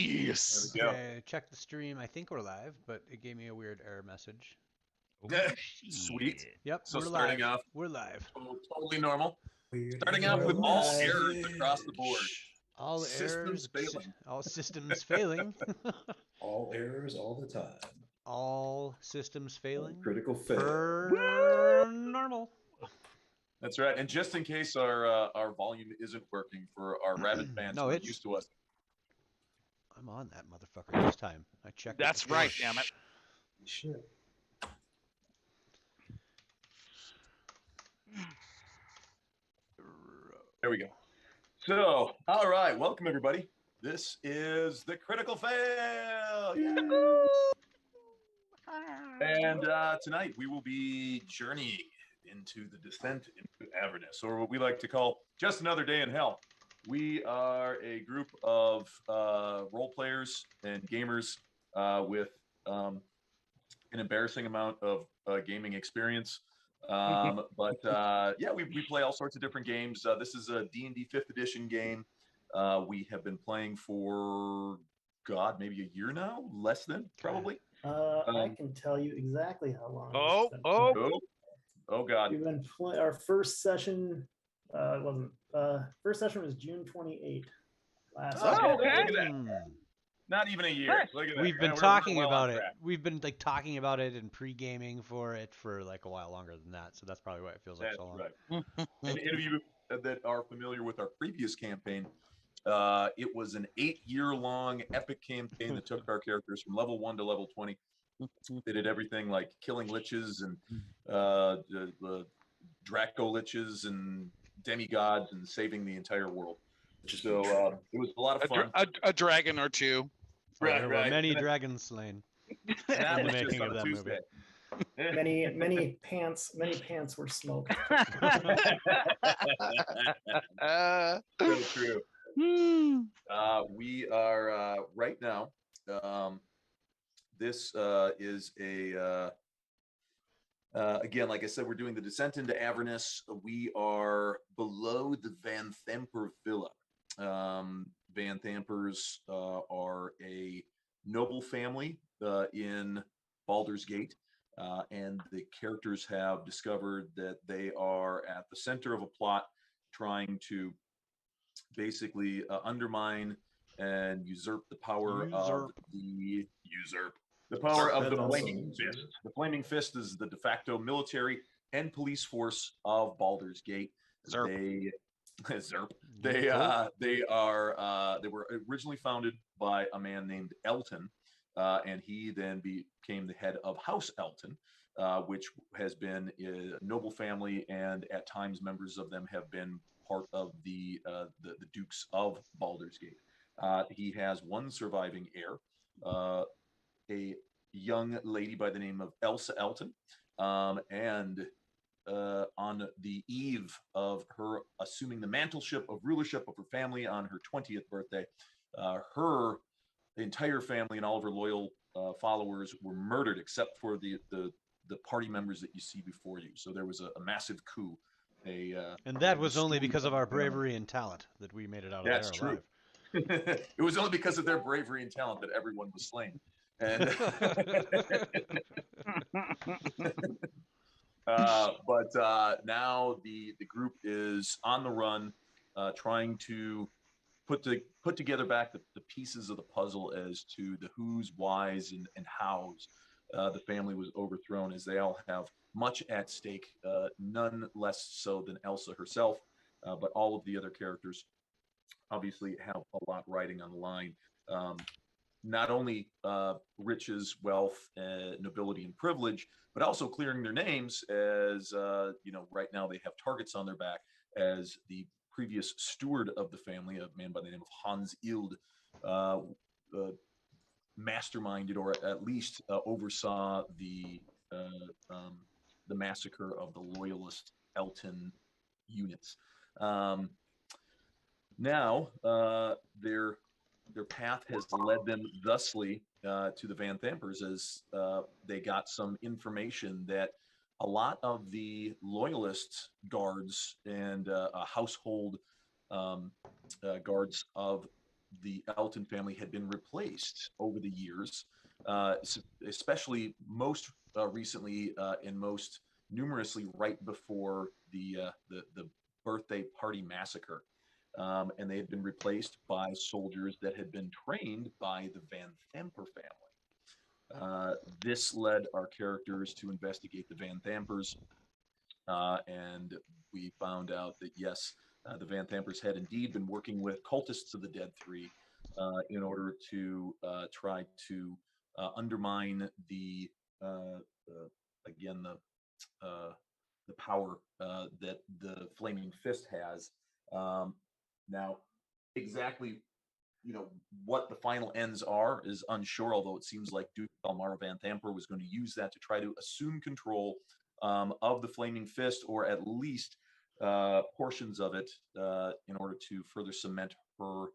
Yes. There we go. Okay, check the stream. I think we're live, but it gave me a weird error message. Oh, Sweet. shit. Yep, So we're starting live. off We're live. totally normal. We're Starting off with all live. errors across the board. All Systems failing. all systems failing. All errors all the time. all systems failing. Critical fail. Per normal. That's right. And just in case our volume isn't working for our rabid fans No, who are it's- used to us. I'm on that motherfucker this time. I checked. That's before. right, damn it. Shit. There we go. So, all right, welcome everybody. This is the critical fail. And tonight we will be journeying into the descent into Avernus, or what we like to call just another day in hell. We are a group of role players and gamers with an embarrassing amount of gaming experience. Yeah, we play all sorts of different games. This is a D&D 5th edition game. We have been playing for, God, maybe a year now? Less than, probably. I can tell you exactly how long. Oh, it's been oh. playing. Oh, God. We've been playing our first session. It wasn't. First session was June 28th. Last. Oh, okay. Look at that. Hmm. Not even a year. Nice. Look at that. We've been We're talking well on about it. track. We've been like talking about it and pre-gaming for it for like a while longer than that. So that's probably why it feels like That's so long. right. And any of you that are familiar with our previous campaign, it was an 8-year-long epic campaign that took our characters from level 1 to level 20. They did everything like killing liches and the Draco liches and demigods and saving the entire world. So it was a lot of fun. A dragon or two. There were many dragons slain. That in the was just making on of a that Tuesday. Many pants were smoked. So true. We are right now. This is a again, like I said, we're doing the descent into Avernus. We are below the Van Thamper Villa. Van Thampers are a noble family in Baldur's Gate. And the characters have discovered that they are at the center of a plot trying to basically undermine and usurp the power of the Flaming Fist. The Flaming Fist is the de facto military and police force of Baldur's Gate. Zerp. They were originally founded by a man named Elton, and he then became the head of House Elton, which has been a noble family, and at times members of them have been part of the Dukes of Baldur's Gate. He has one surviving heir, a young lady by the name of Elsa Elton, and on the eve of her assuming the mantleship of rulership of her family on her 20th birthday, her entire family and all of her loyal followers were murdered, except for the party members that you see before you. So there was a massive coup. And that was only because of our bravery and talent that we made it out of there alive. It was only because of their bravery and talent that everyone was slain. And now the group is on the run, trying to put together back the pieces of the puzzle as to the who's, whys, and how's the family was overthrown, as they all have much at stake, none less so than Elsa herself, but all of the other characters obviously have a lot riding on the line. Not only riches, wealth, nobility, and privilege, but also clearing their names as, right now they have targets on their back as the previous steward of the family, a man by the name of Hans Ild, masterminded or at least oversaw the massacre of the loyalist Elton units. Now their path has led them thusly to the Van Thampers, as they got some information that a lot of the loyalist guards and household guards of the Elton family had been replaced over the years, especially most recently and most numerously right before the birthday party massacre. And they had been replaced by soldiers that had been trained by the Van Thamper family. This led our characters to investigate the Van Thampers, and we found out that yes, the Van Thampers had indeed been working with cultists of the Dead Three in order to try to undermine again the power that the Flaming Fist has. Now, exactly, what the final ends are is unsure, although it seems like Duke Elmara Van Thamper was going to use that to try to assume control of the Flaming Fist, or at least portions of it, in order to further cement her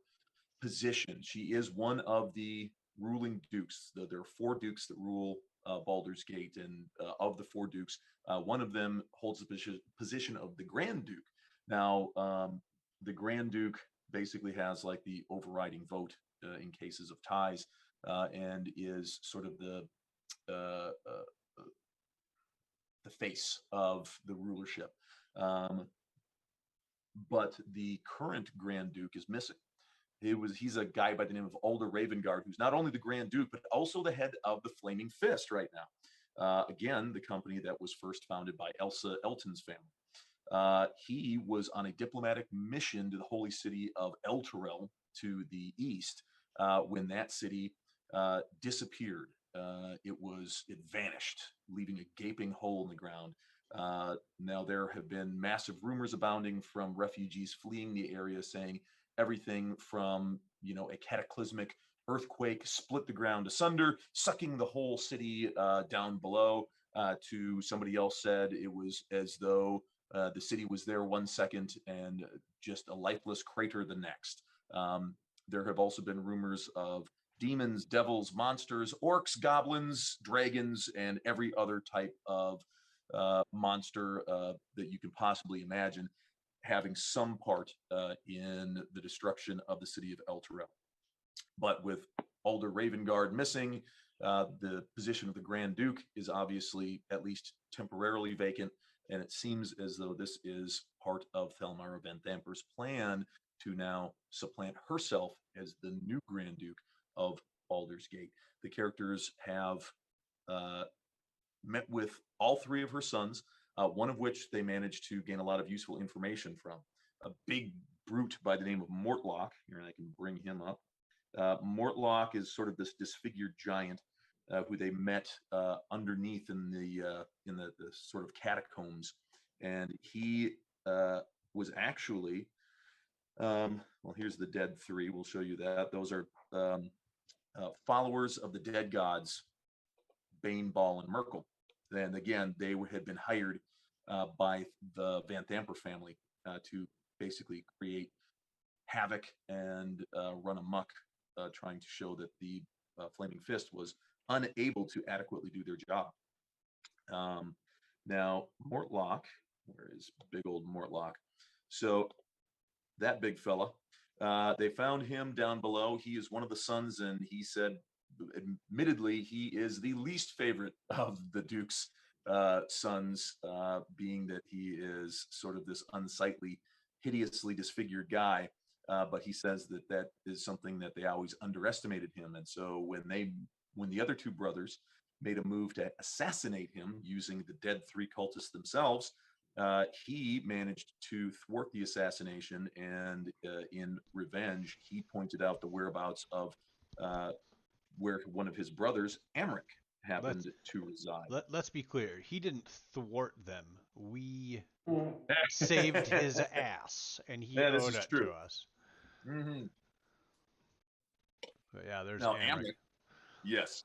position. She is one of the ruling dukes. There are 4 dukes that rule Baldur's Gate, and of the 4 dukes, one of them holds the position of the Grand Duke. Now, the Grand Duke basically has like the overriding vote in cases of ties, and is sort of the face of the rulership. But the current Grand Duke is missing. He's a guy by the name of Alder Ravengard, who's not only the Grand Duke, but also the head of the Flaming Fist right now. Again, the company that was first founded by Elsa Elton's family. He was on a diplomatic mission to the holy city of Elturel to the east when that city disappeared. It vanished, leaving a gaping hole in the ground. Now there have been massive rumors abounding from refugees fleeing the area, saying everything from a cataclysmic earthquake split the ground asunder, sucking the whole city down below, to somebody else said it was as though the city was there one second and just a lifeless crater the next. There have also been rumors of demons, devils, monsters, orcs, goblins, dragons, and every other type of monster that you can possibly imagine having some part in the destruction of the city of Elturel. But with Alder Ravengard missing, the position of the Grand Duke is obviously at least temporarily vacant, and it seems as though this is part of Thelmara Van Thamper's plan to now supplant herself as the new Grand Duke of Baldur's Gate. The characters have met with all 3 of her sons, one of which they managed to gain a lot of useful information from. A big brute by the name of Mortlock. Here, I can bring him up. Mortlock is sort of this disfigured giant who they met underneath in the sort of catacombs, and he was actually well, here's the Dead Three. We'll show you that. Those are followers of the dead gods, Bane, Ball, and Merkel. And again, they had been hired by the Van Thamper family to basically create havoc and run amok, trying to show that the Flaming Fist was unable to adequately do their job. Now, Mortlock, where is big old Mortlock? So that big fella, they found him down below. He is one of the sons, and he said, admittedly, he is the least favorite of the Duke's sons, being that he is sort of this unsightly, hideously disfigured guy. But he says that is something that they always underestimated him. And so when the other 2 brothers made a move to assassinate him using the Dead Three cultists themselves, he managed to thwart the assassination, and in revenge, he pointed out the whereabouts of where one of his brothers, Amric, happened to reside. Let's be clear. He didn't thwart them. We saved his ass, and he owed it to us. Mm-hmm. But yeah, there's Now, Amric. Yes,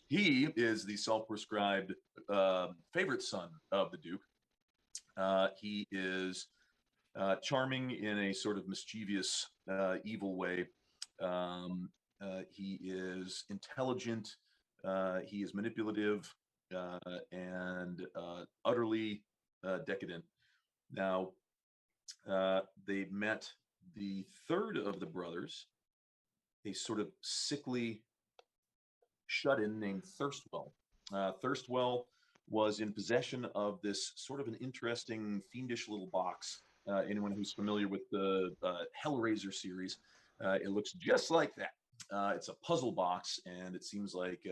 he is the self-prescribed favorite son of the Duke. He is charming in a sort of mischievous, evil way. He is intelligent. He is manipulative and utterly decadent. Now, they met the 3rd of the brothers, a sort of sickly shut-in named Thirstwell. Thirstwell was in possession of this sort of an interesting, fiendish little box. Anyone who's familiar with the Hellraiser series, it looks just like that. It's a puzzle box, and it seems like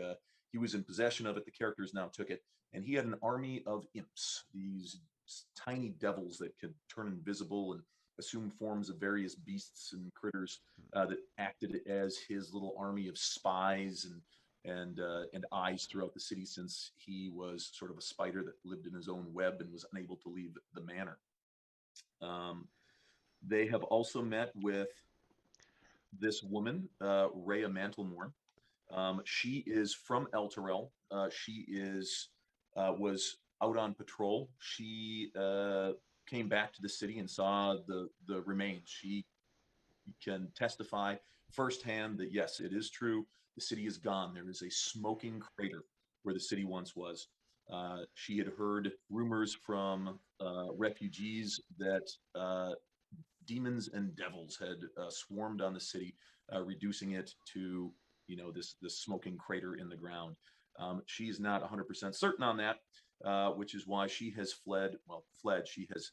he was in possession of it. The characters now took it, and he had an army of imps, these tiny devils that could turn invisible and assume forms of various beasts and critters that acted as his little army of spies and eyes throughout the city, since he was sort of a spider that lived in his own web and was unable to leave the manor. They have also met with this woman, Rhea Mantlemore. She is from Elturel. She was out on patrol. She came back to the city and saw the remains. She can testify firsthand that yes, it is true. The city is gone. There is a smoking crater where the city once was. She had heard rumors from refugees that demons and devils had swarmed on the city, reducing it to this smoking crater in the ground. She's not 100% certain on that, which is why she has fled. She has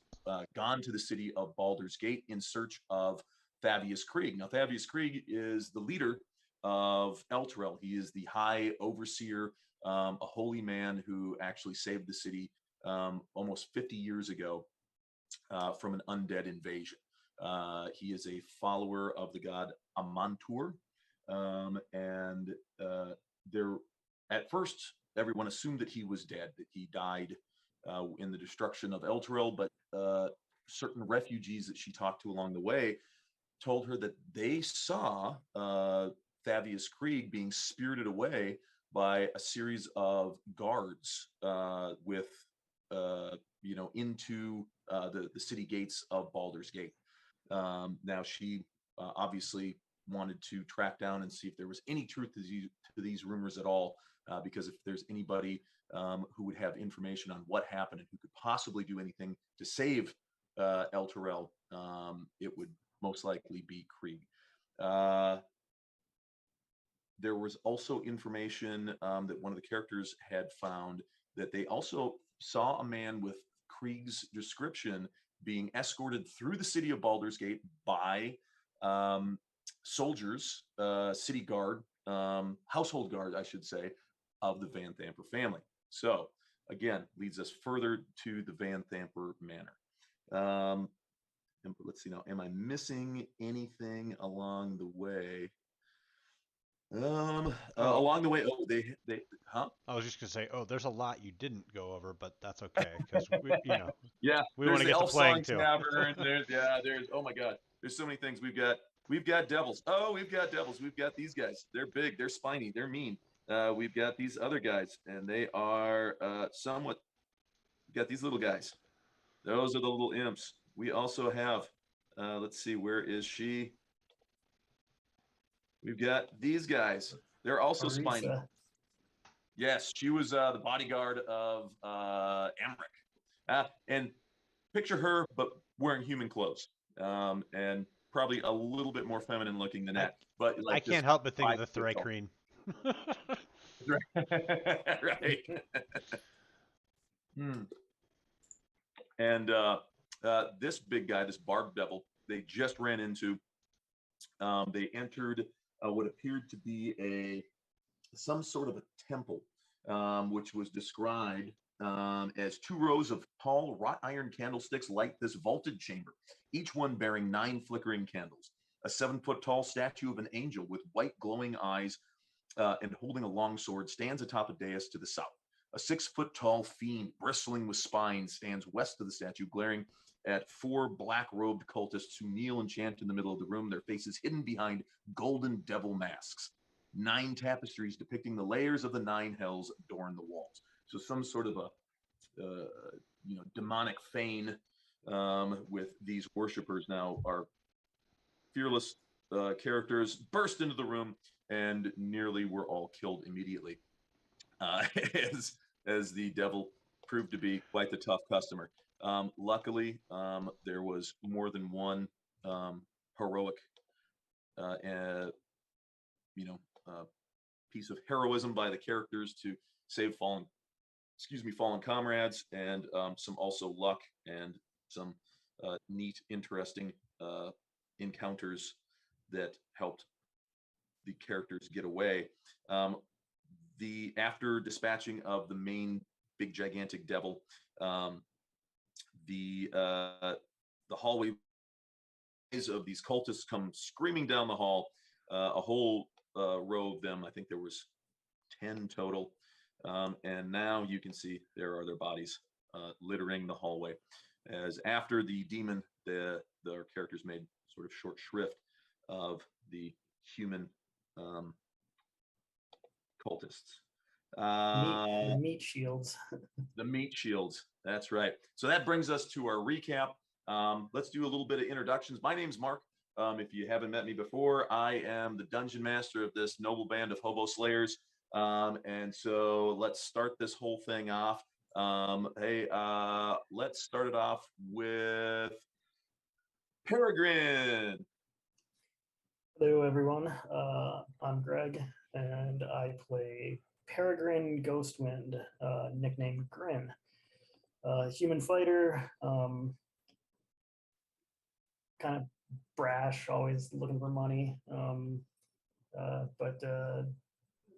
gone to the city of Baldur's Gate in search of Thavius Krieg. Now, Thavius Krieg is the leader of Elturel. He is the high overseer, a holy man who actually saved the city almost 50 years ago from an undead invasion. He is a follower of the god Amantur, and there, at first, everyone assumed that he was dead, that he died in the destruction of Elturel, but certain refugees that she talked to along the way told her that they saw Thavius Krieg being spirited away by a series of guards into the city gates of Baldur's Gate. Now, she obviously wanted to track down and see if there was any truth to these rumors at all, because if there's anybody who would have information on what happened and who could possibly do anything to save Elturel, it would most likely be Krieg. There was also information that one of the characters had found that they also saw a man with Krieg's description being escorted through the city of Baldur's Gate by soldiers, city guard, household guard, I should say, of the Van Thamper family. So, again, leads us further to the Van Thamper manor. Let's see now, am I missing anything along the way? Along the way, I was just gonna say, there's a lot you didn't go over, but that's okay because we want to get to Elf playing Song too. Tavern. There's oh my god, there's so many things. We've got devils. We've got devils. We've got these guys. They're big. They're spiny. They're mean. We've got these other guys, and they are somewhat. We've got these little guys. Those are the little imps. We also have. Let's see, where is she? We've got these guys. They're also spiny. Yes, she was the bodyguard of Amric. And picture her, but wearing human clothes, and probably a little bit more feminine looking than that. But like, I can't help but think of the Thrycreen. Right. And this big guy, this barbed devil, they just ran into. They entered what appeared to be some sort of a temple, which was described as 2 rows of tall wrought iron candlesticks light this vaulted chamber, each one bearing 9 flickering candles. A 7-foot tall statue of an angel with white glowing eyes and holding a long sword stands atop a dais to the south. A 6-foot tall fiend bristling with spines stands west of the statue, glaring at 4 black-robed cultists who kneel and chant in the middle of the room, their faces hidden behind golden devil masks. 9 tapestries depicting the layers of the 9 hells adorn the walls. So some sort of a demonic fane with these worshippers. Now our fearless characters burst into the room and nearly were all killed immediately, as the devil proved to be quite the tough customer. Luckily, there was more than one heroic piece of heroism by the characters to save fallen comrades, and some also luck and some neat, interesting encounters that helped the characters get away. After dispatching of the main big gigantic devil, the hallways of these cultists come screaming down the hall. A whole row of them. I think there was 10 total. And now you can see there are their bodies littering the hallway. As after the demon, the characters made sort of short shrift of the human cultists. The meat shields. The meat shields. That's right. So that brings us to our recap. Let's do a little bit of introductions. My name's Mark. If you haven't met me before, I am the dungeon master of this noble band of hobo slayers. And so let's start this whole thing off. Let's start it off with Peregrine. Hello, everyone. I'm Greg, and I play Peregrine Ghostwind, nicknamed Grin. Human fighter, kind of brash, always looking for money, but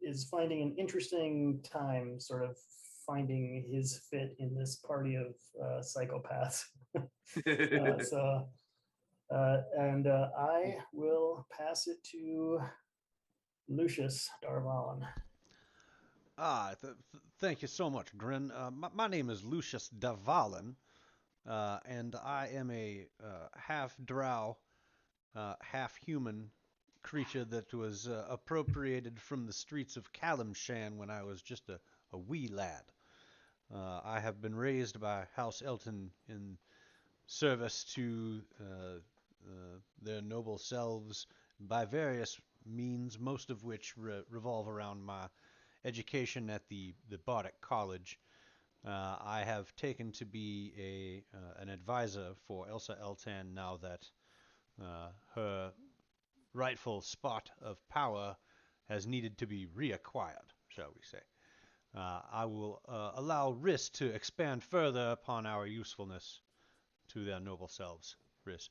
is finding an interesting time sort of finding his fit in this party of psychopaths. I will pass it to Lucius Darvalan. Thank you so much, Grin. My name is Lucius Darvalan, and I am a half-drow, half-human creature that was appropriated from the streets of Kalimshan when I was just a wee lad. I have been raised by House Elton in service to their noble selves by various means, most of which revolve around my education at the Bardic College. I have taken to be an advisor for Elsa Eltan now that her rightful spot of power has needed to be reacquired, shall we say. I will allow Riss to expand further upon our usefulness to their noble selves. Riss.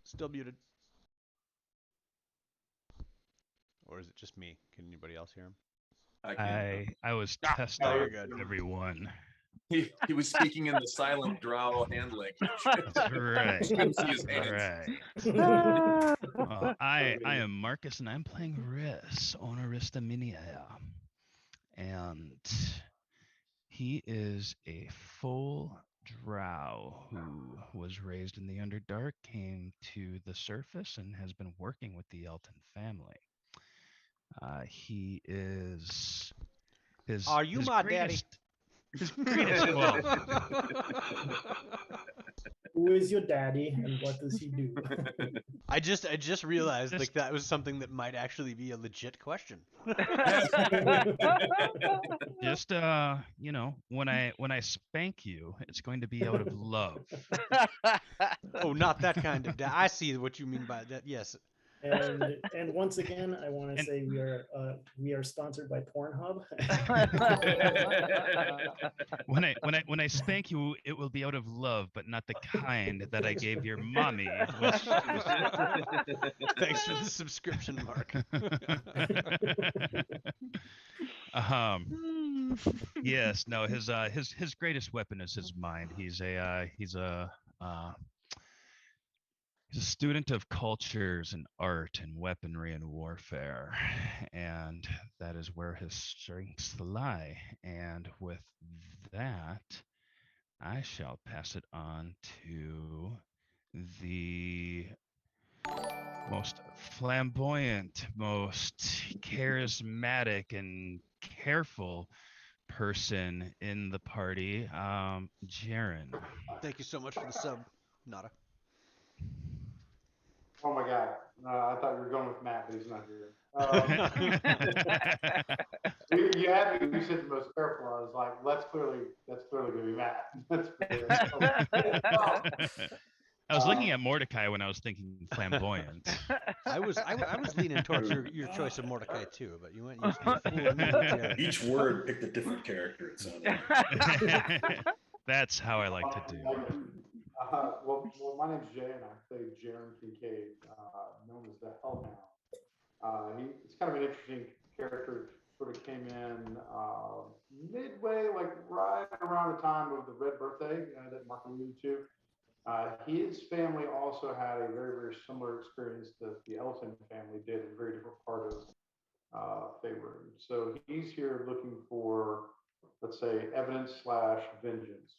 Still muted. Or is it just me? Can anybody else hear him? I was testing everyone. He was speaking in the silent drow hand language. That's right. Couldn't see his hands. Right. Well, I am Marcus, and I'm playing Riss, Honorista Minia. And he is a full drow who was raised in the Underdark, came to the surface, and has been working with the Elton family. He is his. Are you my daddy? His greatest quality. Who is your daddy, and what does he do? I just realized like that was something that might actually be a legit question. Just when I spank you, it's going to be out of love. Oh, not that kind of I see what you mean by that. Yes. And once again, I want to say we are sponsored by Pornhub. when I spank you, it will be out of love, but not the kind that I gave your mommy. Thanks for the subscription, Mark. Yes, no, his greatest weapon is his mind. He's a student of cultures and art and weaponry and warfare, and that is where his strengths lie. And with that, I shall pass it on to the most flamboyant, most charismatic, and careful person in the party, Jaren. Thank you so much for the sub, Nada. Oh my God! I thought you were going with Matt, but he's not here. You had me. You said the most careful. I was like, that's clearly going to be Matt. I was looking at Mordecai when I was thinking flamboyant. I was leaning towards your choice of Mordecai too, but you fooled me with Jared. Each word picked a different character, it sounded like. That's how I like to do. Well, my name's Jay, and I play Jaren Kincaid, known as the Hellhound. It's kind of an interesting character. Sort of came in midway, like right around the time of the Red Birthday that Mark alluded to. His family also had a very, very similar experience that the Elton family did in a very different part of Faerun. So he's here looking for, let's say, evidence / vengeance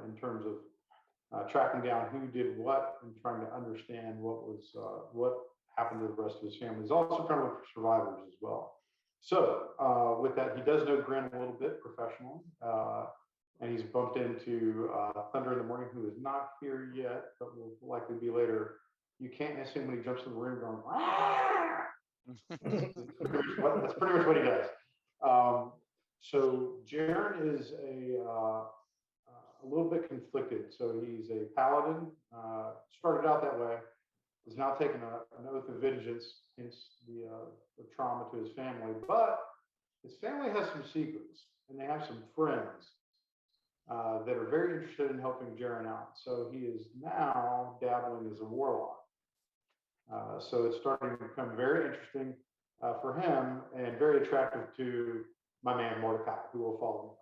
in terms of tracking down who did what and trying to understand what happened to the rest of his family. He's also trying to look for survivors as well. So with that, he does know Grin a little bit professionally. And he's bumped into Thunder in the Morning, who is not here yet, but will likely be later. You can't miss him when he jumps in the room going, "Ah!" That's pretty much what he does. So Jaren is a little bit conflicted. So he's a paladin, started out that way, is now taking an oath of vengeance, hence the trauma to his family. But his family has some secrets, and they have some friends that are very interested in helping Jaren out. So he is now dabbling as a warlock. So it's starting to become very interesting for him and very attractive to my man Mordecai, who will follow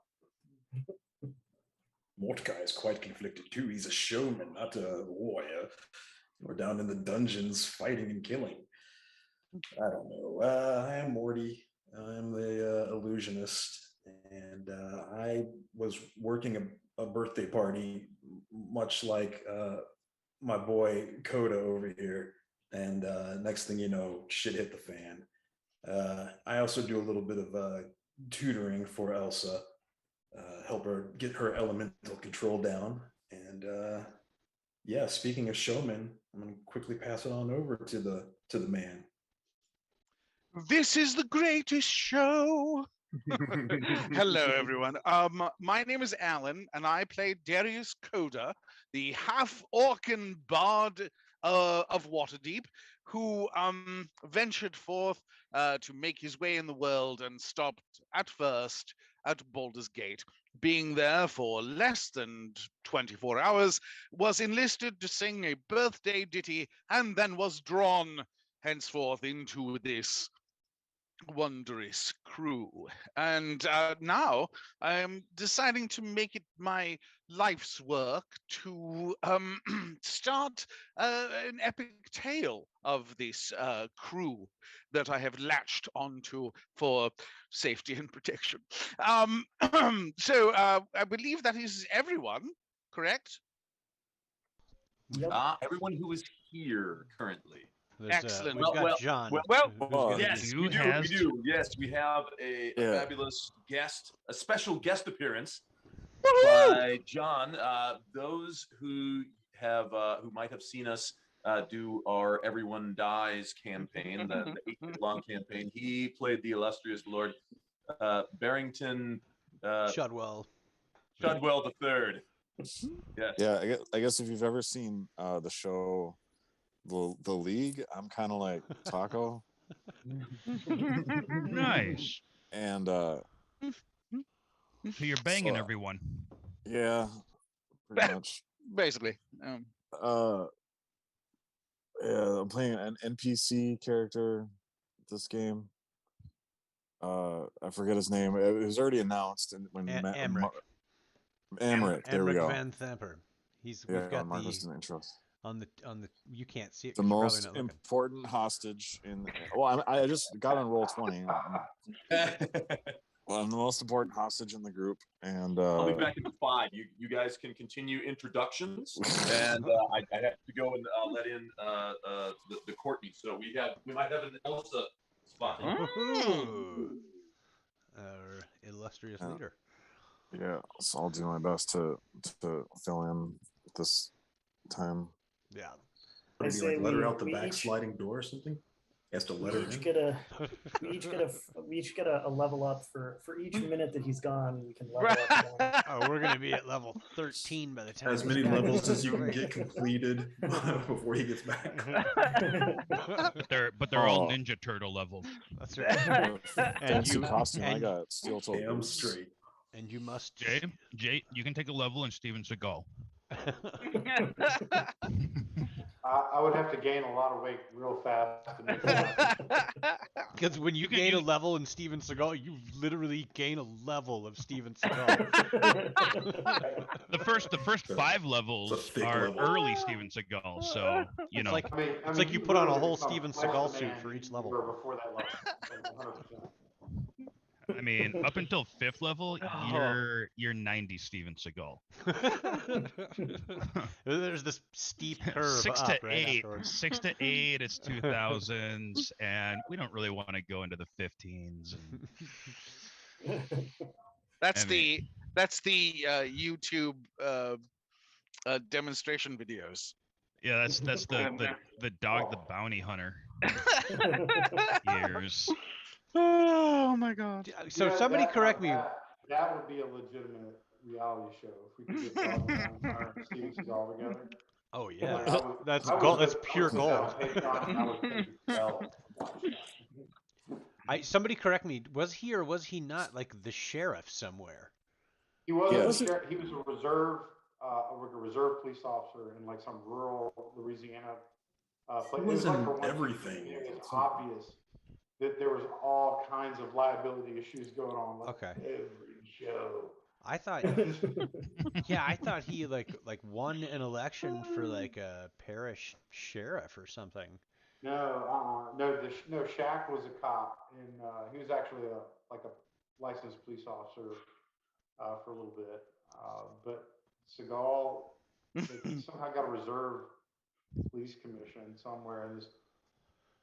me. Mordecai is quite conflicted too. He's a showman, not a warrior. We're down in the dungeons fighting and killing. I don't know. I am Morty. I'm the illusionist. And I was working a birthday party, much like my boy Coda over here. And next thing you know, shit hit the fan. I also do a little bit of tutoring for Elsa, help her get her elemental control down. And yeah, speaking of showmen, I'm going to quickly pass it on over to the man. This is the greatest show. Hello, everyone. My name is Alan, and I play Darius Coda, the half-Orcan bard of Waterdeep, who ventured forth to make his way in the world and stopped at first at Baldur's Gate. Being there for less than 24 hours, was enlisted to sing a birthday ditty, and then was drawn henceforth into this wondrous crew. And now I am deciding to make it my life's work to start an epic tale of this crew that I have latched onto for safety and protection. So I believe that is everyone, correct? Yep. Everyone who is here currently. Excellent. We've got John. who's gonna Yes, be- we do. has- We do. Yes, we have a fabulous guest, a special guest appearance by John. Those who might have seen us do our Everyone Dies campaign, the 8-long campaign. He played the illustrious Lord Barrington Shudwell. Shudwell III. Yes. Yeah, I guess if you've ever seen the show the League, I'm kind of like Taco. Nice. And So you're banging So- everyone. yeah, pretty much. Basically. Yeah, I'm playing an NPC character this game. I forget his name. It was already announced, and when Amric. Amric, there we Amric go. Van Thamper. We've Yeah, got Mark the was in the intro. on the you can't see it. The 'cause you're probably most not looking. important hostage in. Well, I just got on roll 20. Well, I'm the most important hostage in the group, and I'll be back in 5. You guys can continue introductions, and I have to go and let in the Courtney. So we might have an Elsa spot. Ooh. Our illustrious Yeah. leader. yeah, so I'll do my best to fill in this time. Yeah. Would it be say like let her we- out the we each- backsliding door or something? He has to let We her each in. get a we each get a level up for each minute that he's gone. We can level up one. Oh, we're gonna be at level 13 by the time As this many guy levels gets as you can away. get completed before he gets back. But they're all Oh. Ninja Turtle level. That's right. Fancy costume. I and- got steel toe Damn boots. straight. And you must. Jay, you can take a level in Steven Seagal. I would have to gain a lot of weight real fast to make that happen. Because when you can gain a use- level in Steven Seagal, you literally gain a level of Steven Seagal. The first It's 5 a levels thick are level. early Steven Seagal, so you know. like- I mean, It's like you put on a whole Steven Steven Seagal suit for each level. Before that level, like 100%. I mean, up until 5th level, Oh. you're 90 Steven Seagal. There's this steep curve 6 up to right 8, afterwards. 6 to 8, it's 2000s, and we don't really want to go into the 15s. And, That's I mean- the YouTube demonstration videos. yeah, that's the dog the bounty hunter years. Oh my god. So Yeah, somebody that- correct me. That would be a legitimate reality show if we could get Dog Pound Hunter and Steven Seagal together. Oh yeah, Like, I would- that's I would gold. put- That's I would pure put that gold. on Patreon and I would pay well to watch that. Somebody correct me. Was he or was he not like the sheriff somewhere? He was Yes. he was a reserve police officer in like some rural Louisiana place. He was like in for one everything. thing, it was obvious that there was all kinds of liability issues going on. Like Okay. every show. I thought, yeah, I thought he like won an election for like a parish sheriff or something. No, no. Shaq was a cop, and he was actually a licensed police officer for a little bit. But Seagal, he somehow got a reserve police commission somewhere in this.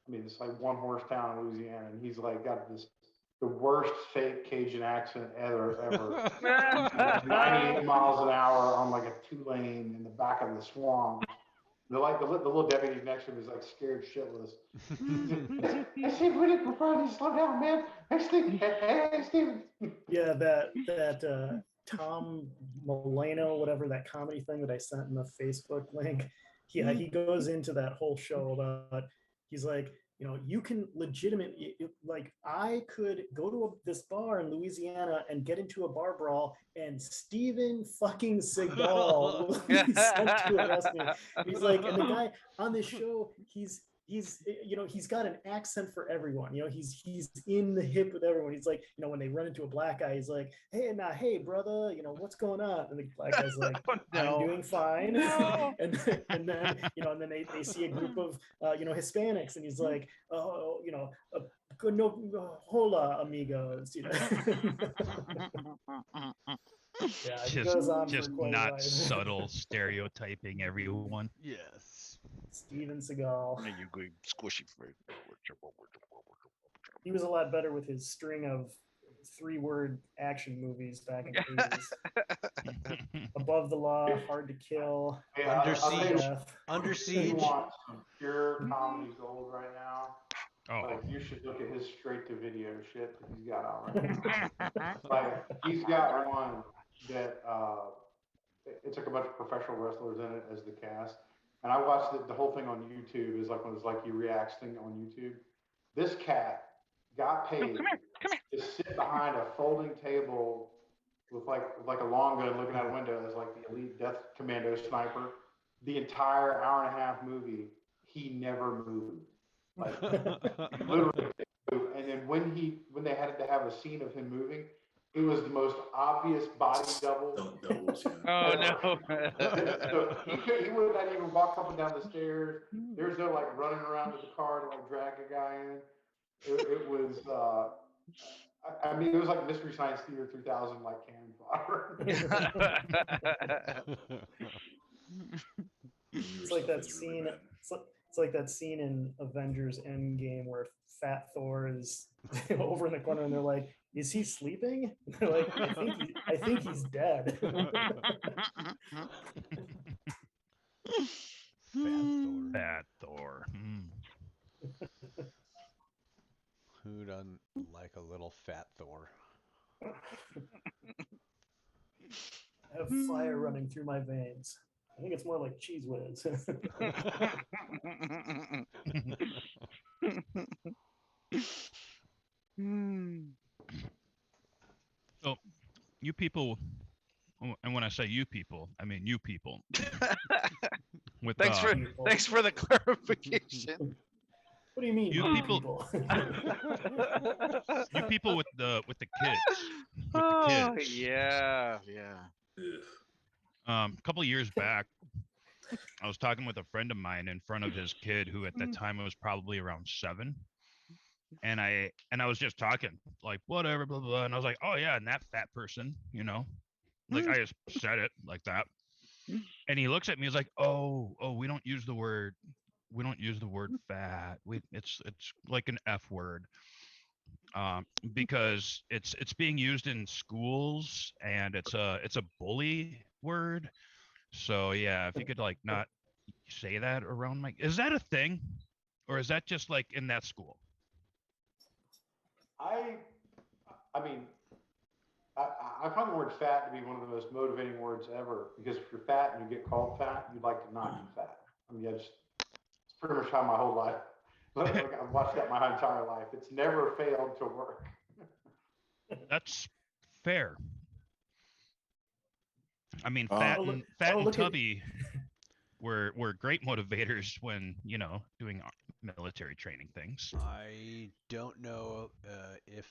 I mean, it's like one horse town in Louisiana, and he's like got the worst fake Cajun accent ever. 98 miles an hour on like a 2-lane in the back of the swamp. The little deputy next to him is like scared shitless. I said, "Would it prefer to slow down, man? Hey, Steven." Yeah, that Tom Molino, whatever that comedy thing that I sent in the Facebook link. Yeah, he goes into that whole show about. He's like, you can legitimately, like, I could go to this bar in Louisiana and get into a bar brawl, and Steven fucking Seagal will be sent to arrest me. He's like, and the guy on this show, he's got an accent for everyone. He's in the hip with everyone. He's like, when they run into a black guy, he's like, hey brother, what's going on? And the black guy's like, I'm doing fine. No. and then and then they see a group of Hispanics, and he's like, hola amigos. Yeah, it goes on Just for quite a not while. subtle stereotyping everyone. Yes. Steven Seagal. And you go squishy for He was a lot better with his string of 3-word action movies back in the 80s. Above the Law, Hard to Kill, Hey, Under I'll tell you, Siege. Death. Under if you Siege. want some pure comedy gold right now, Oh, like you should look at his straight to video shit that he's got out right now. Like he's got one that it's like a bunch of professional wrestlers in it as the cast. And I watched the whole thing on YouTube. Is like when it's like he reacts thing on YouTube. This cat got paid to sit behind a folding table with like a long gun looking out a window as like the elite death commando sniper. The entire hour and a half movie, he never moved. Like literally. And then when they had to have a scene of him moving, it was the most obvious body double. Doubles, yeah. Oh no. So he would not even walk up and down the stairs. There's no like running around with the car to like drag a guy in. It was I mean it was like Mystery Science Theater 3000 like cannon fodder. It's like that scene. It's like that scene in Avengers Endgame where Fat Thor is over in the corner, and they're like, "Is he sleeping?" And they're like, "I think he's dead." Fat Thor. Who doesn't like a little fat Thor? I have fire running through my veins. I think it's more like cheese whiz. So, you people, and when I say you people, I mean you people. With Thanks for the clarification. What do you mean, You people- you people with the kids. With the kids. Yeah. Ugh. A couple of years back, I was talking with a friend of mine in front of his kid, who at that time was probably around 7. And I was just talking, like, whatever, blah, blah, blah. And I was like, oh yeah, and that fat person, like I just said it like that. And he looks at me, he's like, oh, we don't use the word fat. It's like an F word. Because it's being used in schools, and it's a bully word. So yeah, if you could like not say that around my, is that a thing, or is that just like in that school? I mean, I find the word fat to be one of the most motivating words ever, because if you're fat and you get called fat, you'd like to not be fat. I mean, it's pretty much how my whole life, like I've watched that my entire life. It's never failed to work. That's fair. I mean, Oh. fat Oh, and look at- tubby were great motivators when doing military training things. I don't know if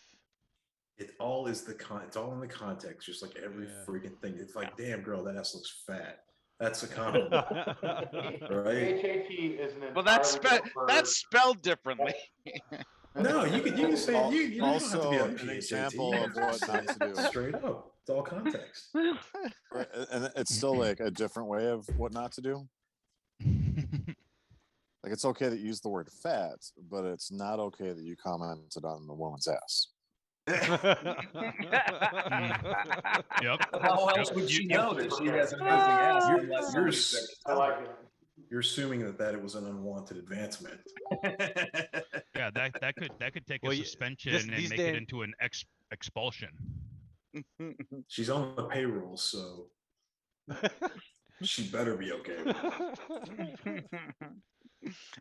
It all is it's all in the context, just like every Yeah. freaking thing. It's like, damn girl, that ass looks fat. That's a compliment, right? HAT is an Well, that's spelled differently. No, you can say you don't have to Also, be an PSAT. example of what not to do. Straight up, it's all context. Right, and it's still like a different way of what not to do. Like, it's okay that you use the word fat, but it's not okay that you commented on the woman's ass. Yep. How else Yep. would she You- know that she has an amazing ass? You're- unless you're somebody s- said I like it. You're assuming that it was an unwanted advancement. it? Yeah, that could take Well, a you- suspension this- and these make days- it into an expulsion. She's on the payroll, so she better be okay with it.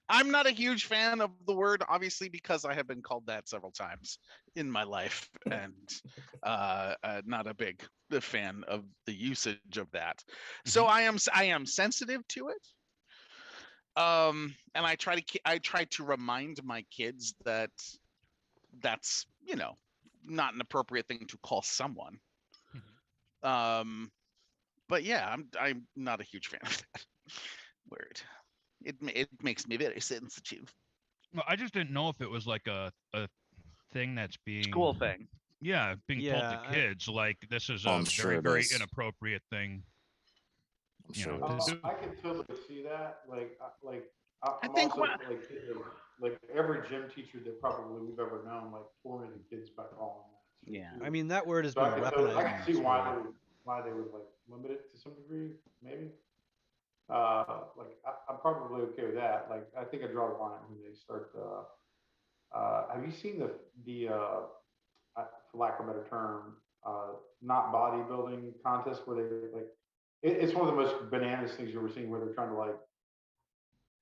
I'm not a huge fan of the word, obviously, because I have been called that several times in my life, and not a big fan of the usage of that. So I am sensitive to it. And I try to remind my kids that that's not an appropriate thing to call someone. But yeah, I'm not a huge fan of that word. It makes me very sensitive. Well, I just didn't know if it was like a thing that's being School thing. Yeah, being told Yeah, to kids like this is Oh, a I'm sure very it very is. inappropriate thing. I'm You sure know, it is. I can totally see that. I I'm think also like every gym teacher that probably we've ever known, like tormented kids by calling that. Yeah. I mean, that word has So been weaponized. I can in see school. why they would like limit it to some degree, maybe. I'm probably okay with that. Like, I think I draw the line when they start. Have you seen the for lack of a better term, not bodybuilding contest where they like? It's one of the most bananas things you've ever seen, where they're trying to like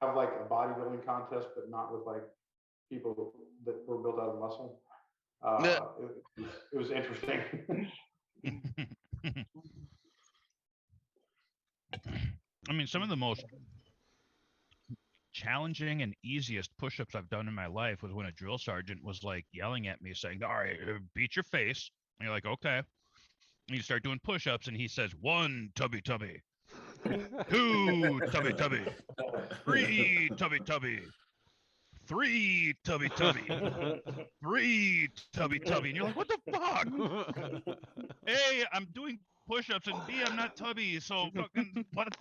have like a bodybuilding contest, but not with like people that were built out of muscle. It was interesting. I mean, some of the most challenging and easiest push-ups I've done in my life was when a drill sergeant was like yelling at me saying, all right, beat your face. And you're like, okay. And you start doing push-ups and he says, 1 tubby tubby, 2 tubby tubby, 3 tubby tubby, 3 tubby tubby, 3 tubby tubby. And you're like, what the fuck? A, I'm doing push-ups, and B, I'm not tubby. So fucking what?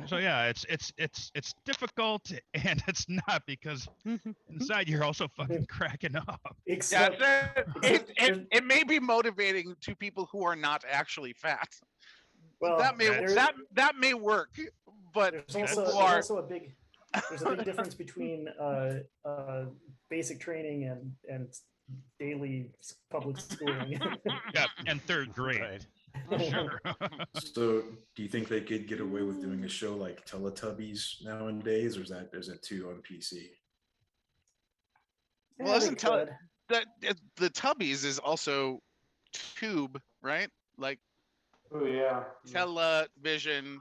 So yeah, it's difficult, and it's not, because inside you're also fucking cracking up. Except, It may be motivating to people who are not actually fat. well, That may there's, that may work, but there's people also, who there's are also a big there's a big difference between basic training and daily public schooling. Yeah, and third grade. Right. For sure. So, do you think they could get away with doing a show like Teletubbies nowadays, or is that too on PC? Well, Yeah, they isn't could. the Tubbies is also tube, right? Like Oh yeah. television.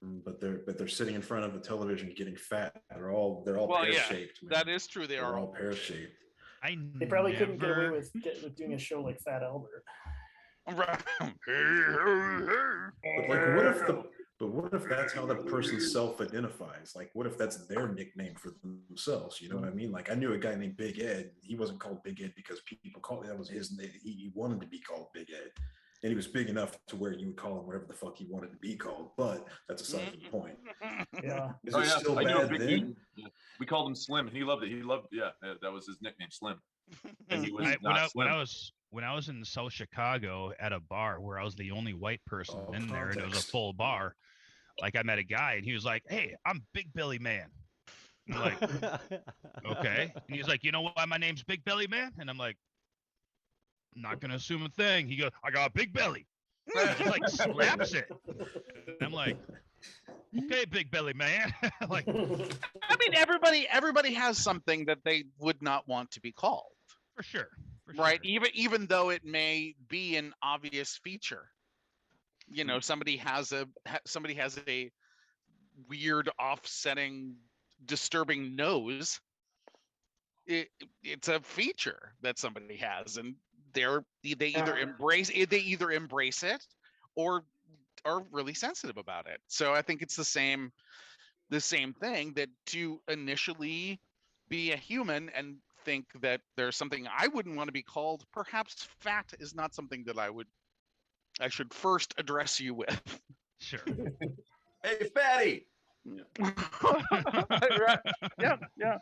But they're sitting in front of a television getting fat. They're all Well, pear yeah, shaped. that is true. They They're are all pear shaped. I They probably couldn't get away never- with doing a show like Fat Albert. Right. But what if that's how the person self-identifies? Like, what if that's their nickname for themselves? You know what I mean? Like, I knew a guy named Big Ed. He wasn't called Big Ed because people called that was his name. He wanted to be called Big Ed, and he was big enough to where you would call him whatever the fuck he wanted to be called. But that's aside from the point. Yeah. Is it still I knew a bad big then? dude. Yeah. We called him Slim. He loved it. That was his nickname, Slim. And he was not when Slim. I was in South Chicago at a bar where I was the only white person Oh, in there, and it was a context. full bar. Like, I met a guy, and he was like, "Hey, I'm Big Belly Man." I'm like, "Okay." And he's like, "You know why my name's Big Belly Man?" And I'm like, "I'm not gonna assume a thing." He goes, "I got a big belly." And he just like slaps it. And I'm like, "Okay, Big Belly Man." Like, I mean, everybody has something that they would not want to be called, for sure. right? Even though it may be an obvious feature. You know, somebody has a weird, offsetting, disturbing nose. It's a feature that somebody has, and they either embrace it or are really sensitive about it. So I think it's the same thing, that to initially be a human and think that there's something I wouldn't want to be called, perhaps fat is not something that I should first address you with. Sure. Hey, fatty. Right. Yeah.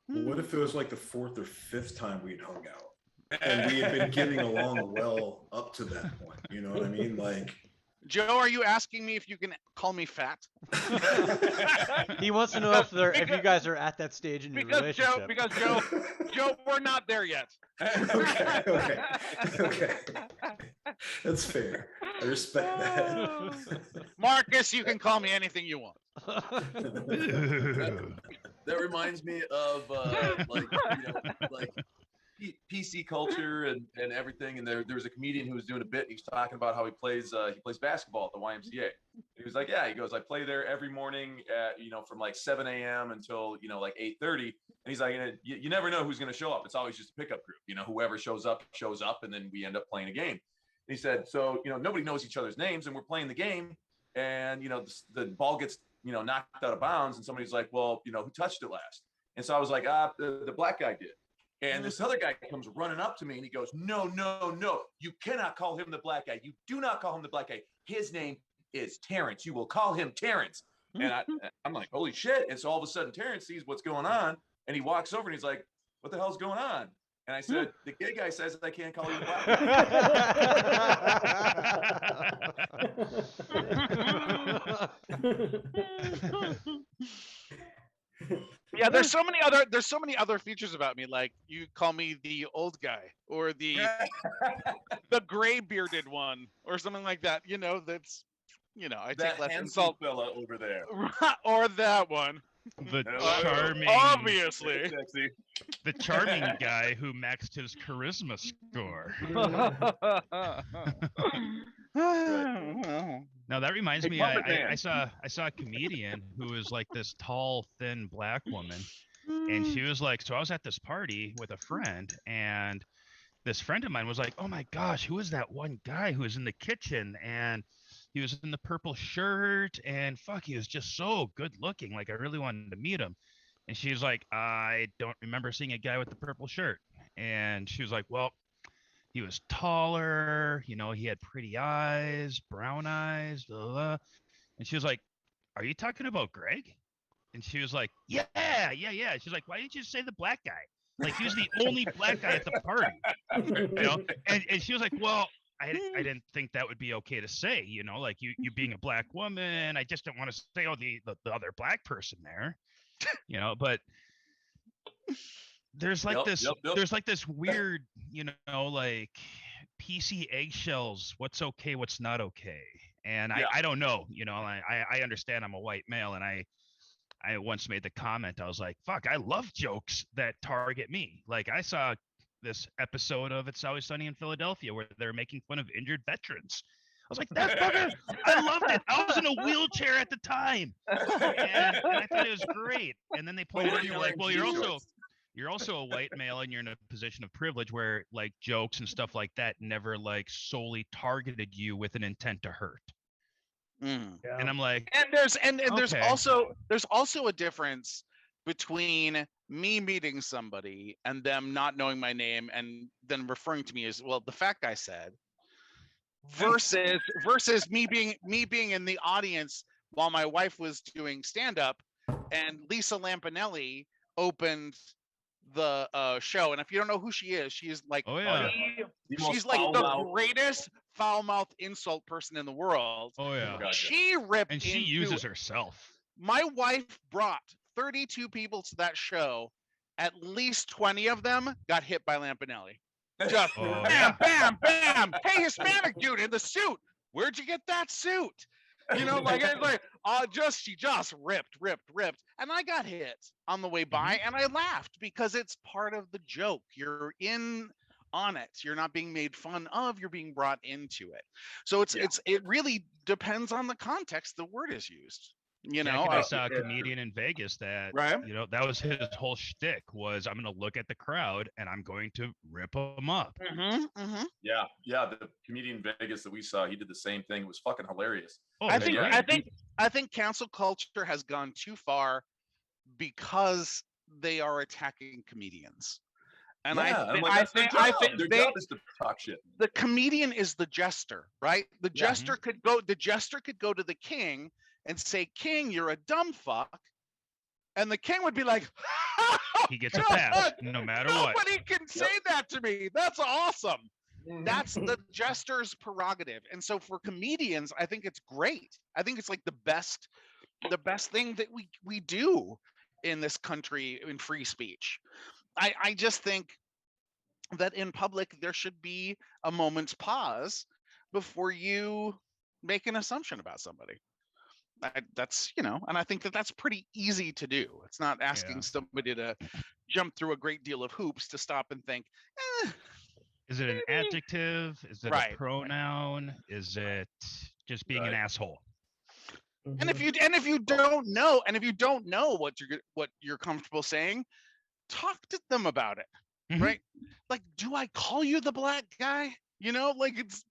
What if it was like the fourth or fifth time we'd hung out, and we had been getting along well up to that point? You know what I mean? Like, Joe, are you asking me if you can call me fat? He wants to know if you guys are at that stage in your relationship. Because Joe, we're not there yet. okay. That's fair. I respect that. Marcus, you can call me anything you want. That reminds me of PC culture and everything. And there was a comedian who was doing a bit. And he was talking about how he plays basketball at the YMCA. And he was like, yeah, he goes, I play there every morning at, from like 7 a.m. until, like 8:30. And he's like, you never know who's going to show up. It's always just a pickup group. Whoever shows up, and then we end up playing a game. And he said, so, nobody knows each other's names, and we're playing the game. And, the ball gets, knocked out of bounds. And somebody's like, well, who touched it last? And so I was like, the black guy did. And this other guy comes running up to me and he goes, no, you cannot call him the black guy. You do not call him the black guy. His name is Terrence. You will call him Terrence. And I'm like, holy shit. And so all of a sudden Terrence sees what's going on and he walks over and he's like, what the hell's going on? And I said, the gay guy says I can't call you the black guy. Yeah, there's so many other features about me. Like, you call me the old guy, or the gray bearded one, or something like that. That's I take That less handsome insult. fella over there. Or that one. The Hello. charming, Obviously. Sexy. the charming guy who maxed his charisma score. Now that reminds me, I saw a comedian who was like this tall, thin black woman, and she was like, so I was at this party with a friend, and this friend of mine was like, oh my gosh, who is that one guy who was in the kitchen, and he was in the purple shirt, and fuck, he was just so good looking, like I really wanted to meet him. And she was like, I don't remember seeing a guy with the purple shirt. And she was like, well, he was taller, he had pretty eyes, brown eyes, blah, blah, blah. And she was like, are you talking about Greg? And she was like, yeah. She's like, why didn't you say the black guy? Like, he was the only black guy at the party. And she was like, well, I didn't think that would be okay to say, you know, like you being a black woman. I just don't want to say, oh, the other black person there, you know. But there's like there's like this weird, you know, like PC eggshells. What's okay, what's not okay, and I don't know, you know. I understand I'm a white male, and I once made the comment. I was like, fuck, I love jokes that target me. Like I saw this episode of It's Always Sunny in Philadelphia where they're making fun of injured veterans. I was like, that's fucking, I loved it. I was in a wheelchair at the time. And I thought it was great. And then they pointed out, you're like, well, you're also a white male and you're in a position of privilege where like jokes and stuff like that never like solely targeted you with an intent to hurt. Mm. Yeah. And I'm like, And there's okay. there's also a difference between me meeting somebody and them not knowing my name and then referring to me as, well, the fat guy said, versus me being in the audience while my wife was doing stand up and Lisa Lampanelli opened the show. And if you don't know who she is, she's like, Oh yeah. she's like the greatest foul-mouthed insult person in the world. Oh yeah. She ripped and she into, uses herself. My wife brought 32 people to that show. At least 20 of them got hit by Lampanelli. Just bam, bam, bam. Hey, Hispanic dude in the suit. Where'd you get that suit? You know, like it's like she just ripped. And I got hit on the way by and I laughed because it's part of the joke. You're in on it. You're not being made fun of, you're being brought into it. So it really depends on the context the word is used. You know, I saw a comedian in Vegas that, you know, that was his whole shtick was I'm going to look at the crowd and I'm going to rip them up. Yeah. The comedian in Vegas that we saw, he did the same thing. It was fucking hilarious. Oh, I think cancel culture has gone too far because they are attacking comedians. And I think their job is to talk shit. The comedian is the jester, right? The jester could go to the king and say, "King, you're a dumb fuck," and the king would be like, he gets a pass no matter what. Nobody can say that to me. That's awesome. That's the jester's prerogative. And so for comedians, I think it's great. I think it's like the best thing that we do in this country in free speech. I just think that in public there should be a moment's pause before you make an assumption about somebody. That's, you know, and I think that that's pretty easy to do. It's not asking somebody to jump through a great deal of hoops to stop and think, is it an adjective? Is it a pronoun? Is it just being an asshole? And if you don't know what you're comfortable saying, talk to them about it. Right? Like, do I call you the black guy? You know, like it's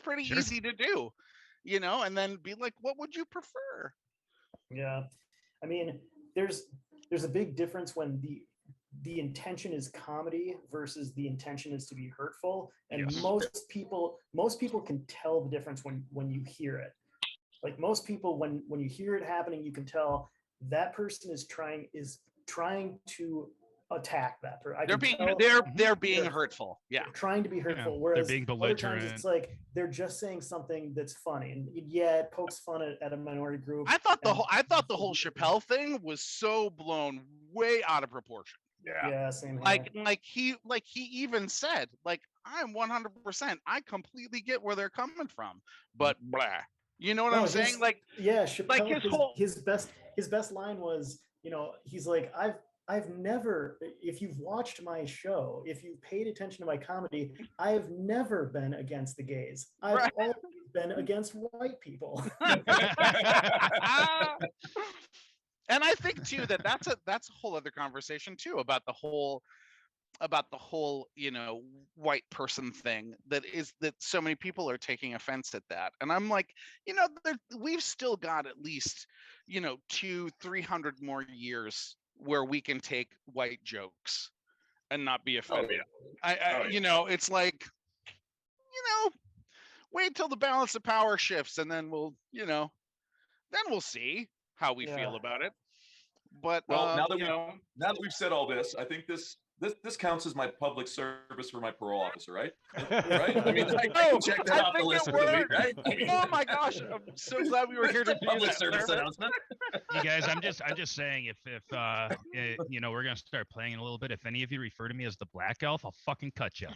pretty easy to do. You know, and then be like, what would you prefer? Yeah. I mean, there's a big difference when the intention is comedy versus the intention is to be hurtful. And most people can tell the difference when you hear it. Like most people, when you hear it happening, you can tell that person is trying to attack that person. They're being hurtful. Yeah, they're trying to be hurtful. Yeah, whereas they're being belligerent. other times it's like they're just saying something that's funny, and it pokes fun at a minority group. I thought the whole Chappelle thing was so blown way out of proportion. Yeah, same here. Like he even said, like, I'm 100%. I completely get where they're coming from, but blah. You know what I'm saying? Like, Chappelle, like his best line was, you know, he's like, I've never, if you've watched my show, if you've paid attention to my comedy, I've never been against the gays. I've always been against white people. And I think too that's a whole other conversation too about the whole, you know, white person thing that so many people are taking offense at that. And I'm like, you know, we've still got at least, you know, 200-300 more years where we can take white jokes and not be offended. You know, it's like, you know, wait till the balance of power shifts and then we'll see how we feel about it. But now that we've said all this, I think this this counts as my public service for my parole officer, right? Right? I mean, I Oh, can check that I off the think list it for the week, worked. right? Oh my gosh, I'm so glad we were here to It's a do public that. service Remember? announcement. You guys, I'm just saying if you know, we're gonna start playing in a little bit. If any of you refer to me as the Black Elf, I'll fucking cut you.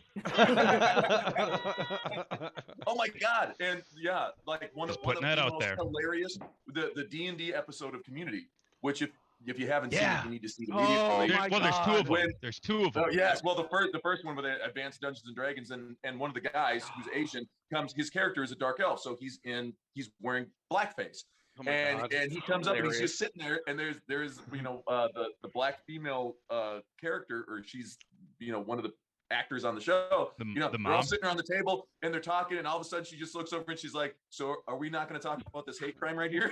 Oh my god! And yeah, like one of Just putting the that out most there. hilarious the D&D episode of Community, which if you haven't seen Yeah. it, you need to see Oh immediately. my Well, there's two of them. When- There's two of them. Oh yes, well the first one with Advanced Dungeons and Dragons, and one of the guys who's Asian comes. His character is a dark elf, so he's wearing blackface, Oh my and God. he comes up and he's Hilarious. just sitting there, and there's the black female character, or she's one of the actors on the show. The They're all mom? sitting around the table and they're talking, and all of a sudden she just looks over and she's like, "So are we not going to talk about this hate crime right here?"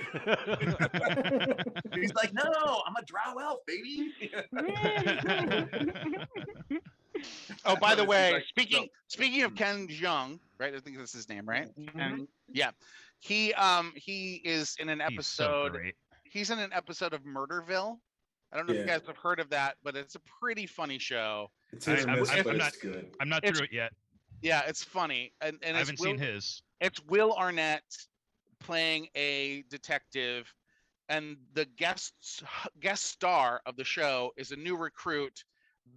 He's like, "No, I'm a drow elf, baby." Oh, by the It's way, like, speaking of Ken Jeong, right? I think that's his name, right? And yeah, he is in an He's so episode. great. He's in an episode of Murderville. I don't know if you Yeah. guys have heard of that, but it's a pretty funny show. It's hit or I'm- miss, I'm but not- it's good. I'm not It's- through it yet. Yeah, it's funny, and I it's haven't seen his. It's Will Arnett playing a detective, and the guest star of the show is a new recruit.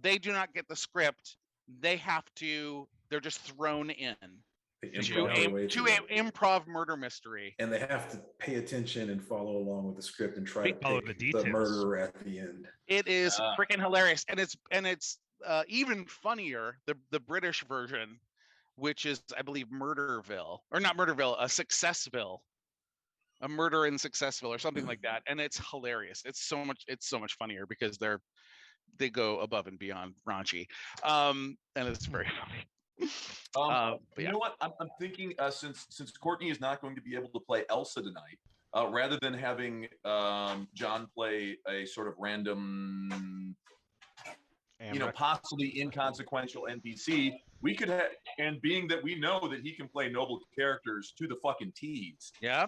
They do not get the script. They're just thrown in They to improv their way through it. an improv murder mystery. And they have to pay attention and follow along with the script and try to Follow pick the the details. murderer at the end. It is Ah. freaking hilarious, and it's even funnier the British version, which is I believe Murderville, or not Murderville, a Successville, a Murder in Successville or something like that, and it's hilarious. It's so much funnier because they go above and beyond raunchy, and it's very funny. But You yeah. know what? I'm thinking since Courtney is not going to be able to play Elsa tonight, rather than having John play a sort of random, possibly inconsequential NPC, we could have, and being that we know that he can play noble characters to the fucking T's, Yeah.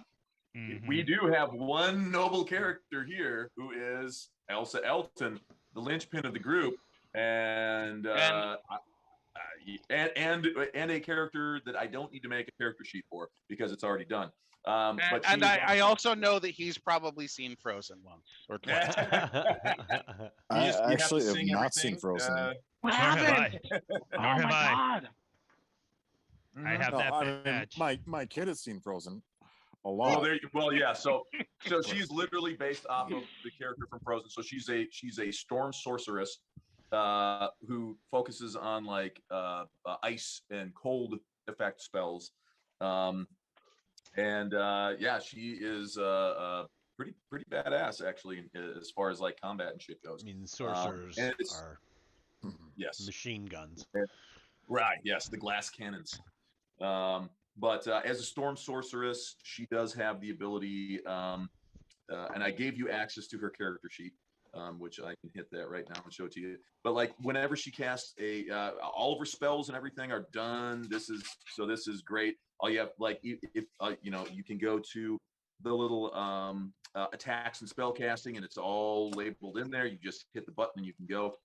Mhm. we do have one noble character here who is Elsa Elton, the linchpin of the group, and a character that I don't need to make a character sheet for because it's already done. But And she's I also know that he's probably seen Frozen once or twice. I you have to actually have sing not everything, seen Frozen. What Nor have I. happened? Nor Oh have my I. God. I have No, that I mean, badge. my kid has seen Frozen a Well, lot. yeah. So she's literally based off of the character from Frozen. So she's a storm sorceress who focuses on like ice and cold effect spells, and she is pretty badass actually as far as like combat and shit goes. I mean, sorcerers and it's- are Yes. machine guns. Right. Yes, the glass cannons. But as a storm sorceress, she does have the ability, and I gave you access to her character sheet, which I can hit that right now and show it to you. But like whenever she casts all of her spells and everything are done. This is great. All you have, like, if you can go to the little attacks and spell casting, and it's all labeled in there. You just hit the button and you can go.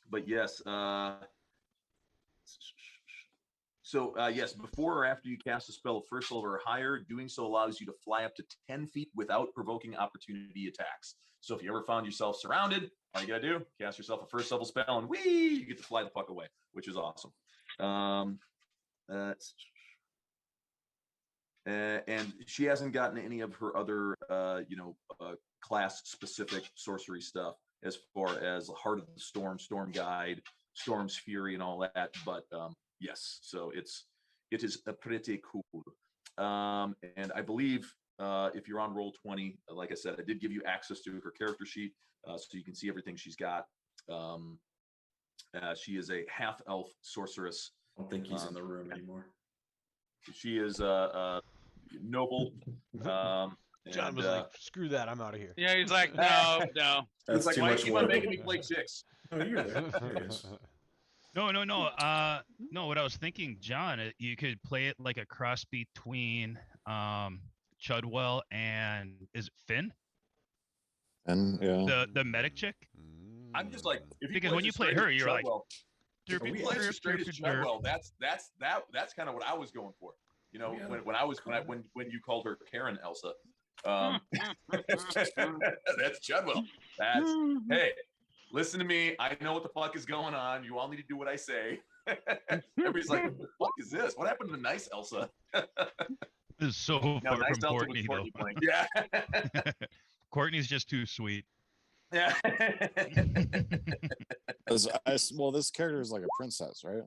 But yes. So yes, before or after you cast a spell of first level or higher, doing so allows you to fly up to 10 feet without provoking opportunity attacks. So if you ever found yourself surrounded, all you gotta do, cast yourself a first level spell, and whee, you get to fly the fuck away, which is awesome. And she hasn't gotten any of her other, class-specific sorcery stuff as far as Heart of the Storm, Storm Guide, Storm's Fury, and all that. But yes, so it is pretty cool. And I believe if you're on Roll20, like I said, I did give you access to her character sheet, so you can see everything she's got. She is a half-elf sorceress. I don't think he's in the room anymore. She is noble. John was like, "Screw that, I'm out of here." Yeah, he's like, no. It's That's like, too why you much keep on work. making me play chicks? Oh, you're there. There it is. No. No, what I was thinking, John, you could play it like a cross between Chudwell and is it Finn? And yeah, The medic chick? I'm just like, if he Because plays when you as play straight her, as you're like, Chudwell- if derp, he plays derp, as straight as derp, derp. Chudwell, that's kind of what I was going for. You know, when you called her Karen Elsa, that's Chudwell. That's hey, listen to me. I know what the fuck is going on. You all need to do what I say. Everybody's like, what the fuck is this? What happened to nice Elsa? This is so No, far nice from Elsa Courtney, was Courtney though. playing. Yeah. Courtney's just too sweet. Yeah. Well, this character is like a princess, right?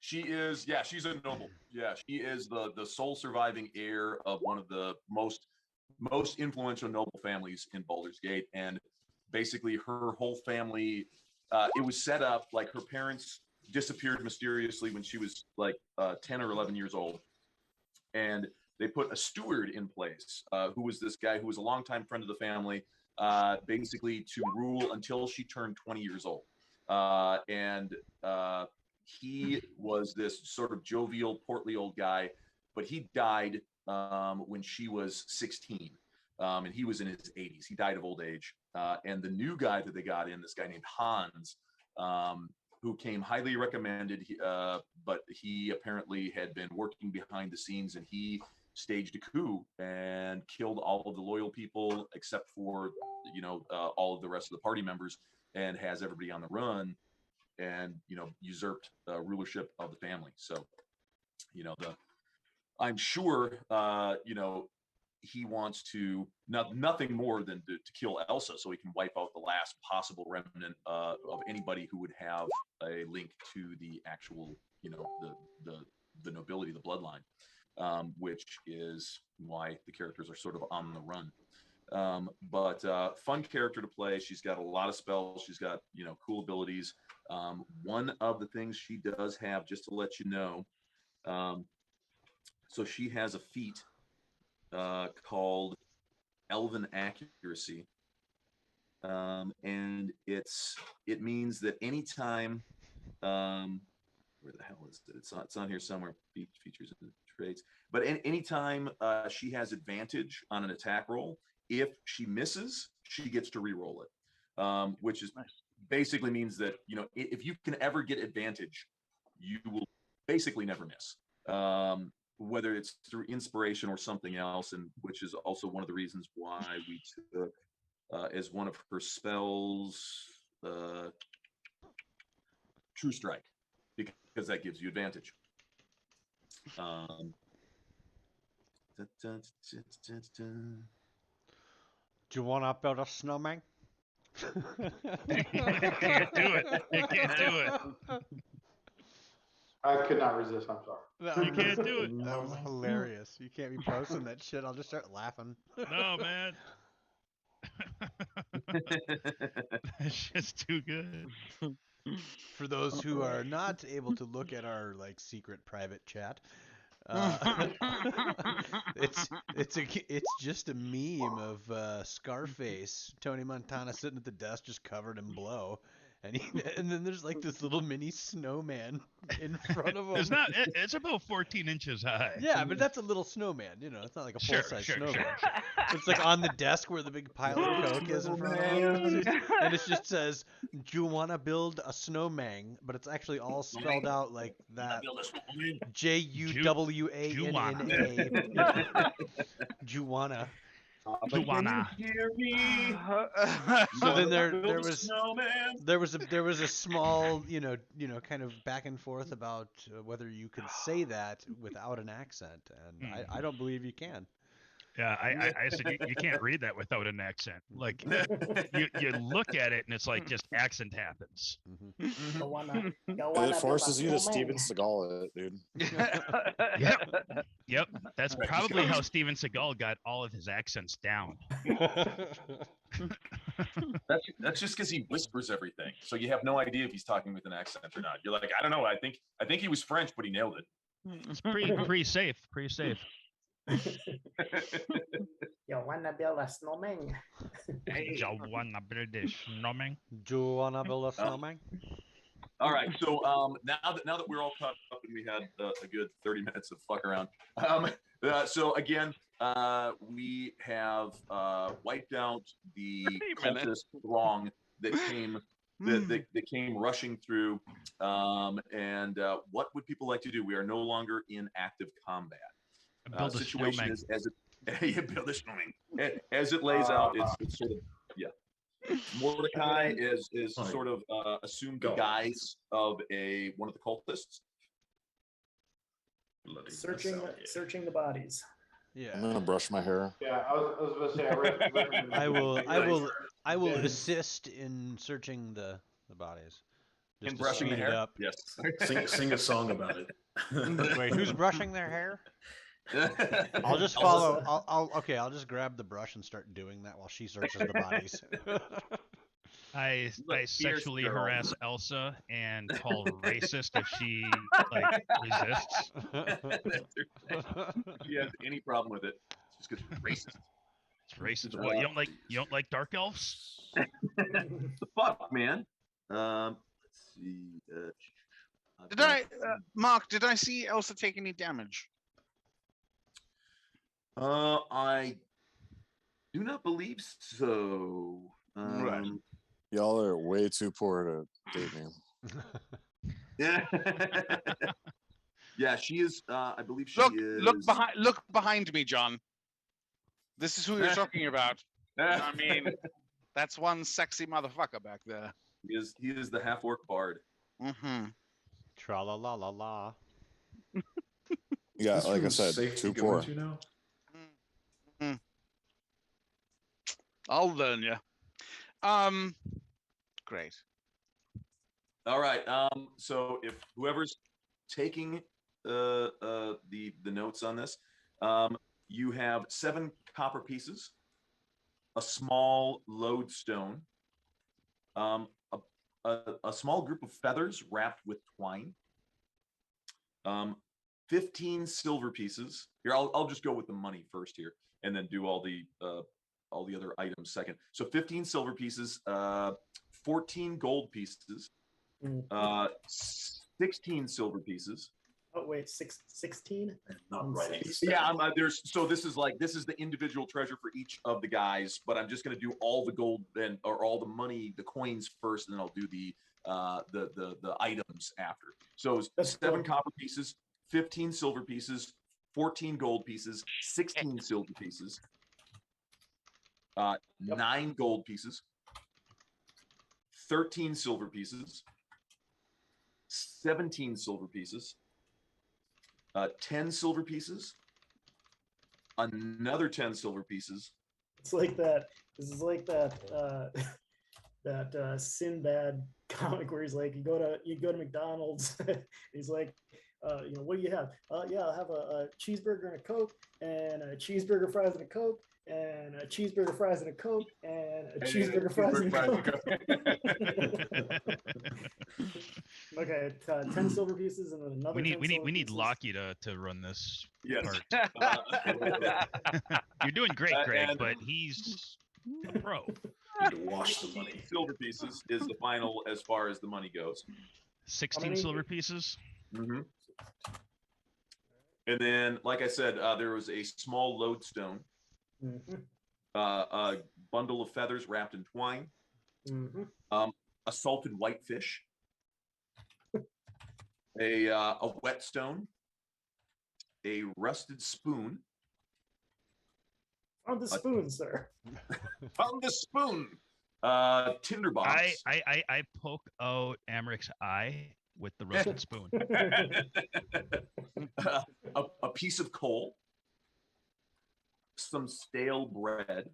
She is, yeah, she's a noble. Yeah, she is the sole surviving heir of one of the most influential noble families in Baldur's Gate, and basically her whole family. It was set up like her parents disappeared mysteriously when she was like 10 or 11 years old, and they put a steward in place, who was this guy who was a longtime friend of the family, basically to rule until she turned 20 years old, and. He was this sort of jovial, portly old guy, but he died when she was 16, and he was in his 80s. He died of old age. And the new guy that they got in, this guy named Hans, who came highly recommended, but he apparently had been working behind the scenes, and he staged a coup and killed all of the loyal people except for, all of the rest of the party members, and has everybody on the run. And usurped rulership of the family. So, I'm sure he wants to nothing more than to kill Elsa, so he can wipe out the last possible remnant of anybody who would have a link to the actual, the nobility, the bloodline, which is why the characters are sort of on the run. But fun character to play. She's got a lot of spells. She's got cool abilities. One of the things she does have, just to let you know, so she has a feat called Elven Accuracy, and it means that anytime, where the hell is it? It's on here somewhere. Features and traits. But anytime she has advantage on an attack roll, if she misses, she gets to re-roll it, which is basically means that if you can ever get advantage, you will basically never miss, whether it's through inspiration or something else, and which is also one of the reasons why we took as one of her spells True Strike, because that gives you advantage. Do you want to build a snowman? You can't do it. You can't do it. I could not resist. I'm sorry. You can't do it. That was hilarious. You can't be posting that shit. I'll just start laughing. No, man. It's just too good. For those who are not able to look at our secret private chat, it's just a meme of Scarface, Tony Montana sitting at the desk just covered in blow, and then there's this little mini snowman in front of him. It's about 14 inches high. Yeah, but that's a little snowman. It's not like a full-size snowman. Sure. It's on the desk where the big pile of coke is in front of him, and it just says, "Do you want to build a snowman?" But it's actually all spelled out like that. Juwanna. Juwanna. Juwanna. So then there was a small kind of back and forth about whether you could say that without an accent, and I don't believe you can. Yeah, I said you can't read that without an accent. Like you look at it and it's like just accent happens. It forces you to Steven Seagal it, dude. Yep. That's probably how Steven Seagal got all of his accents down. That's just because he whispers everything, so you have no idea if he's talking with an accent or not. You're like, I don't know. I think he was French, but he nailed it. It's pretty safe. Pretty safe. You wanna build a snowman? You wanna build a snowman? Do you wanna build a snowman? All right. So now that we're all caught up and we had a good 30 minutes of fuck around. So again, we have wiped out the cultist throng that came that came rushing through. And what would people like to do? We are no longer in active combat. Build a Situation snowman. is as it you build a snowman. As it lays out, it's sort of Mordecai is sort of assumed the guise of one of the cultists. Searching the bodies. Yeah. I'm gonna brush my hair. Yeah, I was going to say, I will assist in searching the bodies. And Just to brushing the speed it hair? up. Yes. Sing a song about it. Wait, who's brushing their hair? I'll just follow. I'll just grab the brush and start doing that while she searches the bodies. I sexually harass Elsa and call racist if she resists. If you have any problem with it, it's just because racist. It's racist. What, you don't like dark elves? The fuck, man. Let's see. Mark? Did I see Elsa take any damage? I do not believe so. Right. Y'all are way too poor to date me. Yeah. Yeah, she is. I believe she is. Look behind me, John. This is who you're talking about. I mean, that's one sexy motherfucker back there. He is the half-orc bard. Mm-hmm. Tra la la la la. Yeah, This like I room's said, safe too to go poor. into now? I'll learn you. Great. All right. So if whoever's taking the notes on this, you have 7 copper pieces, a small lodestone, a small group of feathers wrapped with twine, 15 silver pieces. Here, I'll just go with the money first here, and then do all the other items second. So 15 silver pieces, 14 gold pieces, 16 silver pieces. Oh wait, 16? Not right. Yeah, this is the individual treasure for each of the guys, but I'm just going to do all the gold or all the money, the coins first, and then I'll do the items after. So That's 7 cool. copper pieces, 15 silver pieces, 14 gold pieces, 16 silver pieces, 9 gold pieces, 13 silver pieces, 17 silver pieces, 10 silver pieces, another 10 silver pieces. It's like that. This is like that that Sinbad comic where he's like, you go to McDonald's. He's like, what do you have? Yeah, I'll have a cheeseburger and a Coke, and a cheeseburger, fries, and a Coke, and a cheeseburger, fries, and a Coke, and a cheeseburger, fries, and a Coke. Okay, 10 silver pieces and then another. We need 10 pieces. Lockie to run this Yes. part. You're doing great, Greg, but he's a pro. Need to wash the money. Silver pieces is the final as far as the money goes. 16 silver pieces. Mm-hmm. And then, like I said, there was a small lodestone, a bundle of feathers wrapped in twine, a salted whitefish, a whetstone, a rusted spoon. Found the spoon, sir. Found the spoon. Tinderbox. I poke out Amric's eye with the rusted spoon. A piece of coal, some stale bread,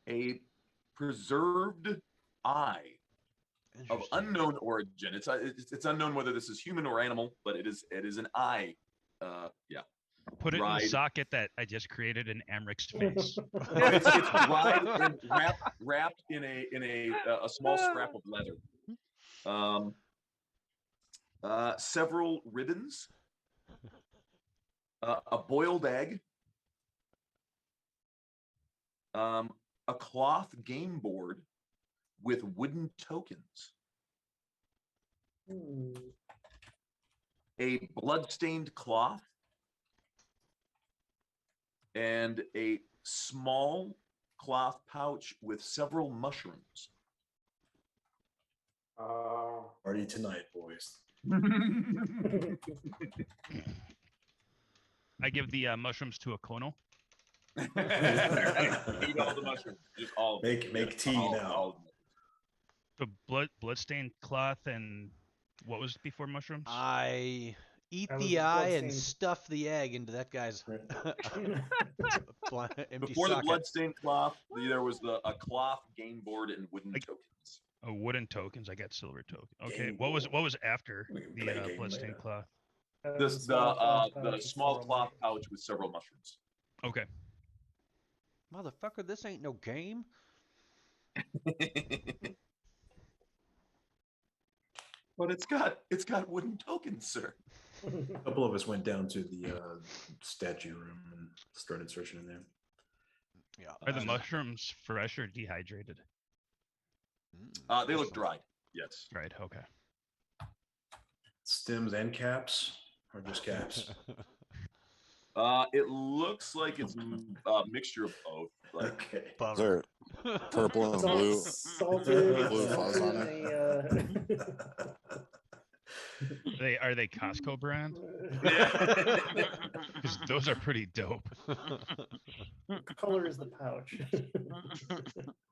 a preserved eye of unknown origin. It's unknown whether this is human or animal, but it is an eye. Yeah. Put it in the socket that I just created in Amric's face. It's dried and wrapped in a small scrap of leather. Several ribbons, a boiled egg, a cloth game board with wooden tokens, a blood-stained cloth, and a small cloth pouch with several mushrooms. Party tonight, boys. I give the mushrooms to a Kono. Eat all the mushrooms. Just all of them. Make tea now. All of them. The bloodstained cloth and what was before mushrooms? I eat That was the eye and bloodstained. stuff the egg into that guy's empty Before the socket. bloodstained cloth, there was a cloth game board and wooden Like- tokens. Oh, wooden tokens. I got silver tokens. Okay, Game what was board. after We can the play a game bloodstained later. cloth? The small cloth pouch with several mushrooms. Okay. Motherfucker, this ain't no game. But it's got wooden tokens, sir. A couple of us went down to the statue room and started searching in there. Yeah. Are the mushrooms fresh or dehydrated? They look dried. Yes. Right. Okay. Stems and caps, or just caps? It looks like it's a mixture of both. Like, Okay. Is there purple and blue? Salted. Blue fuzz on it. Are they Costco brand? yeah. Because those are pretty dope. What color is the pouch?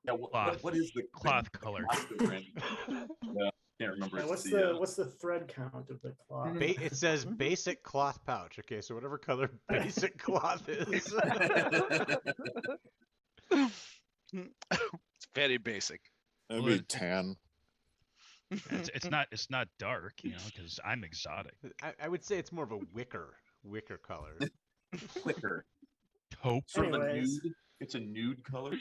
Yeah, Cloth. what is the Cloth color. Yeah, can't remember. And It's what's the thread count of the cloth? It says basic cloth pouch. Okay, so whatever color basic cloth is. It's very basic. It'd be tan. It's not dark, you know, because I'm exotic. I would say it's more of a wicker color. Flicker. Taupe. Sort of a Anyways. nude. It's a nude color.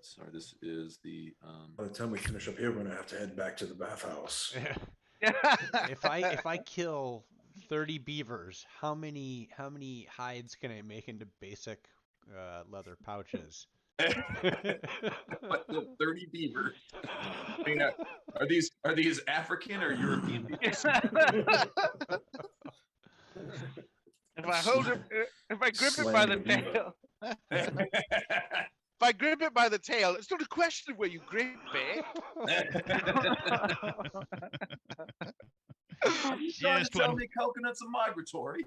Sorry, this is the. By the time we finish up here, we're gonna have to head back to the bathhouse. If I kill 30 beavers, how many hides can I make into basic leather pouches? What, the 30 beaver. I mean, are these African or European beavers? If I hold it, if I grip it by the Slang the tail, if I grip it by the tail, it's not a question of where you grip it. Trying to Just tell one. me coconuts are migratory.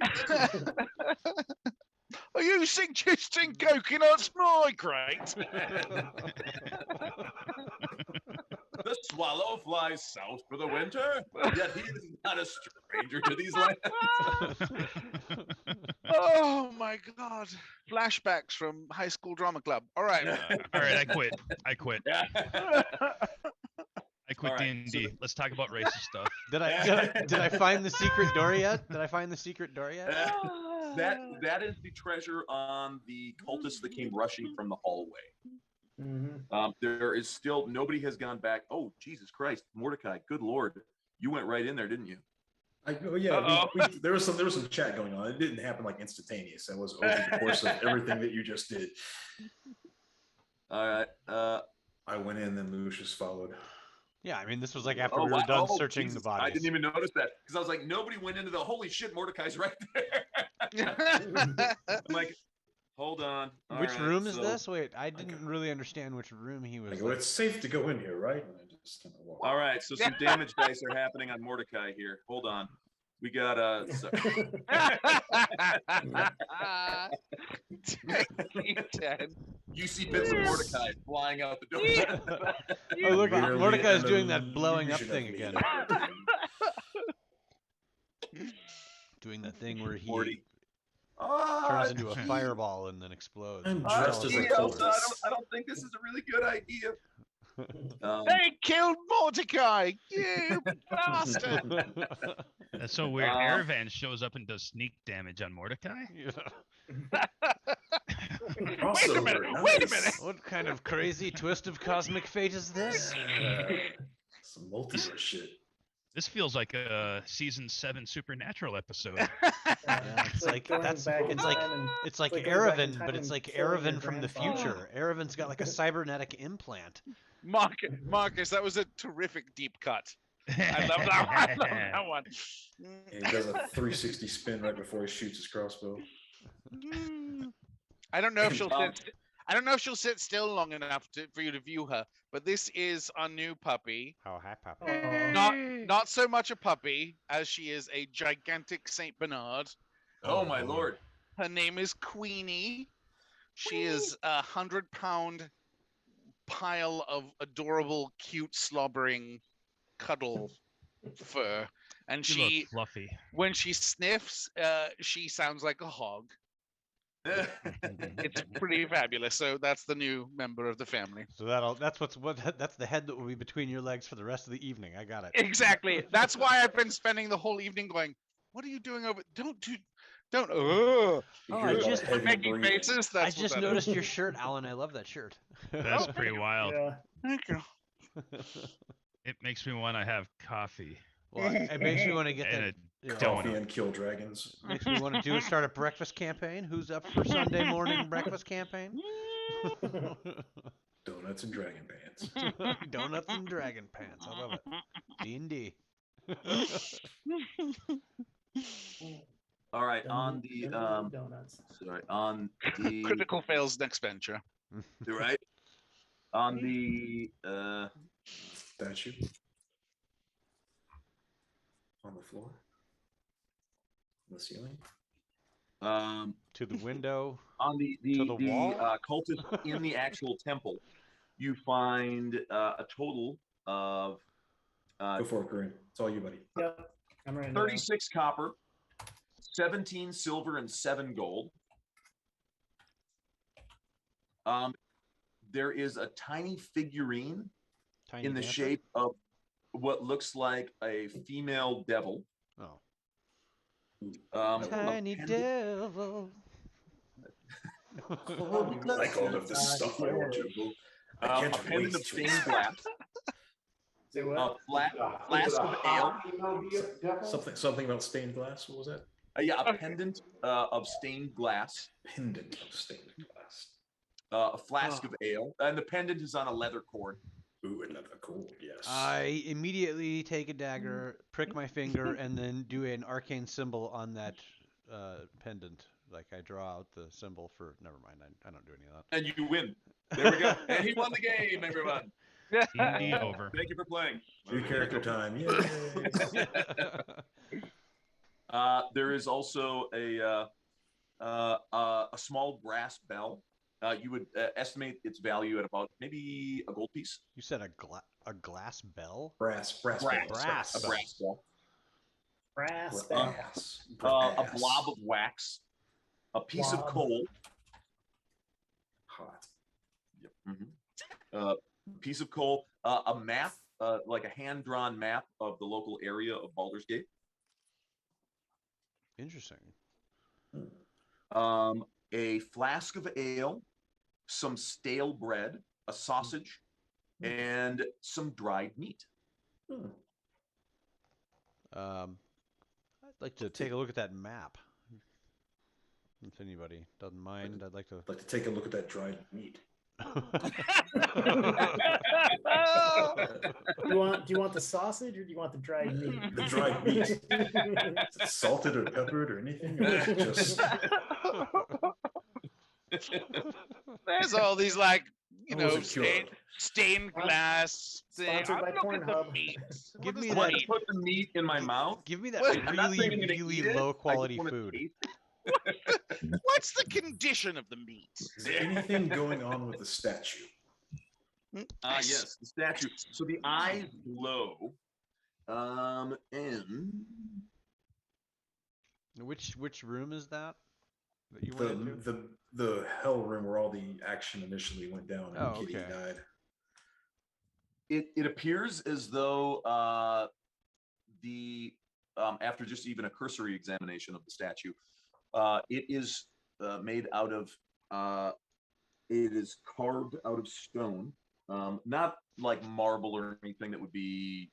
Are you suggesting coconuts migrate? The swallow flies south for the winter, yet he is not a stranger to these lands. Oh my god! Flashbacks from high school drama club. All right. All right, I quit. I quit All right, D&D. Let's talk about racist stuff. Did I find the secret door yet? That is the treasure on the cultists that came rushing from the hallway. Mm-hmm. There is still nobody has gone back. Oh, Jesus Christ, Mordecai! Good Lord, you went right in there, didn't you? There was some chat going on. It didn't happen like instantaneous. It was over the course of everything that you just did. All right. I went in, then Lucius followed. Yeah, I mean this was like after we were done searching Jesus, the bodies. I didn't even notice that because I was like, nobody went into the. Holy shit, Mordecai's right there. I'm like, hold on. All Which right, room is so- this? Wait, I didn't really understand which room he I was. go, it's safe to go in here, right? And I just kind of walk. All right, so some damage dice are happening on Mordecai here. Hold on. We got you see bits of Mordecai flying out the door. Oh, look, Barely Mordecai's an doing that blowing up illusion of thing me. again. Doing that thing where he Morty. turns into a fireball and then explodes. I'm dressed as a gee, cultist. I don't think this is a really good idea. They killed Mordecai, you bastard! That's so weird. Um, Aravan shows up and does sneak damage on Mordecai. Also, minute, very wait a nice. minute. What kind of crazy twist of cosmic fate is this? Some multiverse shit. This feels like a season 7 Supernatural episode. Yeah, it's like going that's back in it's like time and- it's like like going back in Aravan, time but it's and like killing your Aravan from the grandfather. future. Aravan's got like a cybernetic implant. Marcus, that was a terrific deep cut. I love that one. I love that one. And he does a 360 spin right before he shoots his crossbow. I don't know if And, she'll sit. I don't know if she'll sit still long enough for you to view her. But this is our new puppy. Oh, hi, Papa. Not so much a puppy as she is a gigantic Saint Bernard. Oh my lord! Her name is Queenie. She is 100-pound pile of adorable, cute, slobbering cuddle fur, and You she look fluffy. when she sniffs, she sounds like a hog. It's pretty fabulous. So that's the new member of the family. So that's that's the head that will be between your legs for the rest of the evening. I got it. Exactly. That's why I've been spending the whole evening going, "What are you doing over? Don't." you Oh, hear I a lot of just- heavy Making breathing. faces. I That's just what that noticed is. your shirt, Alan. I love that shirt. That's pretty wild. Yeah. Thank you. It makes me want to have coffee Well, it makes me want to get and that. a Coffee donut. and kill dragons. Makes me want to start a breakfast campaign. Who's up for Sunday morning breakfast campaign? Donuts and dragon pants. Donuts and dragon pants. I love it. D&D. All right, on the donuts. sorry, on the Critical fails next venture. right on the Statue. On the floor. On the ceiling. To the window. on the To the wall? cultist in the actual temple, you find a total of Go for it, Green. It's all you, buddy. Yep. I'm ready. 36 copper, 17 silver, and 7 gold. There is a tiny figurine Tiny in the dancer? shape of what looks like a female devil. Oh. A Tiny pendant- devil. Like all of this stuff I want you. I a can't pendant wait of to stained glass, Say a what? flask of ale. Something about stained glass. What was that? Yeah, a pendant of stained glass, Pendant of stained glass. a flask of ale, and the pendant is on a leather cord. Ooh, another cool. Yes. I immediately take a dagger, prick my finger, and then do an arcane symbol on that pendant. Like I draw out the symbol for. Never mind. I don't do any of that. And you win. There we go. And he won the game, everyone. D&D over. Thank you for playing. New character time. Yay. There is also a small brass bell. You would estimate its value at about maybe a gold piece. You said a glass bell? Brass. Brass. Brass. A brass bell. Brass. Brass. A blob of wax. A piece of Blob. coal. Hot. Yep. Piece of coal. A map, like a hand-drawn map of the local area of Baldur's Gate. Interesting. A flask of ale, some stale bread, a sausage, and some dried meat. I'd like to take a look at that map. If anybody doesn't mind, I'd like to. I'd like to take a look at that dried meat. Do you want the sausage or do you want the dried meat? The dried meat. Is it salted or peppered or anything? Or is it just There's all these like Or was it cured? stained glass. Sponsored by I'm looking at the Pornhub. meat. Give What me is I want that- to put the meat in my mouth. Give me that Well, I'm not saying I'm really, gonna really eat it. low I just quality wanna food. taste What's the condition of the meat? Is there anything going on with the statue? Yes, the statue. So the eyes glow. And Which room is that you went into? The hell room where all the action initially went down and Oh, Kitty okay. died. it appears as though the after just even a cursory examination of the statue, it is made out of it is carved out of stone, not like marble or anything that would be,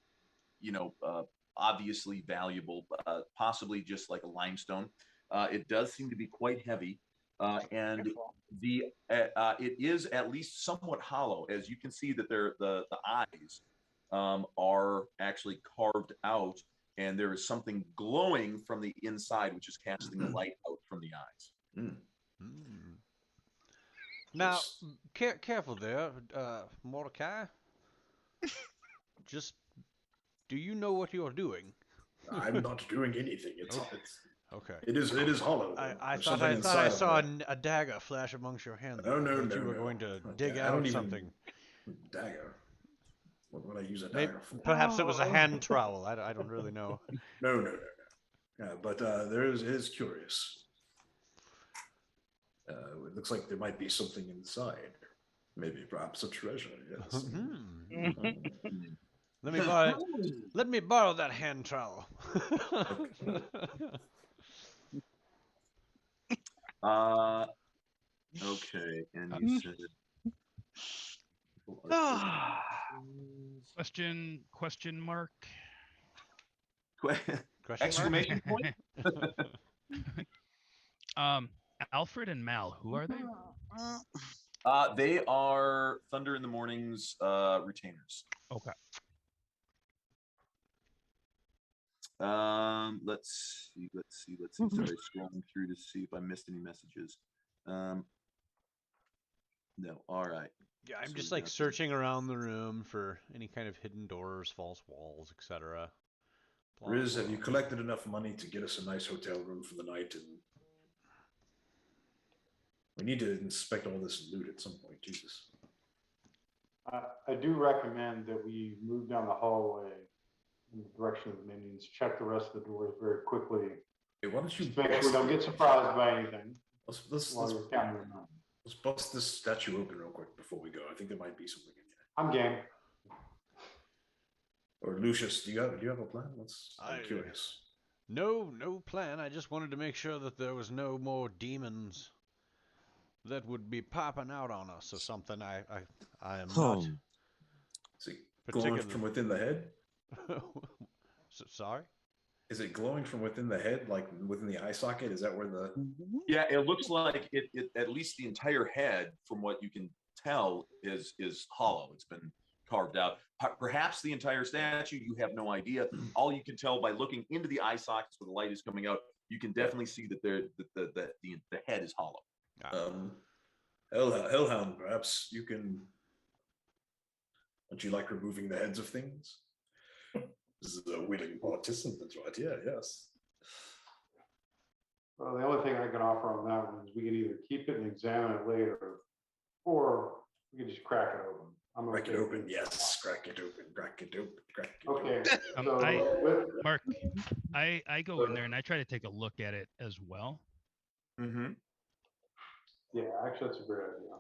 obviously valuable, possibly just like a limestone. It does seem to be quite heavy, and it is at least somewhat hollow, as you can see that the eyes are actually carved out, and there is something glowing from the inside, which is casting the light out from the eyes. Mm. Mm. Now, careful there, Mordecai. Just, do you know what you're doing? I'm not doing anything. Okay. It is hollow. I There's thought something I inside saw of it. a dagger flash amongst your hands. No, I no, thought no, you were no. going to A dig I out don't even something. dagger. What would I use a Maybe, dagger for? perhaps it was a hand trowel. I don't really know. No. Yeah, but it is curious. It looks like there might be something inside. Maybe perhaps a treasure. Yes. Let me borrow that hand trowel. Okay, and you said Question mark. Question mark? exclamation point. Alfred and Mal, who are they? They are Thunder in the Morning's retainers. Okay. Let's see. Sorry, scrolling through to see if I missed any messages. No. All right. Yeah, I'm So just we like got searching around the room for any kind of hidden doors, false walls, etc. Riz, have you collected enough money to get us a nice hotel room for the night? And we need to inspect all this loot at some point. Jesus. I do recommend that we move down the hallway in the direction of the minions, check the rest of the doors very quickly. Hey, why don't you Just make sure we don't get surprised by anything let's while you're counting your money. let's bust this statue open real quick before we go. I think there might be something in there. I'm game. Or Lucius, do you have a plan? I'm curious. No plan. I just wanted to make sure that there was no more demons that would be popping out on us or something. I am not Is it glowing from within the head? Sorry? Is it glowing from within the head, like within the eye socket? Is that where the... Yeah, it looks like it at least the entire head, from what you can tell, is hollow. It's been carved out. Perhaps the entire statue, you have no idea. All you can tell by looking into the eye sockets where the light is coming out, you can definitely see that the head is hollow. Hellhound, perhaps you can... Don't you like removing the heads of things? This is a willing participant right here, yes. Well, the only thing I can offer on that one is we can either keep it and examine it later, or we can just crack it open. Crack it open, yes. Crack it open. Okay. Mark, I go in there and I try to take a look at it as well. Mm-hmm. Yeah, actually, that's a great idea.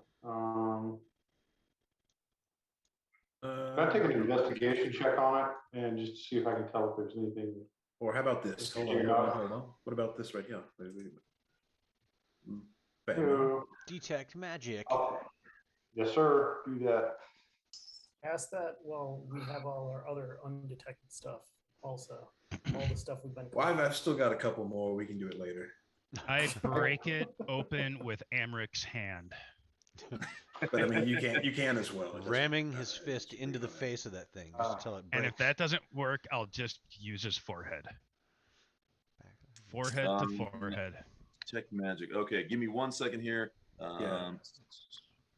Can I take an investigation check on it and just to see if I can tell if there's anything? Or how about this? Hold on. What about this right here? Detect magic. Okay. Yes, sir. Do that. Ask that. Well, we have all our other undetected stuff also. All the stuff we've been. Well, I've still got a couple more. We can do it later. I break it open with Amric's hand. But I mean, you can as well. Ramming his fist into the face of that thing just until it breaks. And if that doesn't work, I'll just use his forehead. Forehead to forehead. Check magic. Okay, give me 1 second here. Yeah.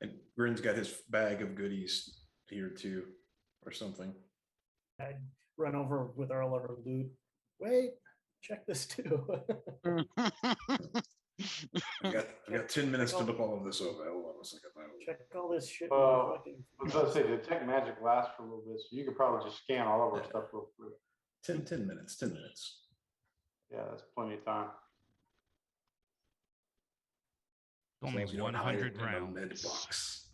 And Grin's got his bag of goodies here too, or something. I'd run over with all our loot. Wait, check this too. I got 10 minutes to look all of this over. Hold on a second. Check all this shit. I was going to say, detect magic lasts for a little bit, so you could probably just scan all of our stuff real quick. 10 minutes. Yeah, that's plenty of time. Only 100 rounds. Med box.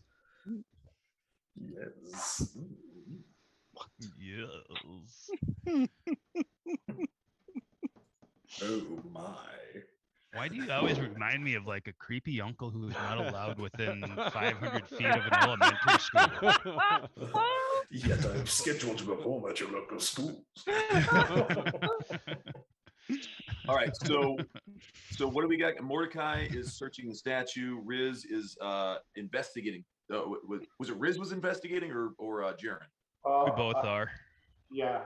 Yes. Yes. Oh my. Why do you always remind me of like a creepy uncle who's not allowed within 500 feet of an elementary school? Yet I'm scheduled to perform at your local schools. All right, so what do we got? Mordecai is searching the statue. Riz is investigating. Was it Riz was investigating or Jaren? We both are. Yeah.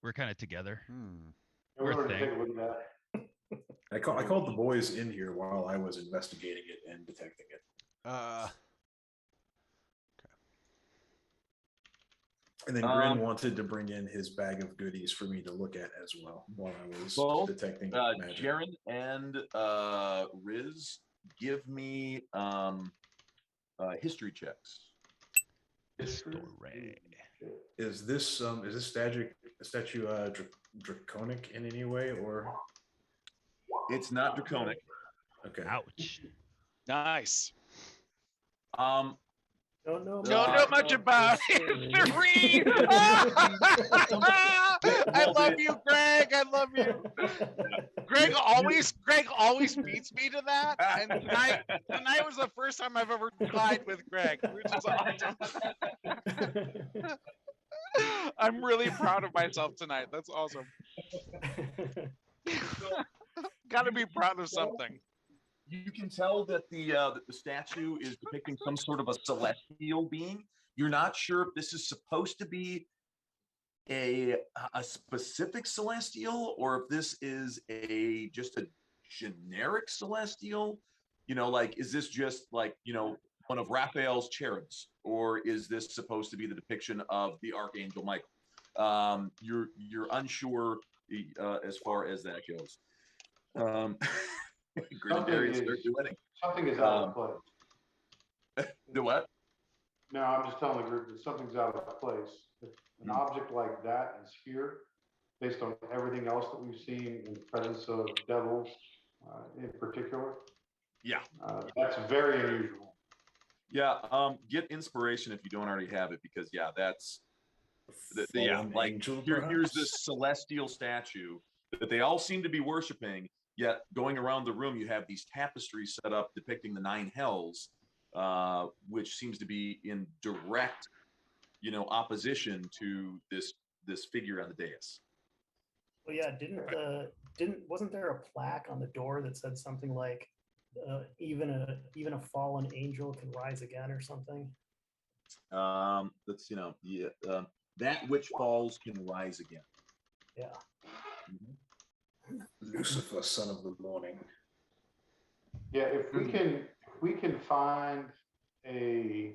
We're kind of together. We We're a wanted to thing. take a look at that. I called the boys in here while I was investigating it and detecting it. And then Grin wanted to bring in his bag of goodies for me to look at as well while I was detecting magic. Jaren and Riz, give me history checks. History. Is this statue draconic in any way, or it's not draconic? Okay. Ouch. Nice. Don't know much about history. I love you, Greg. I love you. Greg always beats me to that. And tonight was the first time I've ever tied with Greg, which is awesome. I'm really proud of myself tonight. That's awesome. Got to be proud of something. You can tell that the statue is depicting some sort of a celestial being. You're not sure if this is supposed to be a specific celestial or if this is just a generic celestial. You know, like, is this just like, you know, one of Raphael's cherubs, or is this supposed to be the depiction of the Archangel Michael? You're unsure as far as that goes. Something is out of place. The what? No, I'm just telling the group that something's out of place. If an object like that is here, based on everything else that we've seen in the presence of devils in particular. Yeah. That's very unusual. Yeah. Get inspiration if you don't already have it, because that's here's this celestial statue that they all seem to be worshiping. Yet going around the room, you have these tapestries set up depicting the 9 hells, which seems to be in direct, opposition to this figure on the dais. Well, yeah, wasn't there a plaque on the door that said something like, even a fallen angel can rise again or something? That which falls can rise again. Yeah. Mm-hmm. Lucifer, son of the morning. Yeah, if we can find a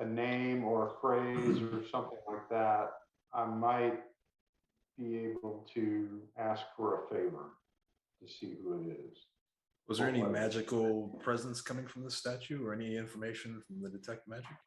name or a phrase or something like that, I might be able to ask for a favor to see who it is. Was there any magical presence coming from the statue, or any information from the detect magic?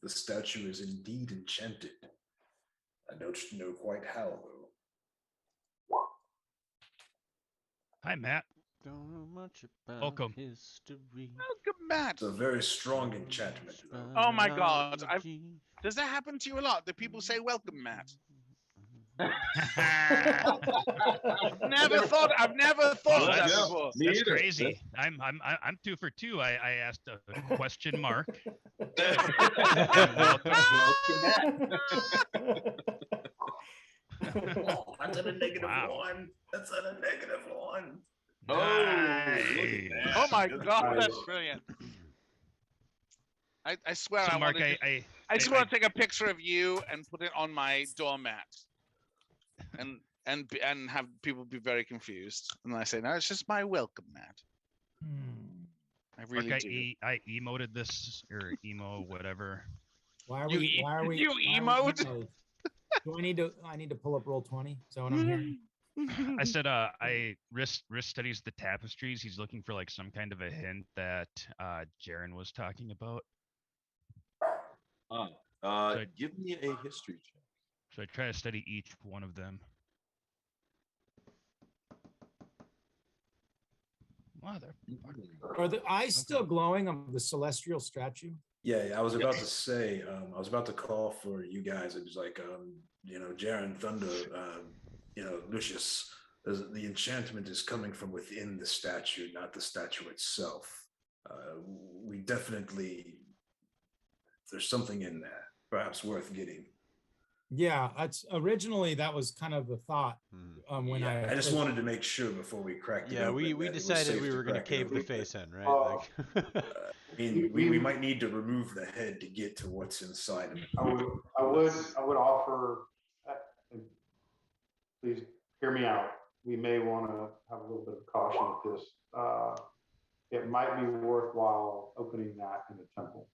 The statue is indeed enchanted. I don't know quite how, though. Hi, Matt. Don't know much about Welcome. history. Welcome, Matt. It's a very strong enchantment, though. Oh my God! Does that happen to you a lot? That people say "Welcome, Matt"? I've never thought of that before. That's crazy. I'm 2 for 2. I asked a question mark. Oh, that's at a negative Wow. 1. That's at a negative 1. Nice. Oh my God, that's brilliant. I swear, So, I Mark, want to. I just want to take a picture of you and put it on my doormat, and have people be very confused. And I say, no, it's just my welcome mat. I really Mark, do. I emoted this, or emo, whatever. Why are we? You emote? Do I need to pull up Roll20? Is that what I'm hearing? I said, Riss studies the tapestries. He's looking for like some kind of a hint that Jaren was talking about. Give me a history check. So I try to study each one of them. Mother. Are the eyes still glowing of the celestial statue? Yeah, I was about to say, I was about to call for you guys. It was like, Jaren, Thunder, Lucius, the enchantment is coming from within the statue, not the statue itself. We definitely, there's something in there, perhaps worth getting Yeah, that's originally that was kind of the thought when I just first- wanted to make sure before we cracked it Yeah, open. we that it was decided safe we were going to crack it cave the open. face in, right? Like, I mean, we might need to remove the head to get to what's inside of it. I would offer, and please hear me out. We may want to have a little bit of caution with this. It might be worthwhile opening that in a temple.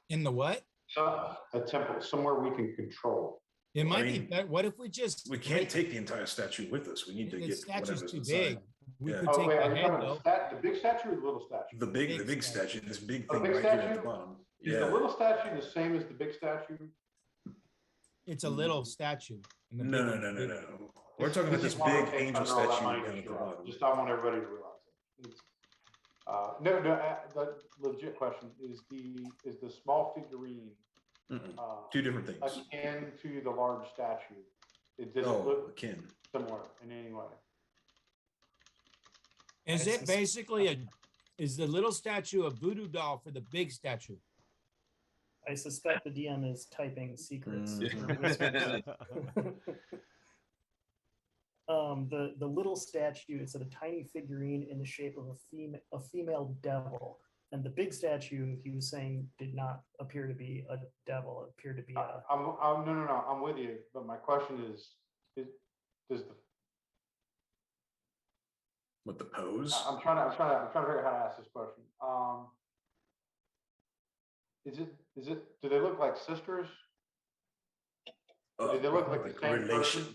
in the what? A temple, somewhere we can control. It Well, I might be mean, better. What if we just We can't take the entire statue with us. We need to the get statue's whatever's too inside. big. We Yeah. could Oh, take wait, the are you head talking though. about the big statue or the little statue? The Big big statue, this big thing big right here at statue? the bottom. Is Yeah. the little statue the same as the big statue? It's a little statue. And the No, big no, one's no, no, bigger. no. We're talking about this is why it big takes angel under all that statue money to down at the show up. bottom. Just I want everybody to realize it. The legit question is the small figurine Two different things. akin to the large statue? It does Oh, look akin. similar in any way. Is it basically is the little statue a voodoo doll for the big statue? I suspect the DM is typing secrets. Mhm. or whispers. The little statue is a tiny figurine in the shape of a female devil, and the big statue he was saying did not appear to be a devil. It appeared to be a. No. I'm with you, but my question is does the With the pose? I'm trying to figure out how to ask this question. Is it? Do they look like sisters? Do they look like the same relation? person?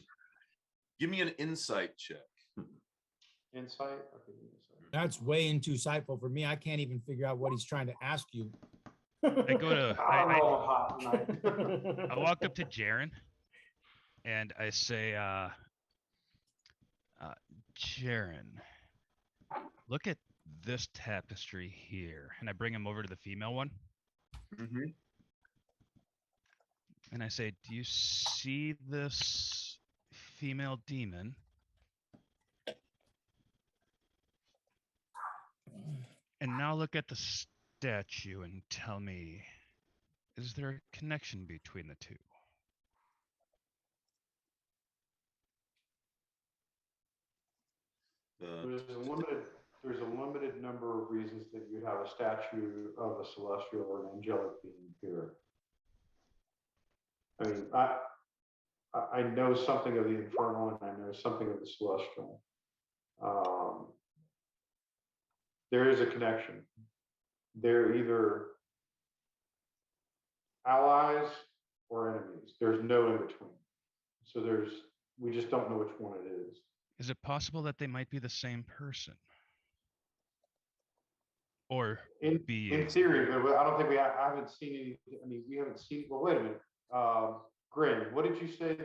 Give me an insight check. Insight. Okay, insight. That's way too insightful for me. I can't even figure out what he's trying to ask you. I go to I'm rolling hot tonight. I walk up to Jaren and I say, Jaren, look at this tapestry here. And I bring him over to the female one. Mm-hmm. And I say, do you see this female demon? And now look at the statue and tell me, is there a connection between the two? There's a limited number of reasons that you have a statue of a celestial or an angelic being here. I mean, I know something of the infernal and I know something of the celestial. There is a connection. They're either allies or enemies. There's no in between. So we just don't know which one it is. Is it possible that they might be the same person? Or In being? theory, but I don't think I haven't seen any. I mean, we haven't seen. Well, wait a minute. Grin, what did you say?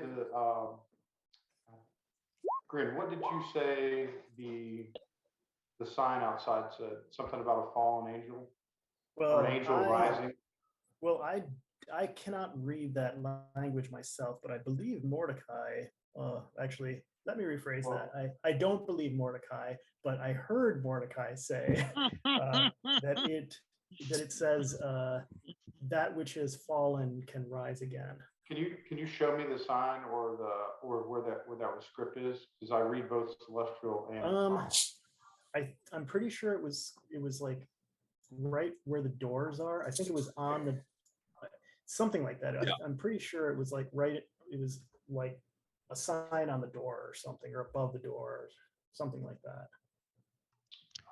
Grin, what did you say? The sign outside said something about a fallen angel or an angel rising. Well, I cannot read that language myself, but I believe Mordecai. Actually, let me rephrase that. I don't believe Mordecai, but I heard Mordecai say that it says that which has fallen can rise again. Can you show me the sign or where that script is? Because I read both celestial and. I'm pretty sure it was like right where the doors are. I think it was on the something like that. Yeah. I'm pretty sure it was like right. It was like a sign on the door or something, or above the door, or something like that.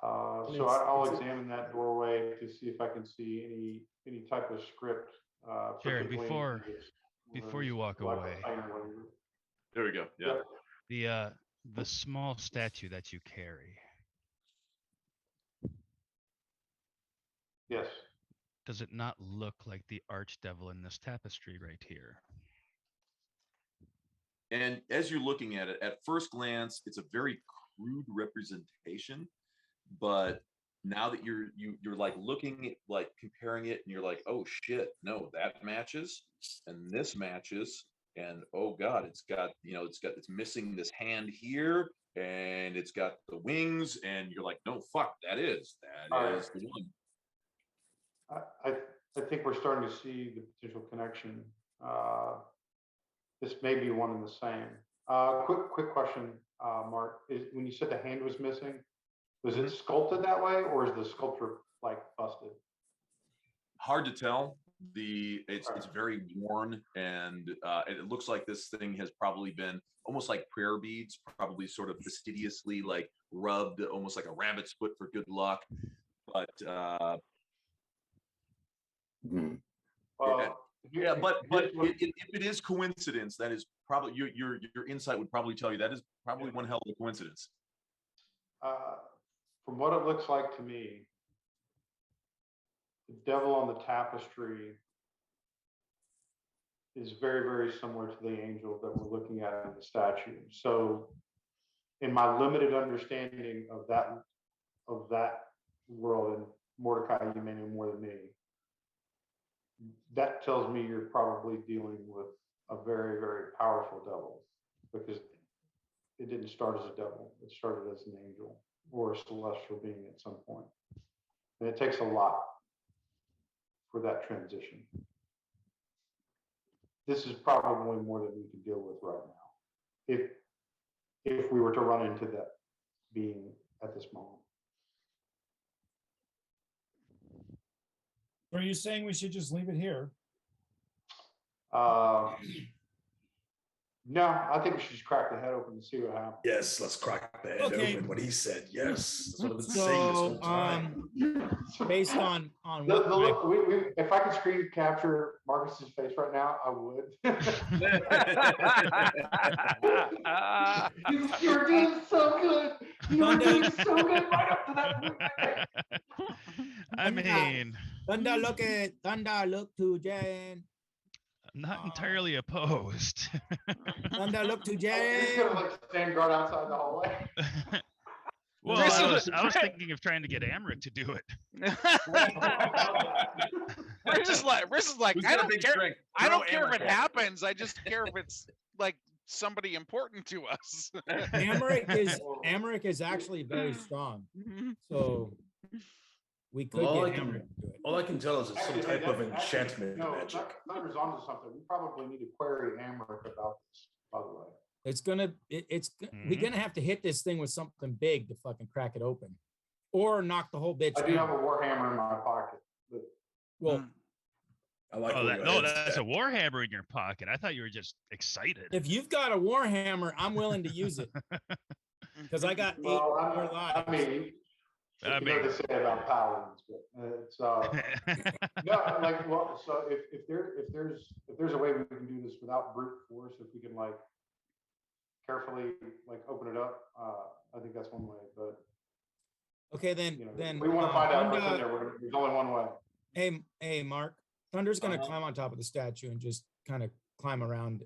So I'll examine that doorway to see if I can see any type of script. Jared, before you walk away, There we go. Yeah. the small statue that you carry, Yes. does it not look like the archdevil in this tapestry right here? And as you're looking at it, at first glance, it's a very crude representation. But now that you're like looking at, like comparing it, and you're like, oh shit, no, that matches, and this matches, and oh god, it's missing this hand here, and it's got the wings, and you're like, no, fuck, that is the one. I think we're starting to see the potential connection. this may be one and the same. Quick question, Mark. Is when you said the hand was missing, was it sculpted that way, or is the sculpture like busted? Hard to tell. It's very worn, and it looks like this thing has probably been almost like prayer beads, probably sort of fastidiously like rubbed, almost like a rabbit's foot for good luck. But yeah, but if it is coincidence, that is probably your insight would probably tell you that is probably one hell of a coincidence. From what it looks like to me, the devil on the tapestry is very, very similar to the angel that we're looking at in the statue. So, in my limited understanding of that world, and Mordecai, you may know more than me, that tells me you're probably dealing with a very, very powerful devil, because it didn't start as a devil. It started as an angel or a celestial being at some point. And it takes a lot for that transition. This is probably more than we can deal with right now, if we were to run into that being at this moment. Are you saying we should just leave it here? No, I think we should just crack the head open and see what happens. Yes, let's crack the head open. What he said. Yes, that's what I've been So, saying this whole time. Based on the look, if I could screen capture Marcus's face right now, I would. You're doing so good. You're doing so good right up to that point. I mean, Thunder, look to Jan. I'm not entirely opposed. Thunder, look to He's Jan. gonna like stand guard outside the hallway. Well, I was thinking of trying to get Amric to do it. Riz is like, Who's I got a don't big care. strength? I Throw don't care if Amric it at happens. I just care if it's like somebody important to us. Amric is actually very strong. So we could All get I can- Amric to do it. All I can tell is it's some type of enchantment No, magic. Thunder's onto something. We probably need to query Amric about this, by the way. It's gonna, we're gonna have to hit this thing with something big to fucking crack it open, or knock the whole bitch I do have a down. warhammer in my pocket. But Well, I like Oh, where your no, head's that's at. a warhammer in your pocket. I thought you were just excited. if you've got a warhammer, I'm willing to use it because I got 8 well, more lives. I mean, I you know what they say about paladins, but it's no, like, well, so if there's a way we can do this without brute force, if we can like carefully like open it up, I think that's one way. But Okay, then you know, then we want to find out what's in Thunder- there. There's only one way. Hey, Mark. Thunder's gonna Uh-huh. climb on top of the statue and just kind of climb around,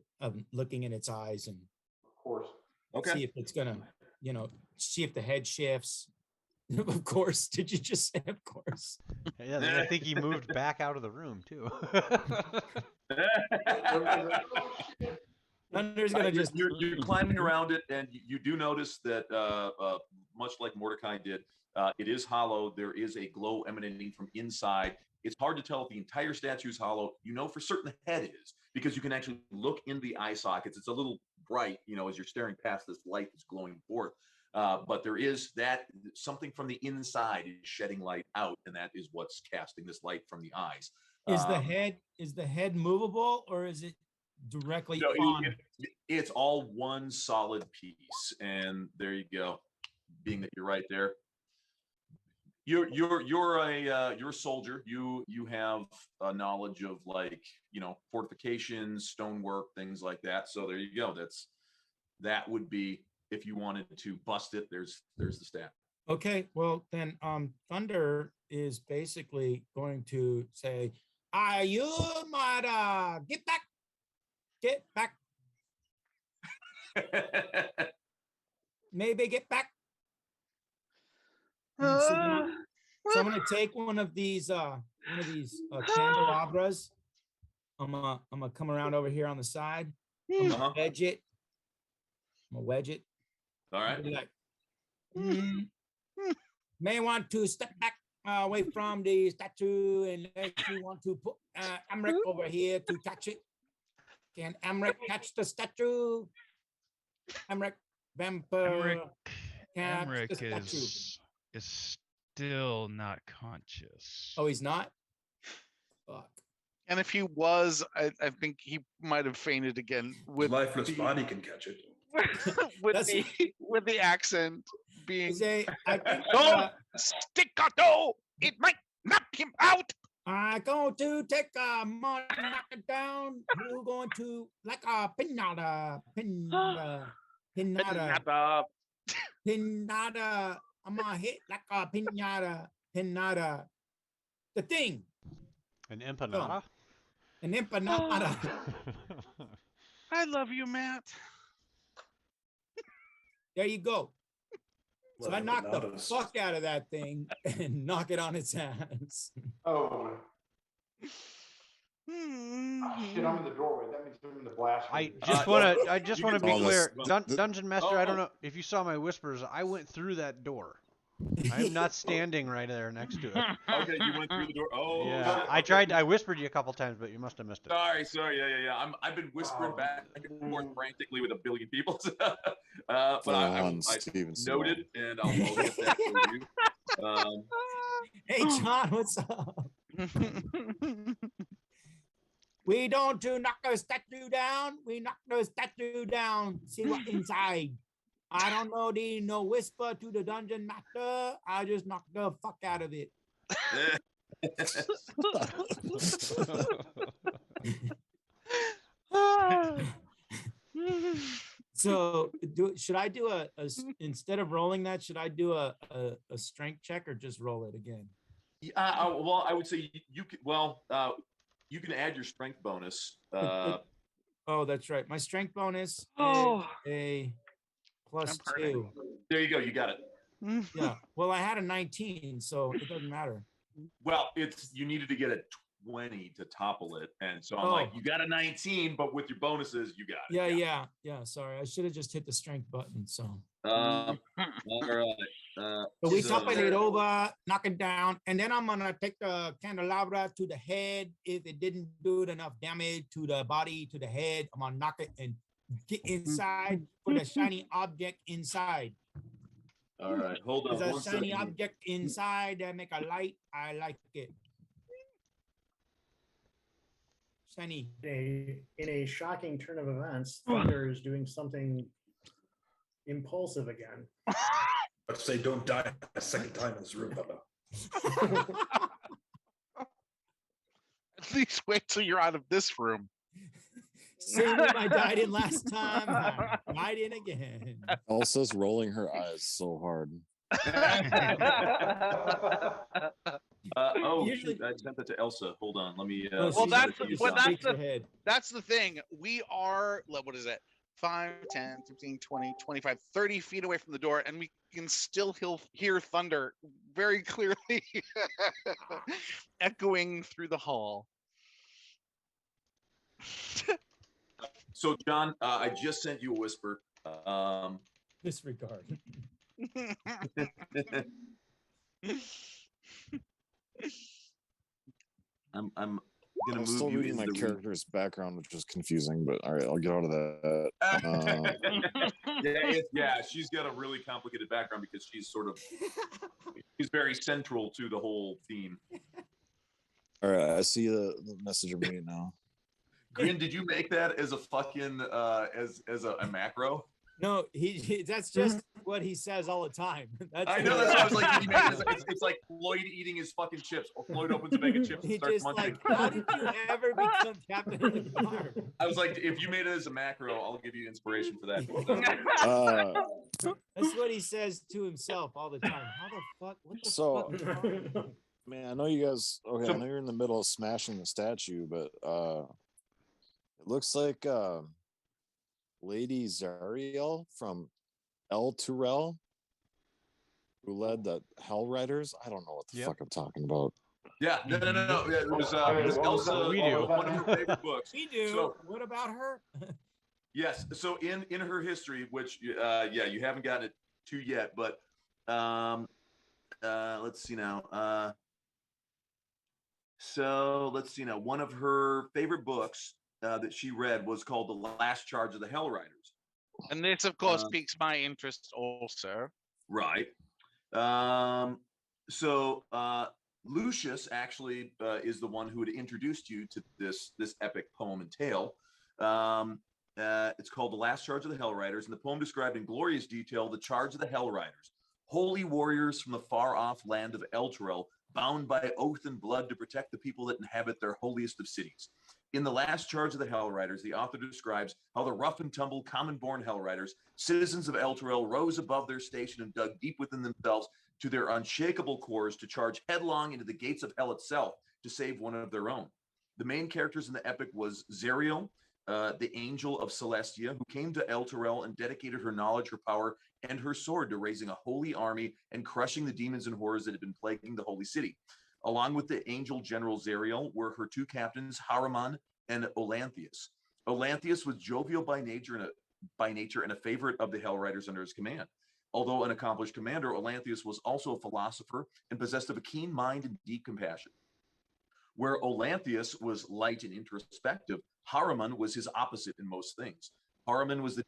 looking in its eyes and Of course. Okay. see if it's gonna, see if the head shifts. Of course. Did you just say of course? Yeah, then I think he moved back out of the room too. Thunder's gonna just you're climbing around it, and you do notice that much like Mordecai did, it is hollow. There is a glow emanating from inside. It's hard to tell if the entire statue is hollow. You know for certain the head is, because you can actually look in the eye sockets. It's a little bright, as you're staring past this light that's glowing forth. But there is that something from the inside is shedding light out, and that is what's casting this light from the eyes. is the head movable, or is it directly No, on? it's all one solid piece, and there you go. Being that you're right there, you're a soldier. You have a knowledge of fortifications, stonework, things like that. So there you go. That would be, if you wanted to bust it. There's the stat. Okay, well then Thunder is basically going to say, "Are you mad? Get back, maybe get back." So I'm gonna take one of these candelabras. I'm gonna come around over here on the side. I'm gonna wedge it. All right. I'll be like, may want to step back away from the statue, unless you want to put Amric over here to touch it. Can Emmerich catch the statue? Emmerich vampire. catch the Emmerich statue. is still not conscious. Oh, he's not? Fuck. And if he was, I think he might have fainted again with Lifeless the, body can catch it. with the accent being I think don't staccato. It might knock him out. I'm going to take a knock it down. We're going to like a pinata. I'm gonna hit like a pinata. The thing. An empanada? An empanada. I love you, Matt. There you go. So I knocked the empanadas. fuck out of that thing and knock it on its ass. Oh. Shit, I'm in the doorway. That means I'm in the blast. I room. just you want to can be call clear. this- Dungeon Master, I don't Oh. know if you saw my whispers. I went through that door. I'm not standing right there next to it. Okay, you went through the door. Oh, Yeah, shit, I okay. tried. I whispered you a couple times, but you must have missed it. Sorry. Yeah. I've been whispering back and forth frantically with a billion people. but I Steven noted, and I'll get that for you. Hey, John, what's up? We don't do knock the statue down. We knock the statue down. See what inside. I don't know the no whisper to the dungeon master. I just knock the fuck out of it. So should I do a instead of rolling that, should I do a strength check or just roll it again? Well, I would say you could. Well, you can add your strength bonus. Oh, that's right. My strength bonus Oh. is a plus I'm hurting. 2. There you go. You got it. Yeah. Well, I had a 19, so it doesn't matter. Well, you needed to get a 20 to topple it, and so I'm Oh. like, you got a 19, but with your bonuses, you got it. Yeah. Sorry, I should have just hit the strength button. So. All right. So we so- topple it over, knock it down, and then I'm gonna take the candelabra to the head. If it didn't do enough damage to the body, to the head, I'm gonna knock it and get inside, put a shiny object inside. All right, hold on. There's a one shiny second. object inside that make a light. I like it. Shiny. In a shocking turn of events, Thunder is doing something impulsive again. Let's say don't die a second time in this room, Papa. At least wait till you're out of this room. Same room I died in last time. I died in again. Elsa's rolling her eyes so hard. Usually- Shoot, I sent that to Elsa. Hold on, let me. Oh, Well, she's that's send it to you, well, John. that's Shake your the head. that's the thing. We are what is it? 5, 10, 15, 20, 25, 30 feet away from the door, and we can still hear thunder very clearly echoing through the hall. So, John, I just sent you a whisper. Disregard. I'm gonna I'm move still you reading my into the character's background, which is confusing, but all right, I'll get out of that. yeah, she's got a really complicated background because she's she's very central to the whole theme. All right, I see the message I'm reading now. Grin, did you make that as a fucking as a macro? No, he that's just what he says all the time. That's I know, that's why I was like, did you make it as, it's like Floyd eating his fucking chips, or Floyd opens a bag of chips and He starts just munching. like, how did you ever become captain of the guard? I was like, if you made it as a macro, I'll give you inspiration for that. That's what he says to himself all the time. How the fuck? What the So- fuck? is wrong with him? Man, I know you guys. Okay, So- I know you're in the middle of smashing the statue, but it looks like Lady Zariel from El Turel, who led the Hell Riders. I don't know what the Yep. fuck I'm talking about. Yeah, no. Yeah, it was Elsa, We do. one of her favorite books. We do. So- What about her? Yes. So in her history, which you haven't gotten it to yet, but let's see now. So let's see now. One of her favorite books that she read was called The Last Charge of the Hell Riders. And this, of course, piques my interest also. Right. So Lucius actually is the one who had introduced you to this epic poem and tale. It's called The Last Charge of the Hell Riders, and the poem described in glorious detail the charge of the Hell Riders, holy warriors from the far-off land of Elturel, bound by oath and blood to protect the people that inhabit their holiest of cities. In The Last Charge of the Hell Riders, the author describes how the rough and tumble, common-born Hell Riders, citizens of Elturel, rose above their station and dug deep within themselves to their unshakable cores to charge headlong into the gates of hell itself to save one of their own. The main characters in the epic was Zariel, the angel of Celestia, who came to Elturel and dedicated her knowledge, her power, and her sword to raising a holy army and crushing the demons and horrors that had been plaguing the holy city. Along with the angel general Zariel were her two captains, Haraman and Olanthius. Olanthius was jovial by nature and a favorite of the Hell Riders under his command. Although an accomplished commander, Olanthius was also a philosopher and possessed of a keen mind and deep compassion. Where Olanthius was light and introspective, Haraman was his opposite in most things. Haraman was the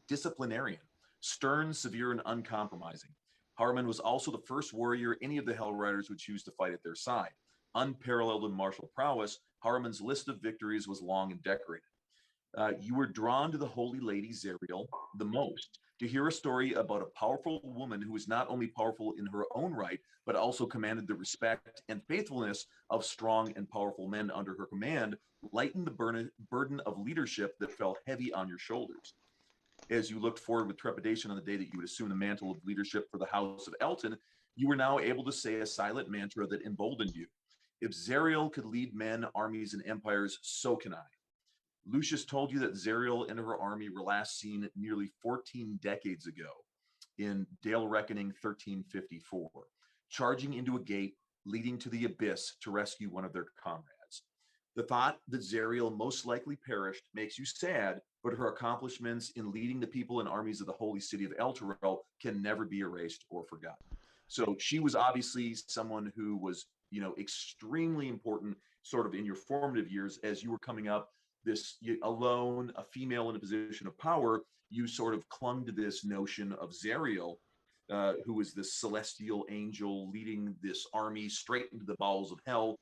disciplinarian, stern, severe, and uncompromising. Haraman was also the first warrior any of the Hell Riders would choose to fight at their side. Unparalleled in martial prowess, Haraman's list of victories was long and decorated. You were drawn to the holy lady Zariel the most, to hear a story about a powerful woman who was not only powerful in her own right, but also commanded the respect and faithfulness of strong and powerful men under her command, lightened the burden of leadership that fell heavy on your shoulders. As you looked forward with trepidation on the day that you would assume the mantle of leadership for the House of Elton, you were now able to say a silent mantra that emboldened you. If Zariel could lead men, armies, and empires, so can I. Lucius told you that Zariel and her army were last seen nearly 14 decades ago in Dale Reckoning 1354, charging into a gate leading to the abyss to rescue one of their comrades. The thought that Zariel most likely perished makes you sad, but her accomplishments in leading the people and armies of the holy city of Elturel can never be erased or forgotten. So she was obviously someone who was, extremely important sort of in your formative years as you were coming up. Alone, a female in a position of power, you sort of clung to this notion of Zariel, who was this celestial angel leading this army straight into the bowels of hell,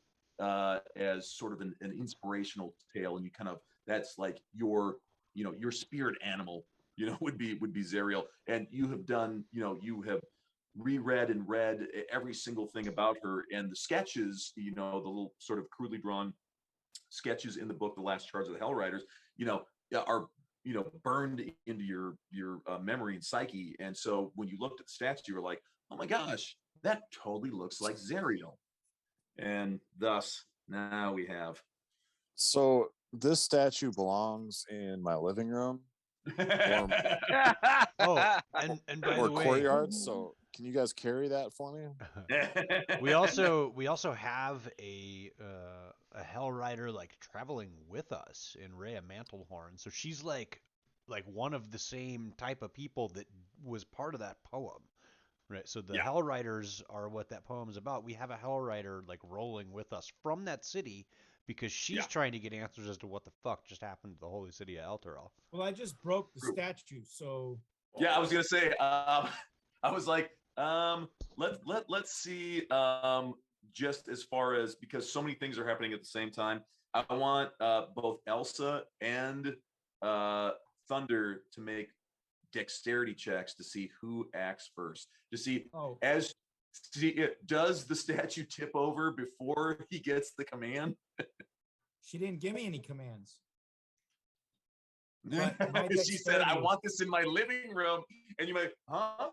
as sort of an inspirational tale. And you kind of, that's like your spirit animal, would be Zariel. And you have done, you have reread and read every single thing about her, and the sketches, the little sort of crudely drawn sketches in the book, The Last Charge of the Hell Riders, are burned into your memory and psyche. And so when you looked at the statue, you were like, oh my gosh, that totally looks like Zariel. And thus now we have. So this statue belongs in my living room Oh, and by or the way, courtyard. So can you guys carry that for me? we also have a Hell Rider like traveling with us in Rhea Mantlehorn. So she's like one of the same type of people that was part of that poem, right? So the Hell Riders are what that poem is about. We have a Hell Rider like rolling with us from that city because she's trying to get answers as to what the fuck just happened to the holy city of Elturel. Well, I just broke the statue, so. Yeah, I was gonna say. I was like, let's see. Just as far as, because so many things are happening at the same time, I want both Elsa and Thunder to make dexterity checks to see who acts first. To see does the statue tip over before he gets the command? She didn't give me any commands. She said, I want this in my living room. And you're like, huh?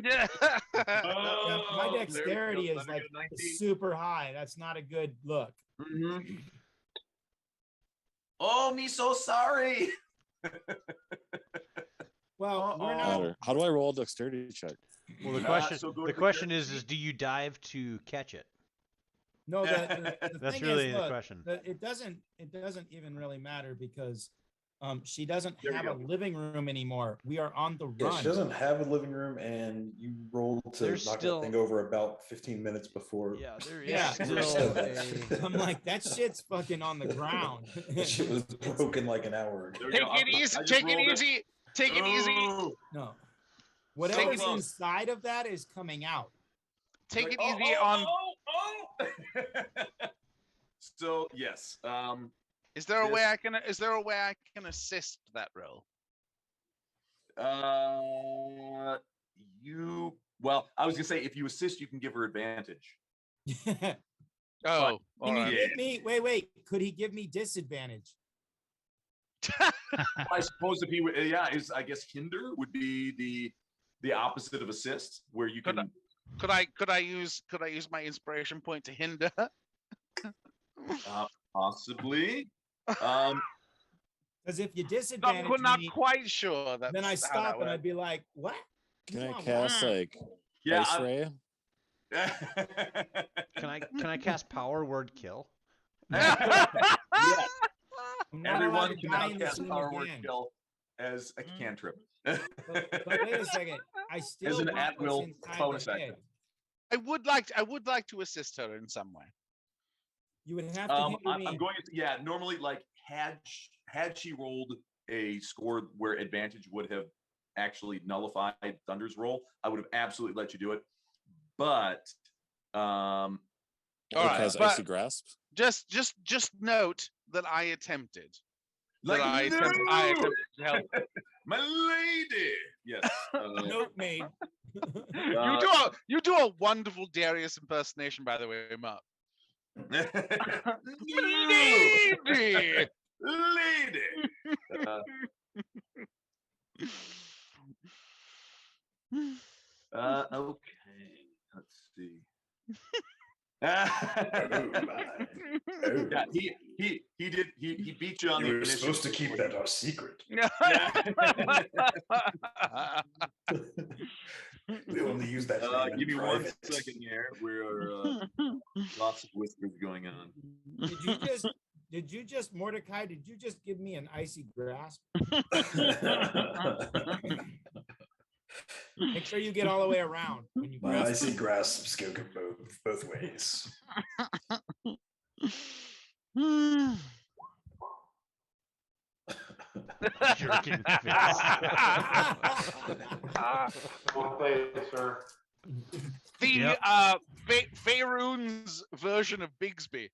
Yeah, my dexterity is like super high. That's not a good look. Mm-hmm. Oh, me so sorry. Well, we're not. How do I roll a dexterity check? Well, the question is do you dive to catch it? No, the that's thing really is, the look, question. It doesn't even really matter because She doesn't There we have a go. living room anymore. We are on the Yeah, run. she doesn't have a living room, and you rolled to There's knock still- that thing over about 15 minutes before. Yeah, there is Yeah. still I'm like, that shit's fucking on the ground. That shit was broken like an hour ago. There we Take go. it easy. I just Take it rolled easy. Take it easy. Oh, No. Whatever's close. inside of that is coming out. Take like, it easy on. So yes. Is there a this- way I can? Is there a way I can assist that roll? You. Well, I was gonna say if you assist, you can give her advantage. Can Oh, all you right. give me? Wait. Could he give me disadvantage? I suppose if he would, is I guess hinder would be the opposite of assist, where you Could can. Could I use my inspiration point to hinder? Possibly. Because if you disadvantage Not me, quite sure. That's then I how that stop and works. I'd be like, "What? Can I Come on, cast man." like Yeah. ice ray? Can I cast power word kill? Yes. I'm not allowed Everyone to can die now in this cast room power word again. kill as a cantrip. But wait a second. I still an want what's at-will inside bonus the action. head. I would like to assist her in some way. You would have to hinder me. I'm going to normally like had she rolled a score where advantage would have actually nullified Thunder's roll, I would have absolutely let you do it. But All right, Because but- icy grasp. Just note that I attempted. like I no! attempted to help. My lady. Yes. Note made. You do a wonderful Darius impersonation, by the way, Mark. Lady! Lady. Okay. Let's see. Yeah, he did. He beat you on You the were initiative. supposed to keep that our secret. We only use that name in Give me 1 private. second here. We're lots of whispers going on. Did you just Mordecai? Did you just give me an icy grasp? Make sure you get all the way around when you My grasp. icy grasps go both ways. Jerking fist. Well played, sir. The Yep. Faerun's version of Bigsby.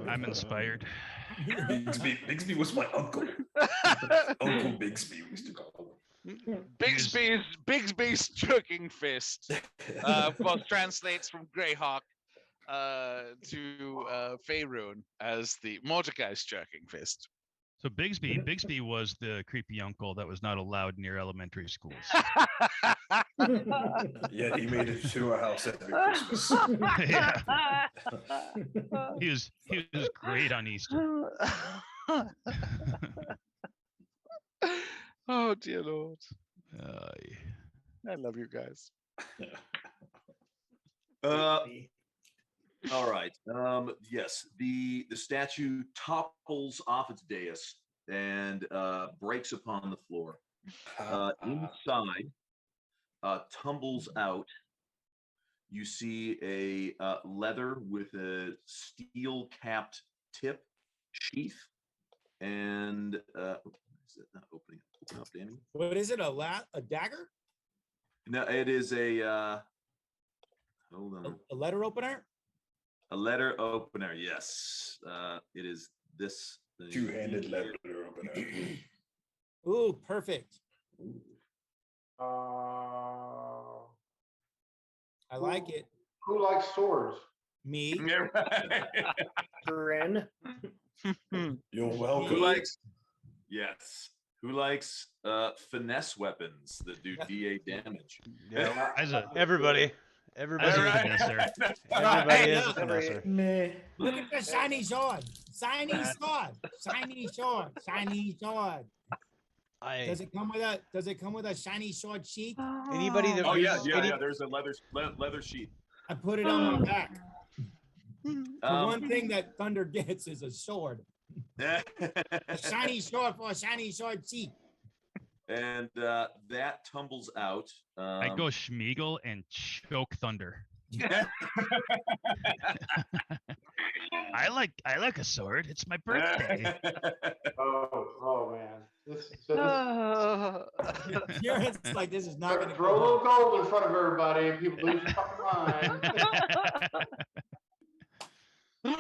I'm inspired. Bigsby was my uncle. Uncle Bigsby, we used to call Bigsby's jerking fist. him. Of course, translates from Greyhawk to Faerun as the Mordecai's jerking fist. So Bigsby was the creepy uncle that was not allowed near elementary schools. Yeah, he made it to our house every Christmas. Yeah. He was great on Easter. Oh dear Lord, Uh, I love you guys. All right. Yes, the statue topples off its dais and breaks upon the floor. Inside, tumbles out. You see a leather with a steel-capped tip sheath, and is it not opening up, Danny? What is it? A dagger? No, it is a. Hold on. A letter opener? A letter opener, yes. It is this thing. Two-handed letter opener. Ooh, perfect. I like it. Who likes swords? Me. Yeah, right. Grin. You're Who welcome. likes? Yes. Who likes finesse weapons that do DA damage? Yeah. as a Everybody. as Everybody. a Right. finesser, Everybody Hey, is a look. finesser. Meh. Look at the shiny sword. Shiny sword. Shiny sword. Shiny sword. Does it come with a shiny sword sheet? Anybody that Oh yeah, reads yeah, any- yeah. There's a leather sheet. I put it on my back. The Um, one thing that Thunder gets is a sword. A shiny sword for a shiny sword cheek. And that tumbles out. I go Schmeagle and choke Thunder. I like a sword. It's my birthday. Oh man. It's like this is not going to Throw a little gold in front of everybody and people lose their fucking mind.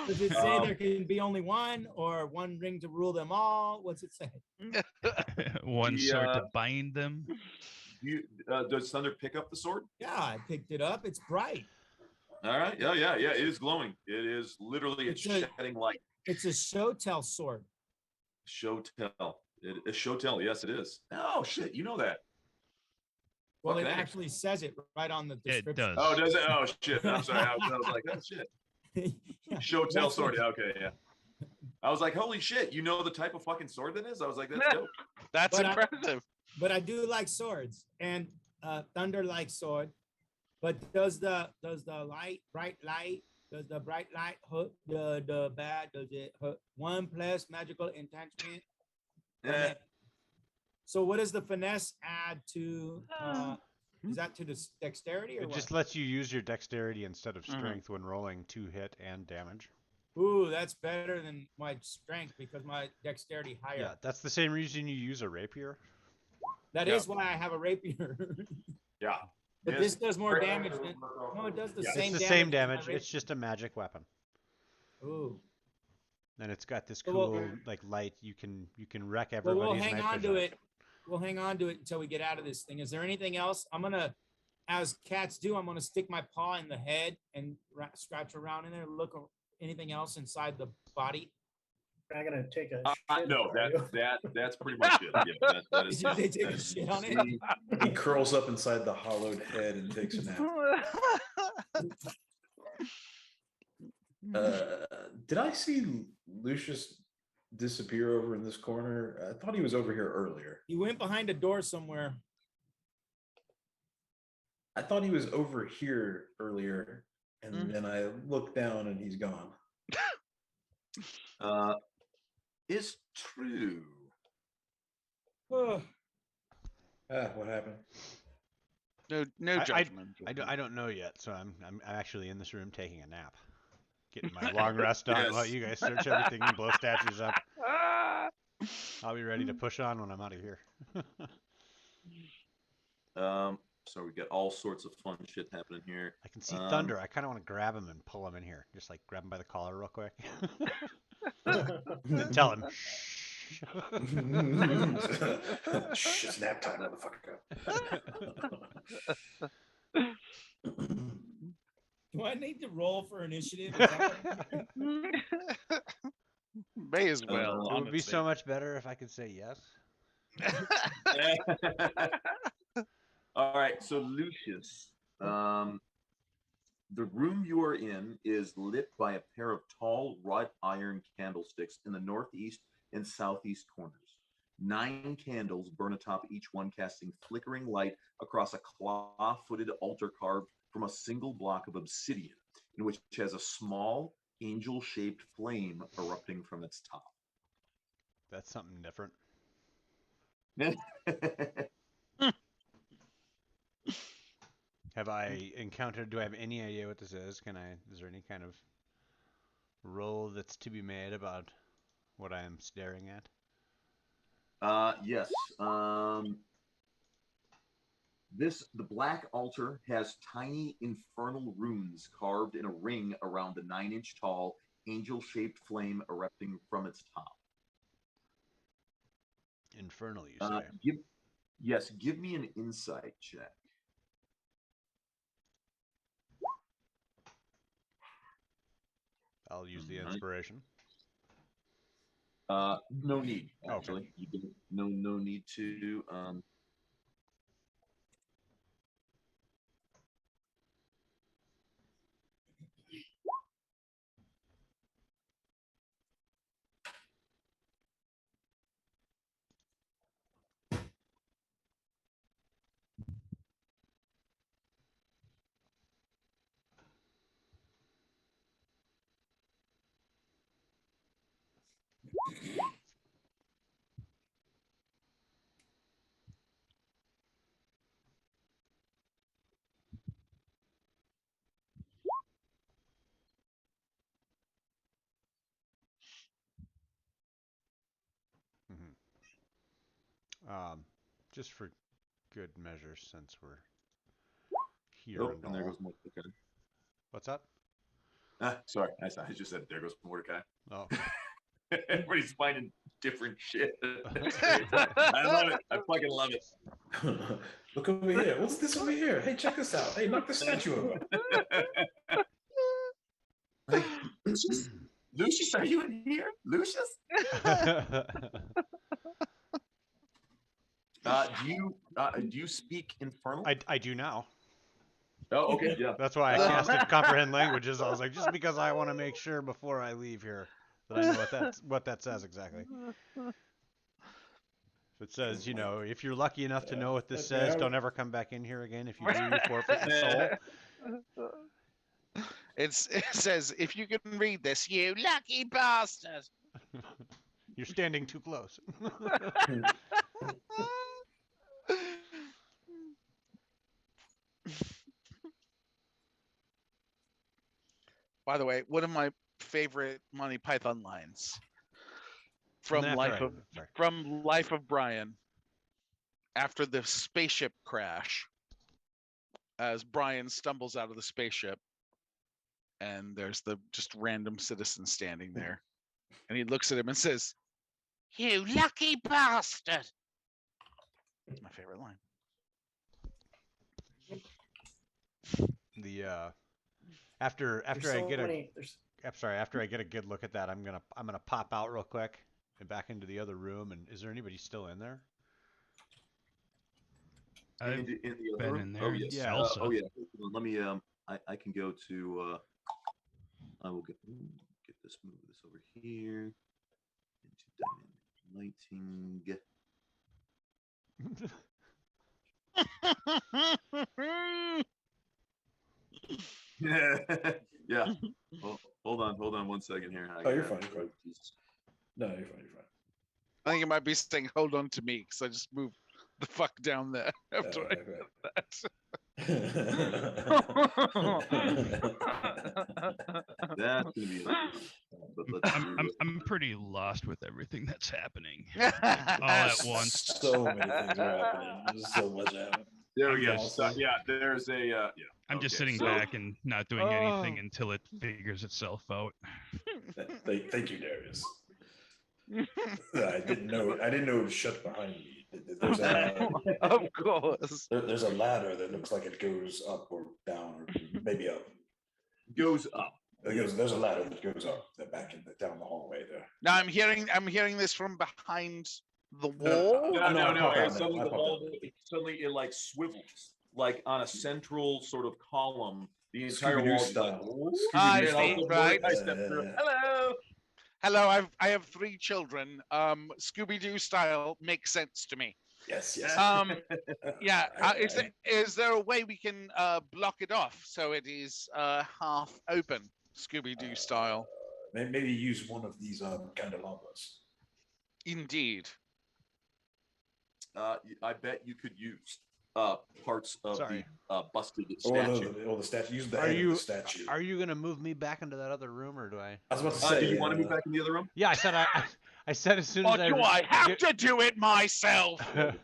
Does it say there can be only one or one ring to rule them all? What's it say? One sword to bind them. Does Thunder pick up the sword? Yeah, I picked it up. It's bright. All right. Yeah. It is glowing. It is literally it's shedding light. It's a show tell sword. Show tell. A show tell. Yes, it is. Oh shit! You know that. Well, it actually says it right on the description. It does. Oh, does it? Oh shit! I'm sorry. I was like, oh shit. Yeah, Show tell sword. Okay, yeah. I was like, holy shit! You know the type of fucking sword that is? I was like, that's dope. That's impressive. But I do like swords, and Thunder likes sword. But does the bright light hurt the bad? Does it hurt 1+ magical enchantment? Yeah. So what does the finesse add to? Is that to the dexterity or It what? just lets you use your dexterity instead of strength when rolling 2 hit and damage. Ooh, that's better than my strength because my dexterity higher. Yeah, that's the same reason you use a rapier. That is why I have a rapier. Yeah. But this does more damage than. No, it does the same damage. It's the same as my damage. rapier. It's just a magic weapon. Ooh. And it's got this So cool like light. You can wreck everybody's Well, we'll hang night on vision. to it. We'll hang on to it until we get out of this thing. Is there anything else? I'm gonna, as cats do, I'm gonna stick my paw in the head and scratch around in there. Look, anything else inside the body? I'm gonna take a shit. No, are you? that's pretty much it. Yeah, that is. Did they take a shit on it? He curls up inside the hollowed head and takes a nap. Did I see Lucius disappear over in this corner? I thought he was over here earlier. He went behind a door somewhere. I thought he was over here earlier, and then I looked down and he's gone. Is true. Oh, What happened? No judgment. I don't know yet, so I'm actually in this room taking a nap, getting my long rest on Yes. while you guys search everything and blow statues up. I'll be ready to push on when I'm out of here. So we got all sorts of fun shit happening here. I can see Thunder. I kind of want to grab him and pull him in here. Just like grab him by the collar real quick. And tell him, shh. Shh, it's nap time, motherfucker. do I need to roll for initiative? Is that what- May as well. It would be so much better if I could say yes. All right, so Lucius, the room you are in is lit by a pair of tall wrought iron candlesticks in the northeast and southeast corners. 9 candles burn atop each one, casting flickering light across a claw-footed altar carved from a single block of obsidian, in which has a small angel-shaped flame erupting from its top. That's something different. Have I encountered? Do I have any idea what this is? Is there any kind of roll that's to be made about what I am staring at? Yes. The black altar has tiny infernal runes carved in a ring around the 9-inch tall angel-shaped flame erupting from its top. Infernal, you say? Give me an insight check. I'll use the inspiration. No need, actually. Okay. You don't, no need to. Just for good measure, since we're here Oh, and and there all. goes Mordecai. What's that? Sorry, I just said there goes Mordecai. Oh. Everybody's finding different shit. That's great. I love it. I fucking love it. Look over here. What's this over here? Hey, check this out. Hey, knock the statue over. Like, Lucius, are you in here? Lucius? Do you speak Infernal? I do now. Oh, okay, yeah. That's why I casted comprehend languages. I was like, just because I want to make sure before I leave here that I know what that says exactly. If it says, you know, if you're lucky enough to know what this says, don't ever come back in here again. If you do, you forfeit your soul. It says, if you can read this, you lucky bastard. You're standing too close. By the way, one of my favorite Monty Python lines from Life of Brian, after the spaceship crash, as Brian stumbles out of the spaceship, and there's the just random citizen standing there, and he looks at him and says, "You lucky bastard." It's my favorite line. The after I get a good look at that, I'm gonna pop out real quick and back into the other room. And is there anybody still in there? I've in the been other room? in there. Oh yes. Yeah. Oh yeah. Let me. I can go to. I will get this. Move this over here into dynamic lighting. Yeah. Well, hold on 1 second here. You're fine. You're fine. No, you're fine. You're fine. I think it might be saying, "Hold on to me," because I just moved the fuck down there after I did that. That's gonna be. But let's I'm pretty lost with everything that's happening all at once. So many things are happening. There's so much happening. There we go. Awesome. Yeah, there's a. Yeah. I'm just sitting back and not doing anything until it figures itself out. Thank you, Darius. I didn't know it was shut behind me. There's of course. There's a ladder that looks like it goes up or down, or maybe up. Goes up. There's a ladder that goes up, down the hallway there. Now I'm hearing this from behind the wall. No. Suddenly it like swivels, like on a central sort of column. The entire wall style. I see, right. Hello, I have 3 children. Scooby-Doo style makes sense to me. Yes. Yeah. Is there a way we can block it off so it is half open, Scooby-Doo style? Maybe use one of these candelabras. Indeed. I bet you could use parts of the busted statue. Or the statue. Use the head of the statue. Are you gonna move me back into that other room, or do I? I was about to say. Do you want to move back in the other room? Yeah, I said as soon as do I have to do it myself? I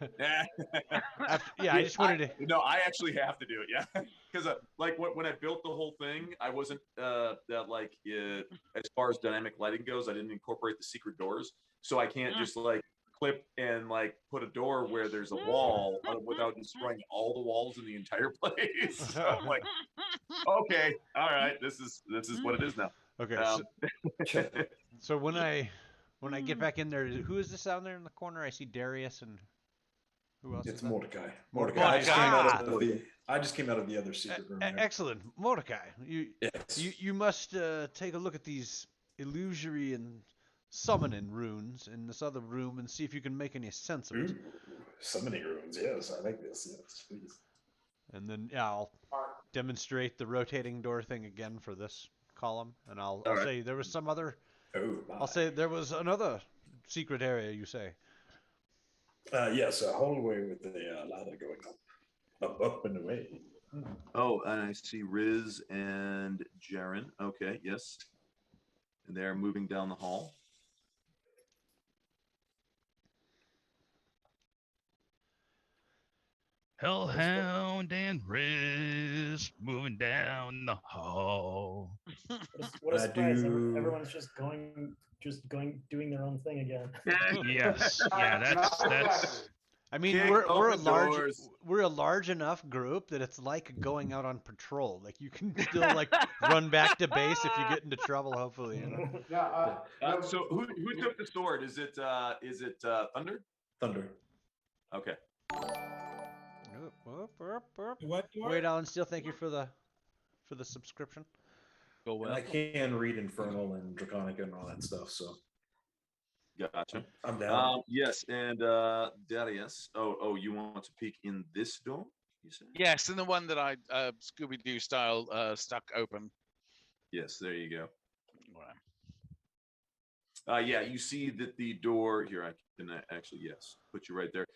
just wanted to. No, I actually have to do it. Yeah, because like when I built the whole thing, I wasn't as far as dynamic lighting goes, I didn't incorporate the secret doors, so I can't just like clip and like put a door where there's a wall without destroying all the walls in the entire place. So I'm like, okay, all right, this is what it is now. Okay. So when I get back in there, who is this down there in the corner? I see Darius and who else? It's Mordecai. I just came out of the other secret room. Excellent, Mordecai. You must take a look at these illusory and summoning runes in this other room and see if you can make any sense of it. Summoning runes, yes, I like this. Yes, please. And then I'll demonstrate the rotating door thing again for this column, and I'll say there was some other. I'll say there was another secret area. You say. Yes, a hallway with the ladder going up and away. Oh, and I see Riz and Jaren. Okay, yes, and they're moving down the hall. Hellhound and Riz moving down the hall. What a I surprise! do- Everyone's just doing their own thing again. Yes, yeah, Not that's exactly. I mean, Kick we're a open large doors. we're a large enough group that it's like going out on patrol. Like you can still like run back to base if you get into trouble. Hopefully, you know. Yeah. No, So who took the sword? Is it Thunder? Thunder. Okay. What? Wait, Alan, still thank you for the subscription. Go And I can read Infernal and Draconica and all that stuff, so Gotcha. I'm down. Yes, and Darius. Oh, you want to peek in this door? You said. Yes, and the one that I Scooby Doo style stuck open. Yes, there you go. Right. Yeah, you see that the door here. I can actually, yes, put you right there.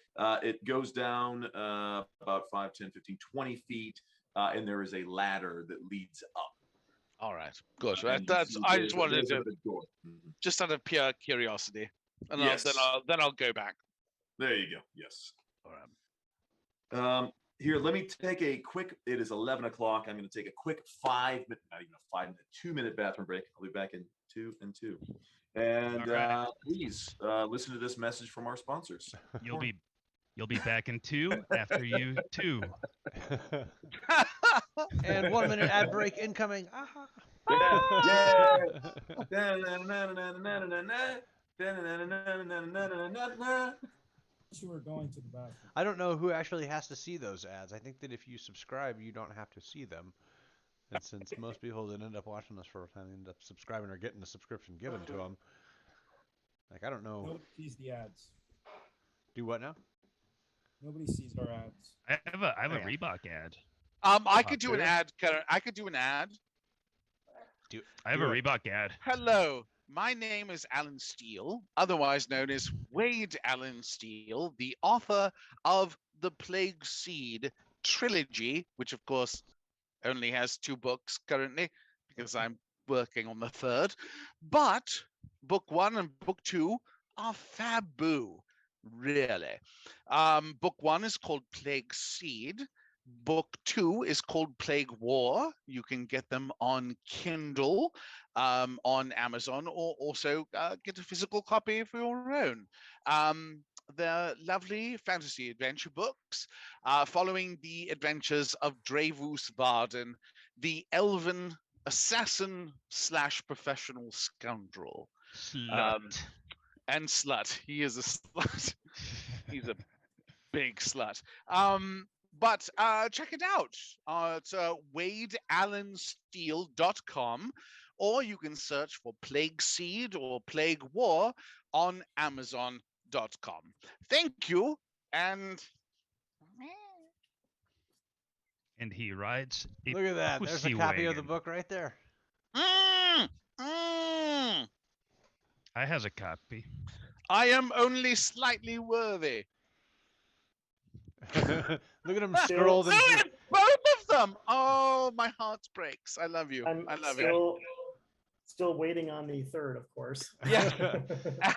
It goes down about 5, 10, 15, 20 feet, and there is a ladder that leads up. All right, good. And you That's. see I there's- just wanted there's to, the door. Mhm. just out of pure curiosity, and Yes. then I'll go back. There you go. Yes. All right. Here, let me take a quick. It is 11 o'clock. I'm going to take a quick 5-minute, not even a 5-minute, 2-minute bathroom break. I'll be back in 2 and 2. And All right. please listen to this message from our sponsors. You'll be back in 2 after you 2. And 1 minute ad break incoming. You were going to the bathroom. I don't know who actually has to see those ads. I think that if you subscribe, you don't have to see them. And since most people that end up watching this for a time end up subscribing or getting a subscription given to them, like I don't know. Nobody sees the ads. Do what now? Nobody sees our ads. I have a Oh, yeah. Reebok ad. I could do an Dude. ad. I could do an ad. I have Do a it. Reebok ad. Hello, my name is Alan Steele, otherwise known as Wade Allen Steele, the author of the Plague Seed Trilogy, which of course only has 2 books currently because I'm working on the 3rd. But book 1 and book 2 are faboo, really. Book 1 is called Plague Seed. Book 2 is called Plague War. You can get them on Kindle, on Amazon, or also get a physical copy for your own. They're lovely fantasy adventure books following the adventures of Dravus Varden, the elven assassin / professional scoundrel. Slut. And slut. He is a slut. He's a big slut. But check it out. It's wadeallensteele.com, or you can search for Plague Seed or Plague War on Amazon.com. Thank you, and And he rides a Look at that. There's a pussy copy of the wagon. book right there. I I has a copy. am only slightly worthy. Look at him Still- scrolling. Oh, through- and both of them. Oh, my heart breaks. I love you. I'm I love you. still waiting on the 3rd, of course. Yeah.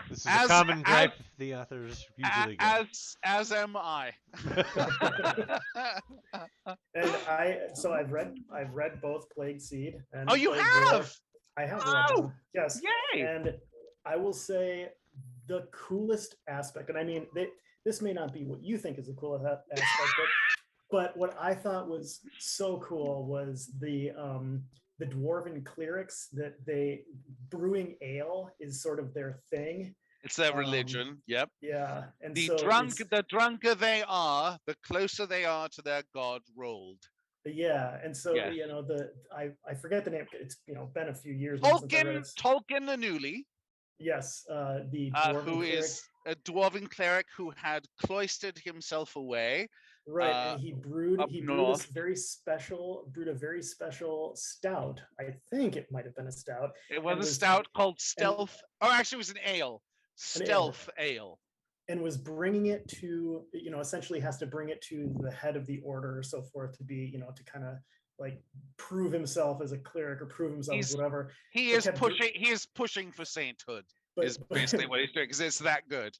This is a common gripe the authors usually get. As am I. And I've read both Plague Seed and Oh, you Plague War. have? I have read Oh, them. Yes. Yay! And I will say the coolest aspect, and I mean, this may not be what you think is the coolest aspect, but what I thought was so cool was the dwarven clerics that brewing ale is sort of their thing. It's their religion. Yep. Yeah, and The so the drunker they are, the closer they are to their god rolled. yeah, and so Yes. you know I forget the name. It's been a few years now since I read it. Tolkien the Newly, Yes, the dwarven who cleric. is a dwarven cleric who had cloistered himself away. Right, and he brewed up a north. very special stout. I think it might have been a stout. It was and a stout called Stealth. Oh, actually, it was an ale. An ale. Stealth ale. And was bringing it to, essentially has to bring it to the head of the order or so forth to be, to kind of like prove himself as a cleric or prove himself as whatever. He But is kept pushing. He is pushing for sainthood. But- Is basically what he's doing because it's that good.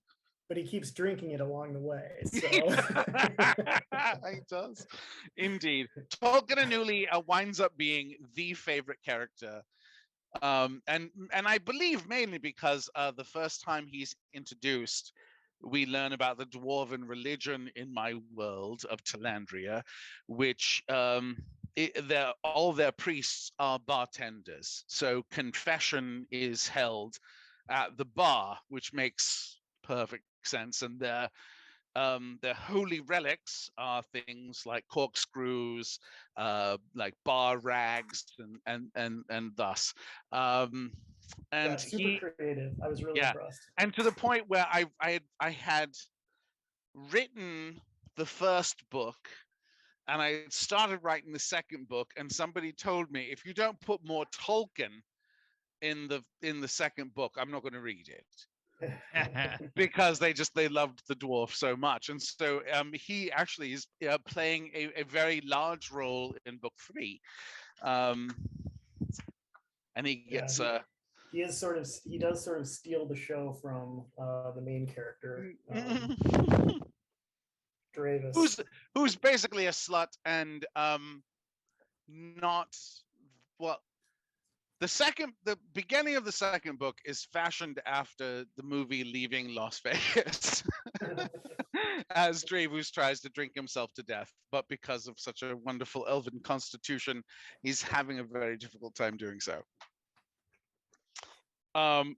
but he keeps drinking it along the way. So He does, indeed. Tolkien Anuli winds up being the favorite character, and I believe mainly because the first time he's introduced, we learn about the dwarven religion in my world of Talandria, which all their priests are bartenders. So confession is held at the bar, which makes perfect sense. And their holy relics are things like corkscrews, like bar rags, and thus. And super creative. I was really impressed. And to the point where I had written the first book, and I started writing the second book, and somebody told me, if you don't put more Tolkien in the second book, I'm not going to read it. Because they loved the dwarf so much. And so he actually is playing a very large role in book 3. And he gets he does sort of steal the show from the main character, Dravis, who's basically a slut, and not well. The beginning of the second book is fashioned after the movie Leaving Las Vegas, as Dravis tries to drink himself to death, but because of such a wonderful elven constitution, he's having a very difficult time doing so.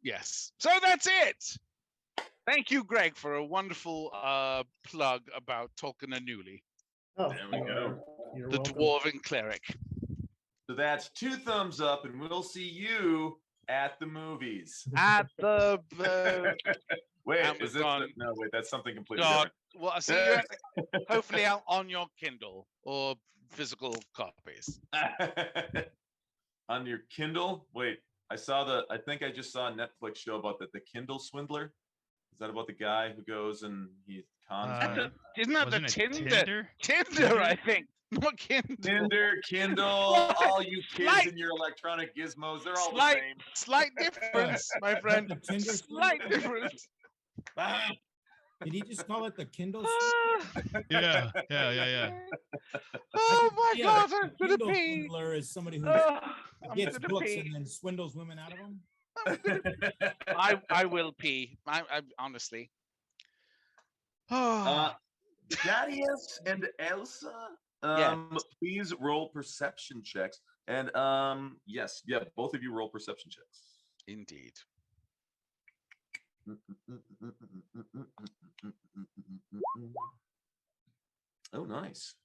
Yes. So that's it. Thank you, Greg, for a wonderful plug about Tolkien Anuli. Oh, there we go. The dwarven cleric. So that's 2 thumbs up, and we'll see you at the movies. At the wait, Amazon. is this no? Wait, that's something completely God. different. Well, I'll see you hopefully out on your Kindle or physical copies. On your Kindle? Wait, I think I just saw a Netflix show about the Kindle swindler. Is that about the guy who goes and he cons? Isn't that the Tinder? Tinder, I think. Not Kindle. Kindle, all you kids and your electronic gizmos, they're all the same. Slight difference, my friend. Slight difference. Did he just call it the Kindle? Yeah. Oh my God, I'm gonna Kindle pee. swindler is somebody who gets books and then swindles women out of them. I will pee. I honestly. Darius and Elsa, please roll perception checks. And yes, both of you roll perception checks. Indeed. Oh, nice.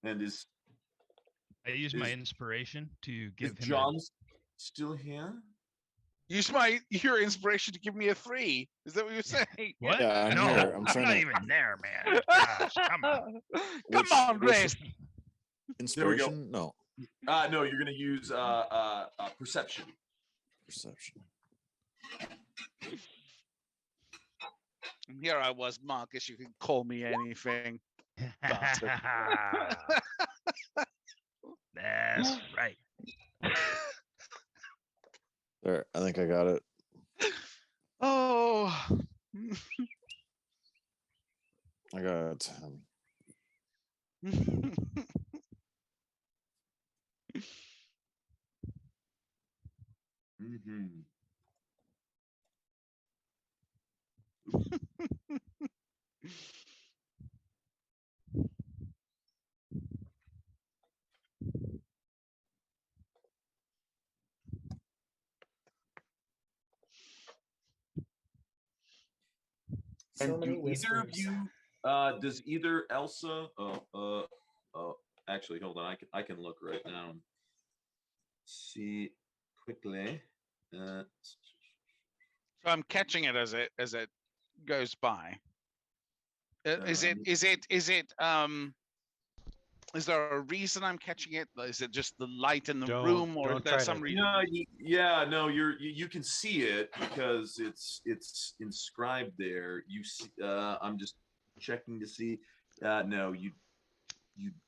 And I use my inspiration to give him. John's still here? Use your inspiration to give me a 3. Is that what you're saying? What? Yeah, I'm no, here. I'm trying not to... even there, man. Gosh, come on. Come on, Grace. Inspiration? No. No, you're gonna use perception. Perception. And here I was, Marcus. You can call me anything. Bastard. That's right. There, I think I got it. Oh. I got it. Mm-hmm. And do either of you, does either Elsa, actually, hold on, I can look right now and see quickly. So I'm catching it as it goes by. Is there a reason I'm catching it? Is it just the light in the room, or is there some reason? No, you can see it because it's inscribed there. You see, I'm just checking to see. No, you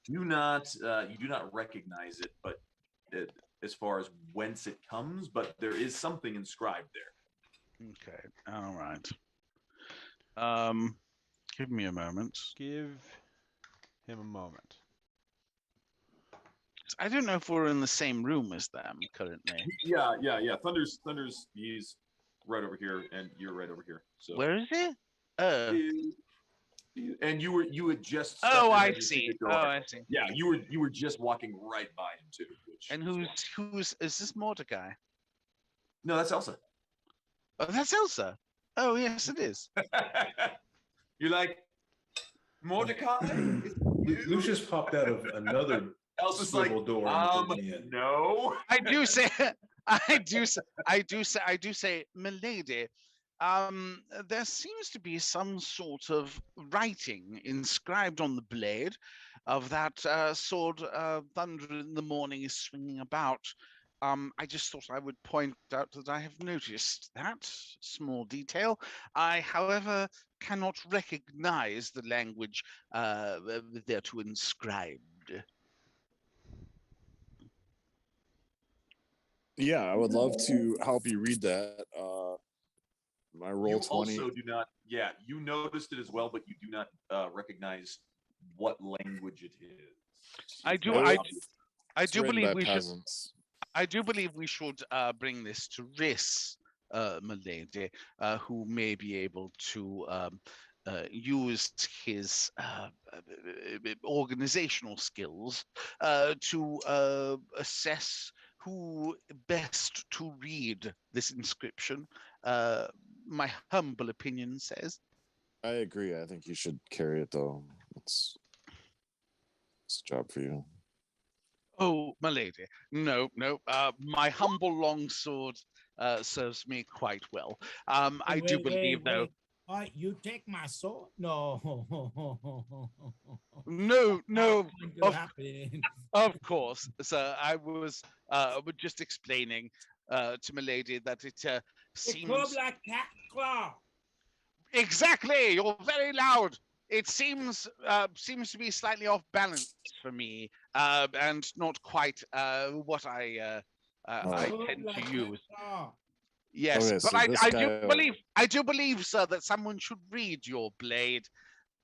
do not recognize it, but as far as whence it comes, but there is something inscribed there. Okay. All right. Give me a moment. Give him a moment. I don't know if we're in the same room as them currently. Yeah. Thunder's he's right over here, and you're right over here. So Where is he? Oh. And you had just stuck Oh, your I head into see. the door. Oh, I see. Yeah, you were just walking right by him too. And who's is this Mordecai? No, that's Elsa. Oh, that's Elsa. Oh, yes, it is. You're like Mordecai. Lucius popped out of another Elsa's like, swivel door and put me in. no. I do say, I do say, milady. There seems to be some sort of writing inscribed on the blade of that sword. Thunder in the morning is swinging about. I just thought I would point out that I have noticed that small detail. I, however, cannot recognize the language thereto inscribed. Yeah, I would love to help you read that. My roll You 20. also do not. Yeah, you noticed it as well, but you do not recognize what language it is. I It's do. not I, obvious. I It's do written believe by we should. peasants. I do believe we should bring this to Riss, milady, who may be able to use his organizational skills to assess who best to read this inscription. My humble opinion says. I agree. I think you should carry it though. It's a job for you. Oh, my lady, no, no. My humble longsword serves me quite well. I do believe, though. All right, you take my sword? No. No, no. Not going to happen. Of course, sir. I was just explaining to my lady that it It seems club like cat claw. exactly. You're very loud. It seems to be slightly off balance for me, and not quite what I Club tend like to cat use. claw. Yes, Okay, but so this guy. I do believe, sir, that someone should read your blade.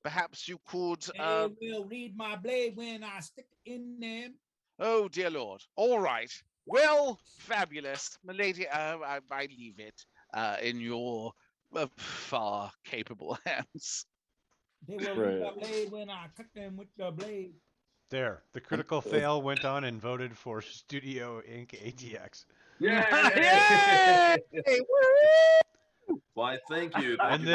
Perhaps you could. They will read my blade when I stick it in them. Oh dear Lord! All right. Well, fabulous, milady. I leave it in your far capable hands. They will read my blade when I cut them with the blade. There, the critical fail went on and voted for Studio Inc. ATX. Yay! Why, thank you. And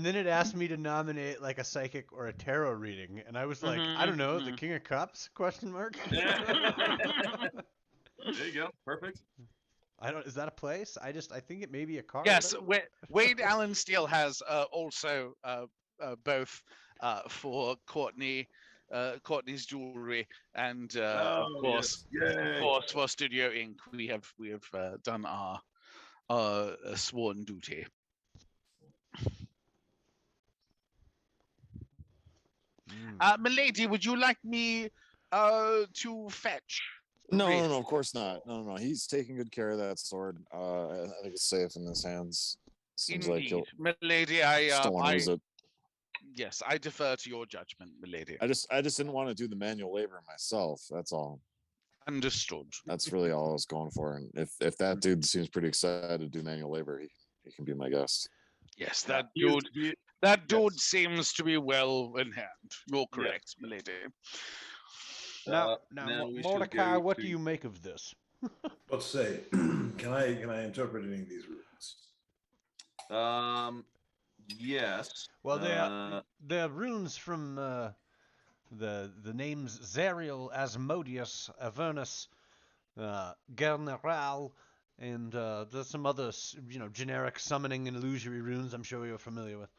then it asked me to nominate like a psychic or a tarot reading, and I was like, I don't know, the King of Cups? Question mark. There you go. Perfect. I don't. Is that a place? I think it may be a card. Yes, Wade Allen Steele has also both for Courtney's jewelry and of course for Studio Inc. We have done our sworn duty. Milady, would you like me to fetch? No, of course not. No. He's taking good care of that sword. I think it's safe in his hands. Seems like he'll. Milady, just don't want to use it. Yes, I defer to your judgment, milady. I just didn't want to do the manual labor myself. That's all. Understood. That's really all I was going for. And if that dude seems pretty excited to do manual labor, he can be my guest. Yes, that dude seems to be well in hand. You're correct, milady. Now, Mordecai, what do you make of this? Let's say, can I interpret any of these runes? Yes. Well, they're runes from the names Zariel, Asmodeus, Avernus, Gerneral, and there's some other generic summoning and illusory runes I'm sure you're familiar with.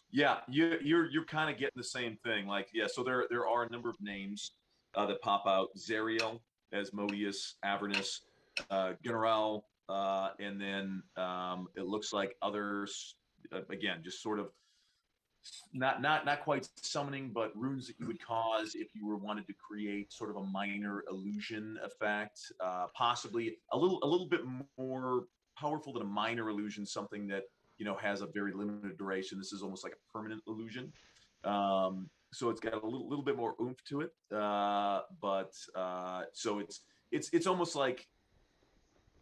Yeah, you're kind of getting the same thing. Like, yeah, so there are a number of names that pop out: Zariel, Asmodeus, Avernus, General, and then it looks like others. Again, just sort of not quite summoning, but runes that you would cause if you wanted to create sort of a minor illusion effect, possibly a little bit more powerful than a minor illusion, something that has a very limited duration. This is almost like a permanent illusion. So it's got a little bit more oomph to it, but so it's almost like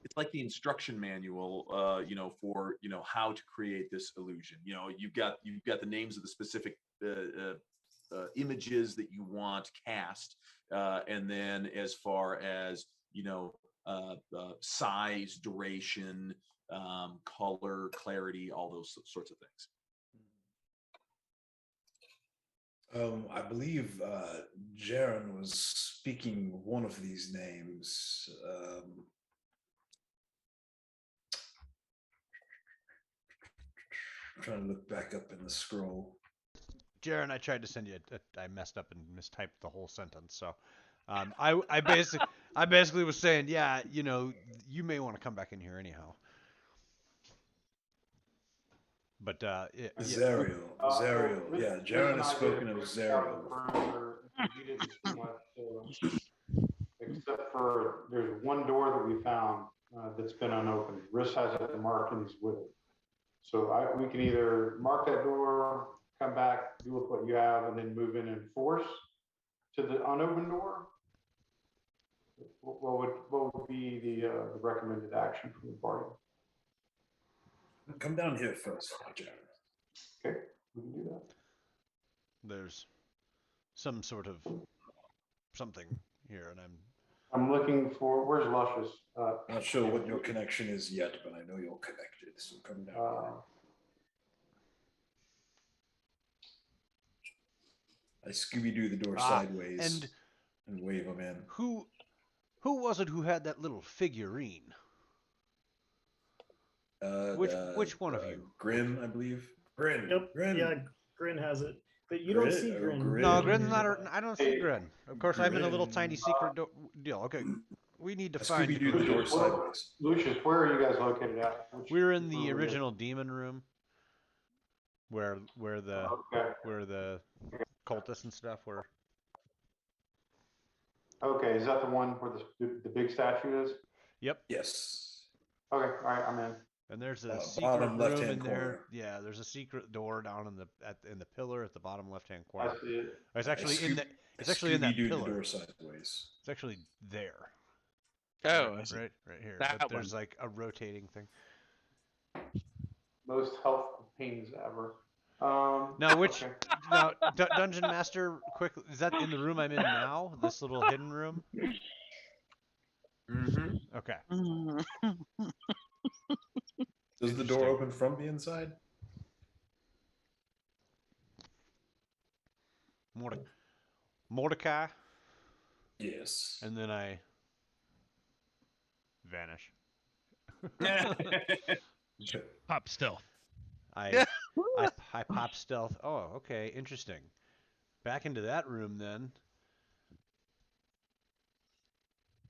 it's like the instruction manual, for how to create this illusion. You've got the names of the specific images that you want cast, and then as far as size, duration, color, clarity, all those sorts of things. I believe Jaren was speaking one of these names. I'm trying to look back up in the scroll. Jaren, I tried to send you. I messed up and mistyped the whole sentence. So, I basically was saying, yeah, you may want to come back in here anyhow. But Zariel, yeah, Jaren has spoken of Zariel. He didn't see much, except for there's one door that we found that's been unopened. Riss has it marked and he's with it. So we can either mark that door, come back, do with what you have, and then move in and force to the unopened door. What would be the recommended action from the party? Come down here first, Jaren. Okay, we can do that. There's some sort of something here, and I'm looking for, where's Luscious? Not sure what your connection is yet, but I know you're connected, so come down here. I Scooby-Doo the door sideways and wave him in. Who was it who had that little figurine? Which one of you? Grin, I believe. Grin. Yep. Grin. Yeah, Grin has it. But you don't see Grin. No, Grin's not. I don't see Grin. Of course, I'm in a little tiny secret deal. Okay, we need to find Scooby-Doo the door sideways. Lucius, where are you guys located at? We're in the original demon room, where the cultists and stuff were. Okay, is that the one where the big statue is? Yep. Yes. Okay, all right, I'm in. And there's a secret room in there. Corner. Yeah, there's a secret door down in the pillar at the bottom left-hand corner. I see it. It's actually in that pillar. The door sideways. It's actually there. Oh, right here. That but there's like a rotating thing. Most helpful pains ever. Now, Dungeon Master, quick, is that in the room I'm in now? This little hidden room? Mm-hmm. Okay. Does the door open from the inside? Mordecai? Yes. And then I vanish. Pop stealth. I pop stealth. Oh, okay, interesting. Back into that room then.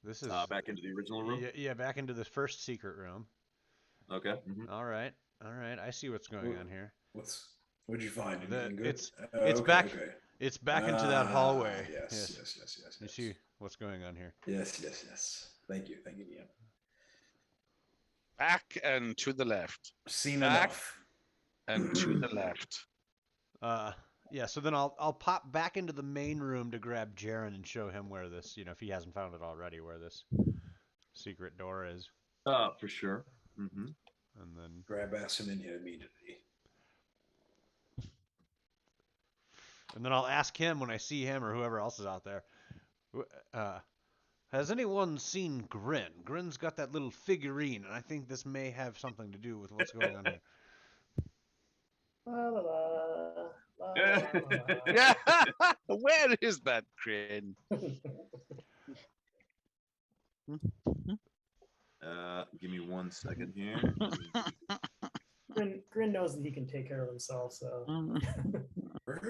This is back into the original room. Yeah, back into the first secret room. Okay. Mm-hmm. All right. I see what's going on here. What'd you find? Anything good? It's back. Okay. It's back into that hallway. Yes. You see what's going on here? Yes. Thank you, Ian. Back and to the left. Seen back enough. And to the left. Yeah. So then I'll pop back into the main room to grab Jaren and show him where this, if he hasn't found it already, where this secret door is. For sure. Mm-hmm. And then grab Asim in here immediately. And then I'll ask him when I see him or whoever else is out there. Has anyone seen Grin? Grin's got that little figurine, and I think this may have something to do with what's going on here. La, la, la, la, Yeah. Where is that Grin? Give me 1 second here. Grin knows that he can take care of himself, so. If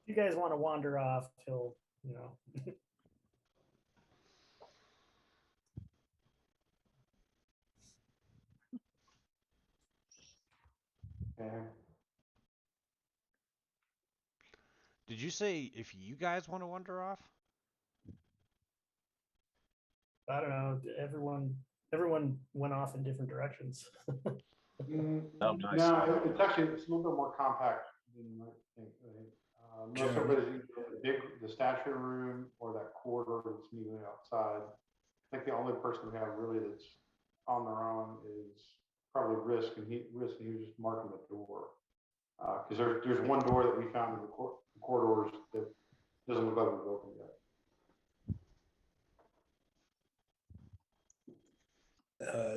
you guys want to wander off, he'll, Did you say if you guys want to wander off? I don't know. Everyone everyone went off in different directions. Oh, nice. No, it's actually it's a little bit more compact than you might think. Most Sure. everybody's either the statue room or that corridor that's immediately outside. I think the only person we have really that's on their own is probably Risk, and he was just marking the door because there's one door that we found in the corridors that doesn't look like we've opened yet.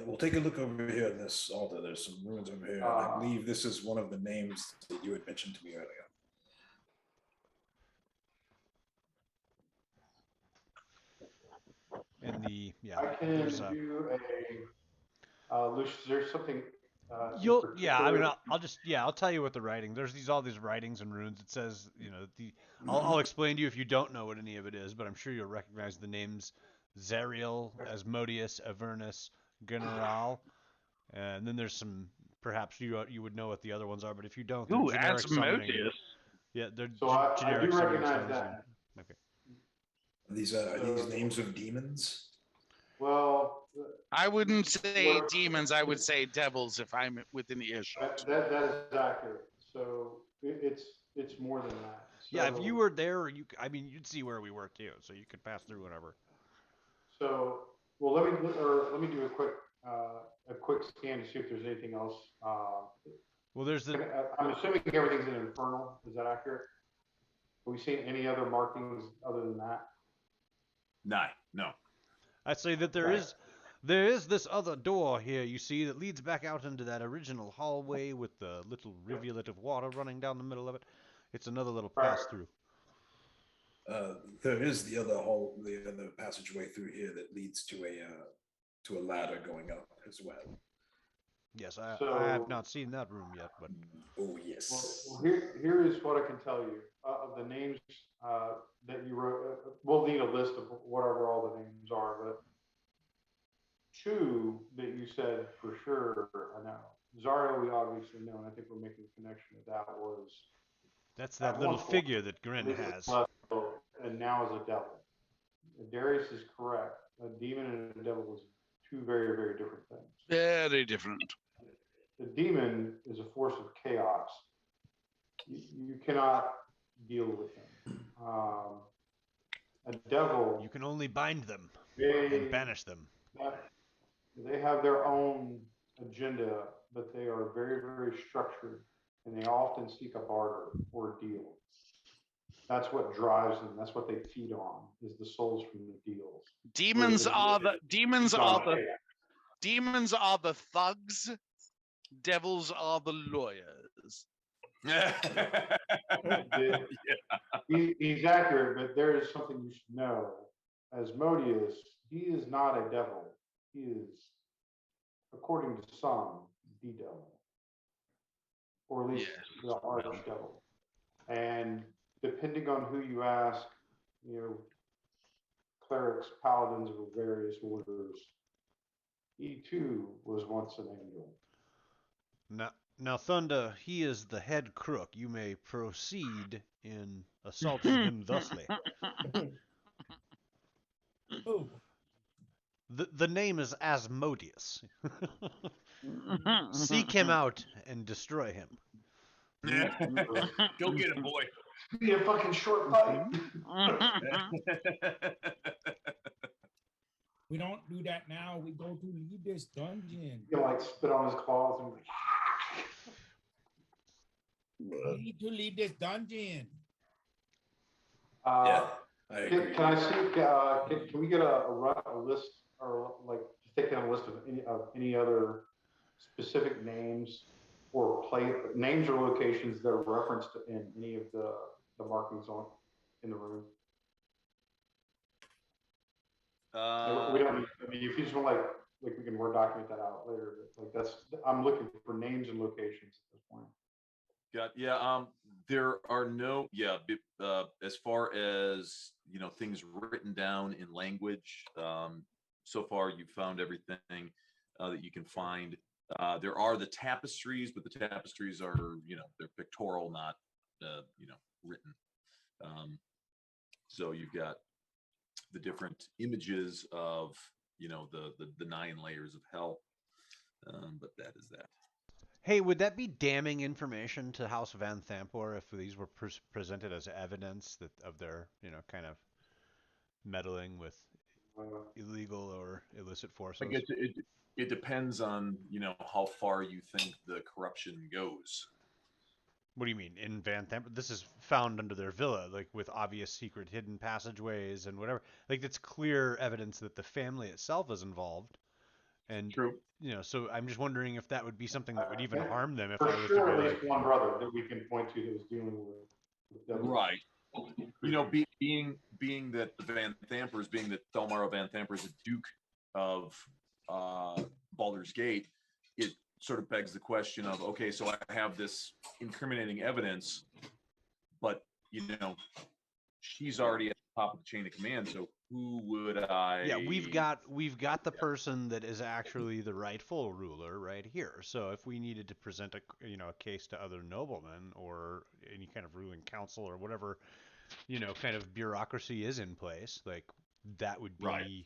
We'll take a look over here in this altar. There's some ruins over here. I believe this is one of the names that you had mentioned to me earlier. And the I can there's do a Lucius. There's something. I mean I'll tell you what the writing. There's all these writings and runes. It says I'll explain to you if you don't know what any of it is, but I'm sure you'll recognize the names Zariel, Asmodeus, Avernus, General, and then there's some perhaps you would know what the other ones are, but if you don't, they're Ooh, generic summoning. Asmodeus. Yeah, they're So I generic do summoning recognize spells. that. Okay. Are these names of demons? Well, I wouldn't say demons. I would say devils if I'm within earshot. that is accurate. So it's more than that. So, Yeah, if you were there, you'd see where we were too, so you could pass through whenever. So, well, let me do a quick scan to see if there's anything else. Well, there's the. I'm assuming everything's in Infernal. Is that accurate? Have we seen any other markings other than that? No. I'd say that there is this other door here, you see, that leads back out into that original hallway with the little rivulet of water running down the middle of it. It's another little pass through. There is the other passageway through here that leads to a ladder going up as well. Yes, I have not seen that room yet, but oh yes. Well, here is what I can tell you of the names that you wrote. We'll need a list of whatever all the names are, but two that you said for sure I know. Zariel we obviously know, and I think we're making a connection with that was. That's that little figure that Grin has. And now is a devil. Darius is correct. A demon and a devil is two very, very different things. Very different. The demon is a force of chaos. You cannot deal with them. A devil. You can only bind them and banish them. They have their own agenda, but they are very, very structured, and they often seek a barter or a deal. That's what drives them. That's what they feed on is the souls from the deals. Demons are the thugs. Devils are the lawyers. He's accurate, but there is something you should know. Asmodeus, he is not a devil. He is, according to some, the devil, or at least the archdevil. And depending on who you ask, clerics, paladins of various orders, he too was once an angel. Now, Thunder, he is the head crook. You may proceed in assaulting him thusly. Oh. The name is Asmodeus. Seek him out and destroy him. Go get him, boy. Be a fucking short fight. We don't do that now. We go to leave this dungeon. You like spit on his claws and. We need to leave this dungeon. Yeah, I agree. Can I see? Can we get a list, or like just take down a list of any other specific names or names or locations that are referenced in any of the markings in the room? We don't. I mean, if you just want like we can Word document that out later. But like I'm looking for names and locations at this point. There are no as far as things written down in language. So far, you've found everything that you can find. There are the tapestries, but the tapestries are they're pictorial, not written. So you've got the different images of the 9 layers of hell. But that is that. Hey, would that be damning information to House Van Thampor if these were presented as evidence of their, kind of meddling with illegal or illicit forces? I guess it depends on how far you think the corruption goes. What do you mean in Van Thampor? This is found under their villa, like with obvious secret hidden passageways and whatever. Like it's clear evidence that the family itself is involved. And True. So I'm just wondering if that would be something that would even harm them if For I was sure, to at be least like, one brother that we can point to that was dealing with them. Right. Being that the Van Thampers, being that Thelmara Van Thamper is a Duke of Baldur's Gate, it sort of begs the question of, okay, so I have this incriminating evidence, but she's already at the top of the chain of command, so who would I? Yeah, we've got the person that is actually the rightful ruler right here. So if we needed to present a case to other noblemen or any kind of ruling council or whatever, kind of bureaucracy is in place, like that would be Right.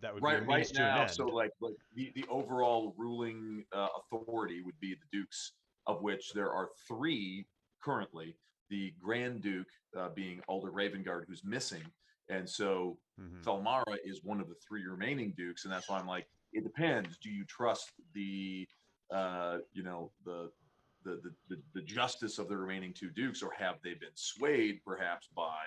That would be a means right to an now. end. So like the overall ruling authority would be the dukes, of which there are 3 currently. The Grand Duke being Alder Ravengard, who's missing, and so Thelmara is one of the 3 remaining dukes, and that's why I'm like, it depends. Do you trust the the justice of the remaining 2 dukes, or have they been swayed perhaps by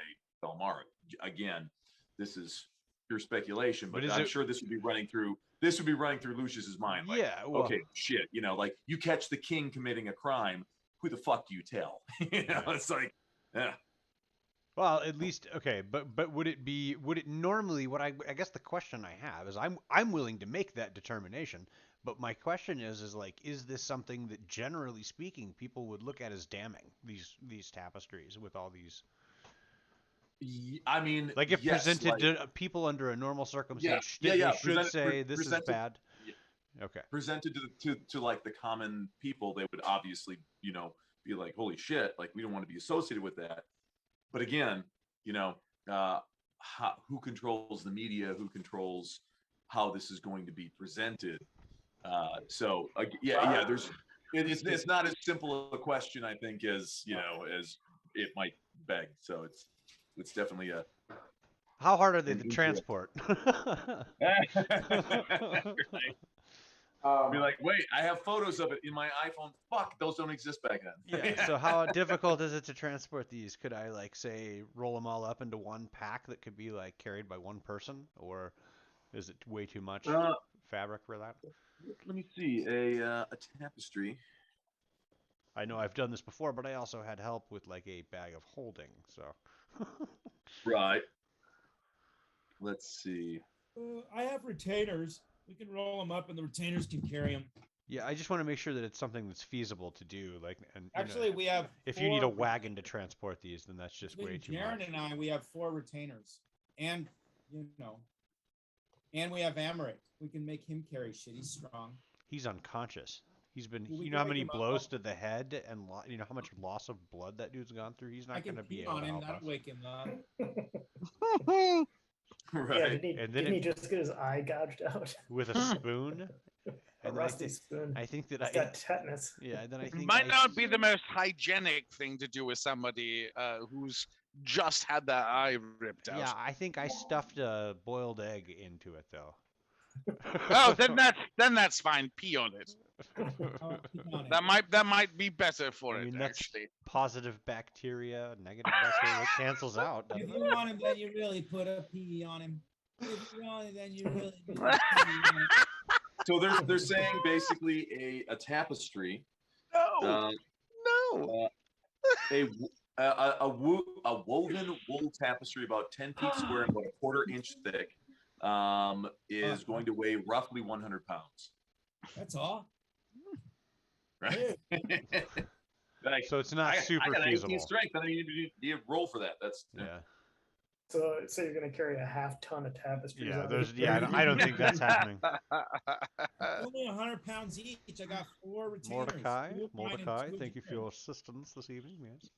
Thelmara? Again, this is pure speculation, but I'm sure this would be running through Lucius's mind. Like, yeah. Well, okay, shit, like you catch the king committing a crime, who the fuck do you tell? It's like, yeah. Well, at least okay, but would it normally? What I guess the question I have is I'm willing to make that determination, but my question is like, is this something that generally speaking people would look at as damning, these tapestries with all these? I mean, like if yes, presented to people under a normal circumstance, they should say this is bad. Okay. Presented to like the common people, they would obviously be like, holy shit, like we don't want to be associated with that. But again, who controls the media? Who controls how this is going to be presented? So there's it's not as simple a question, I think, as as it might beg. So it's definitely a. How hard are they to transport? Be like, wait, I have photos of it in my iPhone. Fuck, those don't exist back then. Yeah. So how difficult is it to transport these? Could I like say roll them all up into one pack that could be like carried by one person, or is it way too much fabric for that? Let me see a tapestry. I know I've done this before, but I also had help with like a bag of holding. So. Right. Let's see. I have retainers. We can roll them up, and the retainers can carry them. Yeah, I just want to make sure that it's something that's feasible to do. Like, and actually, we have. If you need a wagon to transport these, then that's just way too much. Jaren and I, we have 4 retainers, and and we have Amarik. We can make him carry shit. He's strong. He's unconscious. He's been. You know how many blows to the head, and you know how much loss of blood that dude's gone through. He's not going to be able to help us. That'll wake him up. Right. Yeah, didn't he just get his eye gouged out with a spoon? A rusty spoon. I think that He's got tetanus. Yeah, then I think it might not be the most hygienic thing to do with somebody who's just had that eye ripped out. Yeah, I think I stuffed a boiled egg into it though. Oh, then that's fine. Pee on it. That might be better for it. That's actually, positive bacteria, negative bacteria, it cancels out. If you want him, then you really put a pee on him. If you want him, then you really put a pee on him. So they're saying basically a tapestry. No. A woven wool tapestry about 10 feet square and about a quarter-inch thick is going to weigh roughly 100 pounds. That's all. Right. Like, so it's not super I got feasible. 18 strength. I need to roll for that. That's yeah. So you're going to carry a half ton of tapestries. Yeah, I don't think that's happening. Only 100 pounds each. I got 4 retainers. Mordecai, thank you for your assistance this evening. Yes.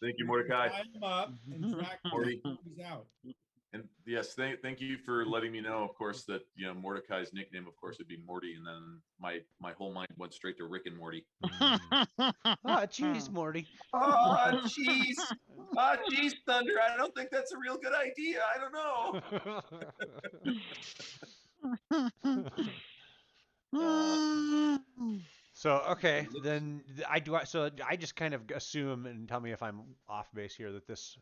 Thank you, Mordecai. Tie him up and drag him out. And yes, thank you for letting me know, of course, that Mordecai's nickname, of course, would be Morty, and then my whole mind went straight to Rick and Morty. Ah, jeez, Morty. Ah, jeez. Ah, jeez, Thunder. I don't think that's a real good idea. I don't know. So okay, then so I just kind of assume, and tell me if I'm off base here, that this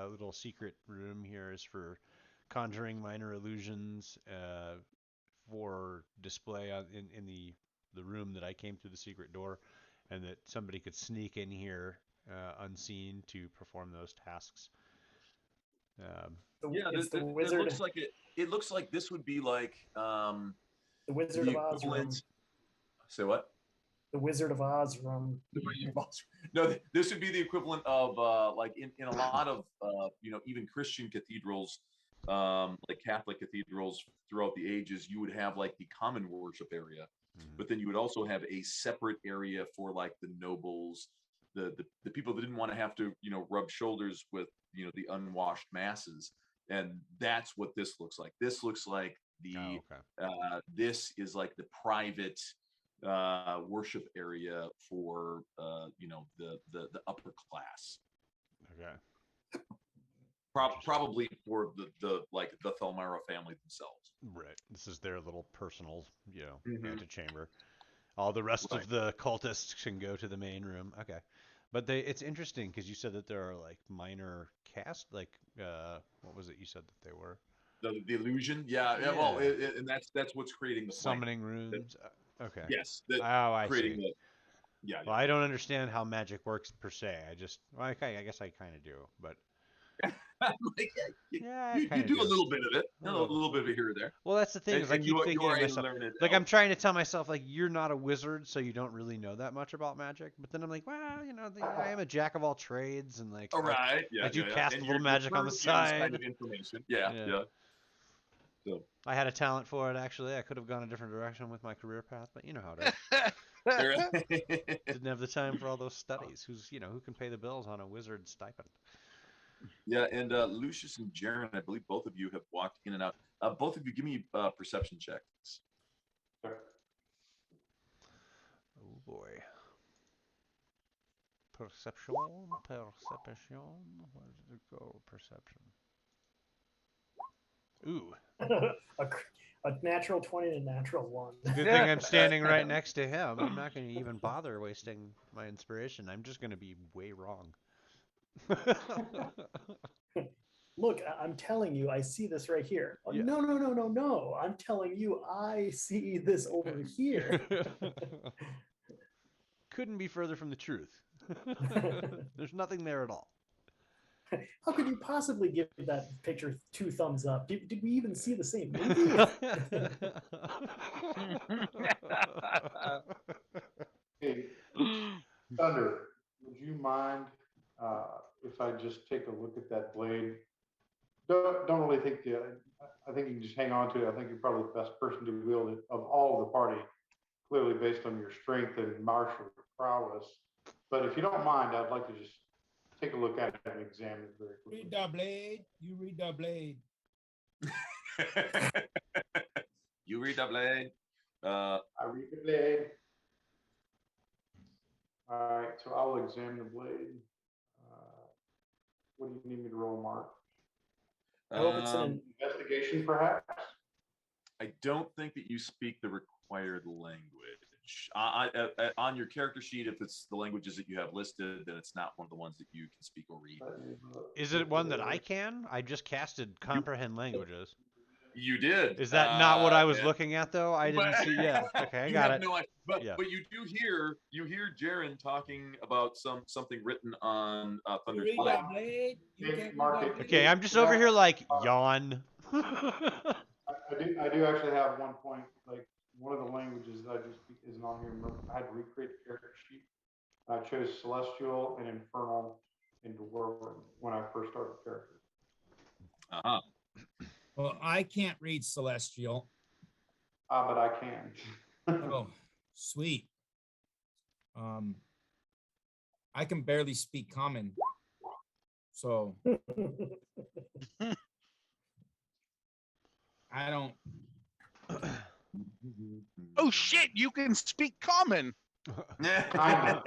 little secret room here is for conjuring minor illusions for display in the room that I came through the secret door, and that somebody could sneak in here unseen to perform those tasks. Yeah, It's the it wizard. looks like it looks like this would be like The Wizard the of Oz room. equivalent. Say what? The Wizard of Oz room. No, this would be the equivalent of like in a lot of even Christian cathedrals, like Catholic cathedrals throughout the ages, you would have like the common worship area, but then you would also have a separate area for like the nobles, the people that didn't want to have to rub shoulders with the unwashed masses, and that's what this looks like. This looks like the this is like the private worship area for the upper class. Okay. Probably for the Thelmara family themselves. Right. This is their little personal, antechamber. All the rest of the cultists can go to the main room. Okay. But it's interesting because you said that there are like minor caste, like what was it you said that they were? The illusion, yeah. Well, and that's what's creating the summoning runes. Okay. Yes. I creating see. Yeah. Well, I don't understand how magic works per se. I guess I kind of do, but you do a little bit of it, a little bit of it here or there. Well, that's the thing. Is I keep thinking to myself, like I'm trying to tell myself, like you're not a wizard, so you don't really know that much about magic. But then I'm like, well, I am a jack of all trades, and like, I do cast a little magic on the side. Kind of information. Yeah. So I had a talent for it. Actually, I could have gone a different direction with my career path, but you know how it is. Didn't have the time for all those studies. Who can pay the bills on a wizard stipend? Yeah, and Lucius and Jaren, I believe both of you have walked in and out. Both of you, give me perception checks. Oh boy. Perception. Where did it go? Perception. Ooh. a natural 20 and a natural 1. Good thing I'm standing right next to him. I'm not going to even bother wasting my inspiration. I'm just going to be way wrong. Look, I'm telling you, I see this right here. Oh, yeah. No. I'm telling you, I see this over here. Couldn't be further from the truth. There's nothing there at all. How could you possibly give that picture 2 thumbs up? Did we even see the same movie? Hey, Thunder, would you mind if I just take a look at that blade? Don't really think I think you can just hang on to it. I think you're probably the best person to wield it of all the party, clearly based on your strength and martial prowess. But if you don't mind, I'd like to just take a look at it and examine it very quickly. Read the blade. You read the blade. You read the blade. I read the blade. All right, so I'll examine the blade. What do you need me to roll, Mark? I hope it's an investigation, perhaps? I don't think that you speak the required language. On your character sheet, if it's the languages that you have listed, then it's not one of the ones that you can speak or read. Is it one that I can? I just casted comprehend languages. You did. Is that not what I was looking at, though? I didn't see. Yeah. Okay, I got it. No, but you do hear Jaren talking about something written on Thunder's blade. Okay, I'm just over here like yawn. I do actually have one point. Like one of the languages that I do speak isn't on here. I had to recreate the character sheet. I chose Celestial and Infernal and Dwarven when I first started the character. Well, I can't read Celestial. But I can. Oh, sweet. I can barely speak Common. So shit, you can speak common. Kinda.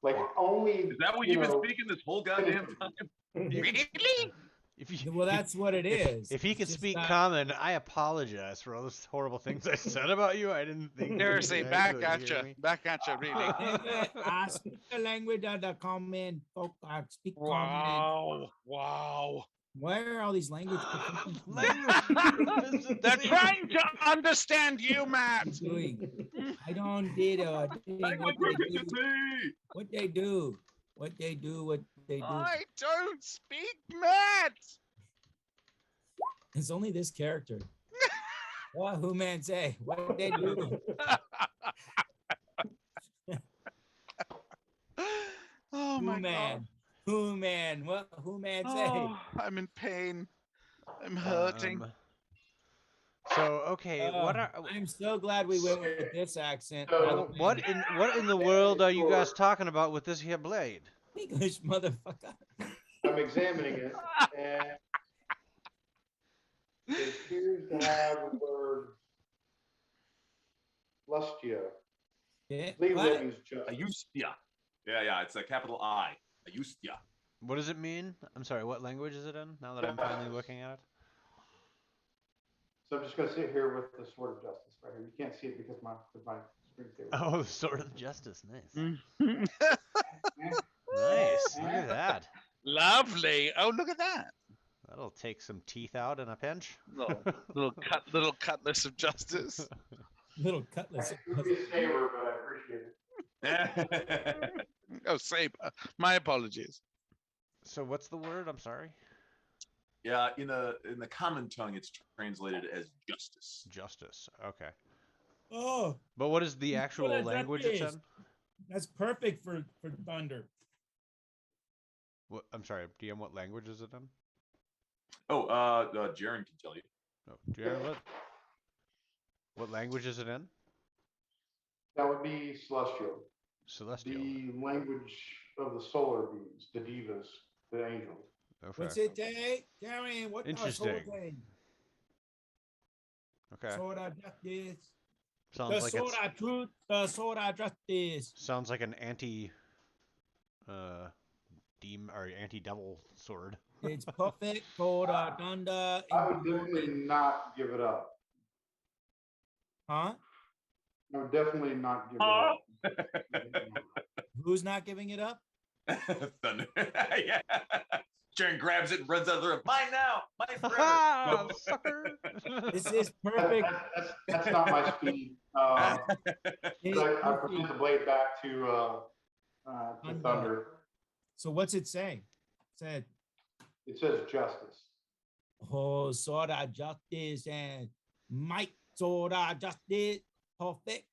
Like only. Is that what you you've been know, speaking this whole goddamn time? Really? Well, that's what it is. If he It's can just speak not- common, I apologize for all those horrible things I said about you. I didn't think. Seriously, you guys back would at hear you. me. Back at you, really. I speak the language of the common folk. I speak common. Wow. Wow. Where are all these language professors from? They're trying to understand you, Matt. doing? I don't did a thing. Language proficiency! What they do? What they do? I don't speak Matt. It's only this character. What who man say? What they do? Oh Who my man? god. Who man? What who man say? Oh, I'm in pain. I'm hurting. So okay, what are I'm so glad we went with this accent. So- what in the world are you guys talking about with this here blade? English motherfucker? I'm examining it, and it appears to have the word lustia. Yeah. Legal What? that means justice. Ayustia. Yeah, it's a capital I. Ayustia. What does it mean? I'm sorry, what language is it in? Now that I'm finally looking at it. So I'm just going to sit here with the sword of justice right here. You can't see it because my screensaver. Oh, the sword of justice. Nice. Mm. Nice. Look at that. Lovely. Oh, look at that. That'll take some teeth out in a pinch. Little cutlass of justice. Little cutlass. It would be a saber, but I appreciate it. Oh, saber. My apologies. So what's the word? I'm sorry. Yeah, in the common tongue, it's translated as justice. Justice. Okay. Oh, But what is the That's actual what language justice it's is. in? that's perfect for thunder. What, I'm sorry, DM, what language is it in? Oh, Jaren can tell you. Oh, Jared, what language is it in? That would be celestial. Celestial. The language of the solar beings, the divas, the angels. Okay. What's it say? Darren, what the Interesting. sword say? Okay. Sword of justice. Sounds The like sword it's of truth. The sword of justice. sounds like an anti-devil sword. It's perfect for the thunder. I would definitely not give it up. Huh? I would definitely not give it up. Who's not giving it up? Thunder. Yeah. Jaren grabs it and runs out of the room. Mine now. Mine forever. Ha! Sucker! This is perfect. That's not my speed. I put the blade back to thunder. So what's it say? It said, It says justice. oh, sword of justice and might sword of justice. Perfect.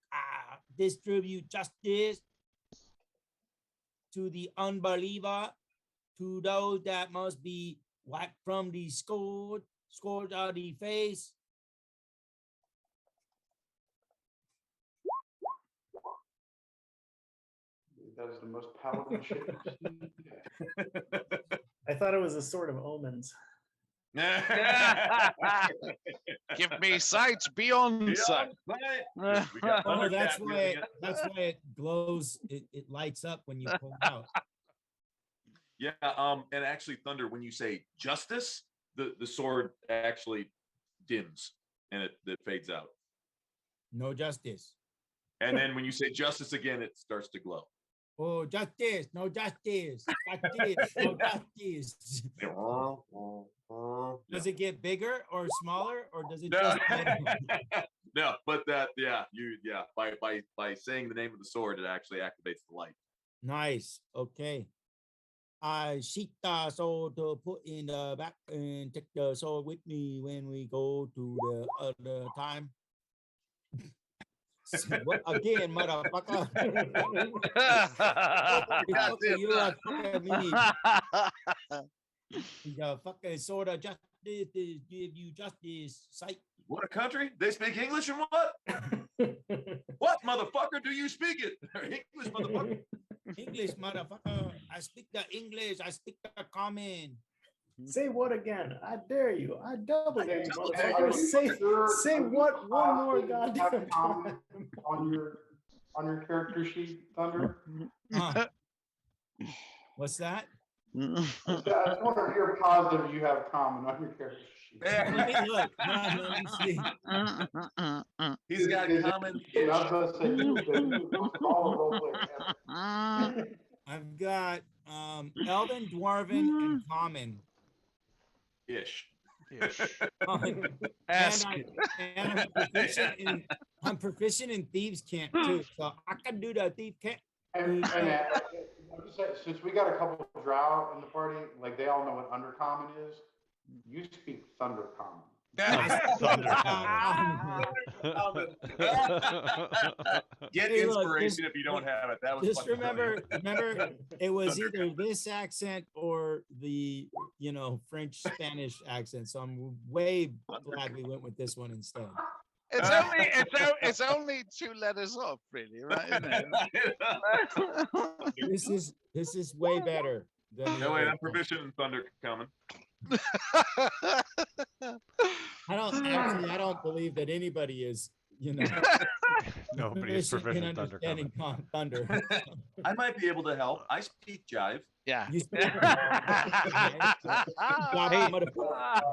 Distribute justice to the unbeliever, to those that must be wiped from the scourge of the face. That is the most paladin shit you've seen. I thought it was a sword of omens. Give me sight beyond sight. We got Oh, Thundercat that's using why it. that's why it glows. It lights up when you pull it out. Yeah, and actually, Thunder, when you say justice, the sword actually dims and it fades out. No justice. And then when you say justice again, it starts to glow. Oh, justice. No justice. Justice. No justice. Does it get bigger or smaller, or does it No, just? no, but by saying the name of the sword, it actually activates the light. Nice. Okay. I sheet the sword to put in the back and take the sword with me when we go to the other time. What again, motherfucker? Motherfucker, you are fucking me. The fucking sword of justice to give you justice. Sight. What a country? They speak English and what? What motherfucker do you speak it? English motherfucker. English, motherfucker. I speak the English. I speak the common. Say what again? I dare you. I double dare you, Hey, motherfucker. are Say you what one more positive you have goddamn comment time. on your character sheet, Thunder? What's that? I just wonder if you're positive you have comment on your character sheet. Let me look. Let me see. He's got common. I was going to say, the most baller role player ever. I've got Elven, Dwarven, and Common. Ish. And Ask. I'm proficient in Thieves' Camp too, so I can do the Thief Camp. And I'm just saying, since we got a couple of drow in the party, like they all know what undercommon is. You speak thundercommon. Get Hey, look, inspiration if you don't have it. That was Just fucking brilliant. remember, it was either this accent or the French Spanish accent. So I'm way glad we went with this one instead. It's only 2 letters off, really, right? Isn't it? This is way better than the No way, other I'm proficient in thunder common. I don't believe that anybody is, Nobody's proficient in thunder. understanding thunder. I might be able to help. I speak jive. Yeah. You speak- Hey,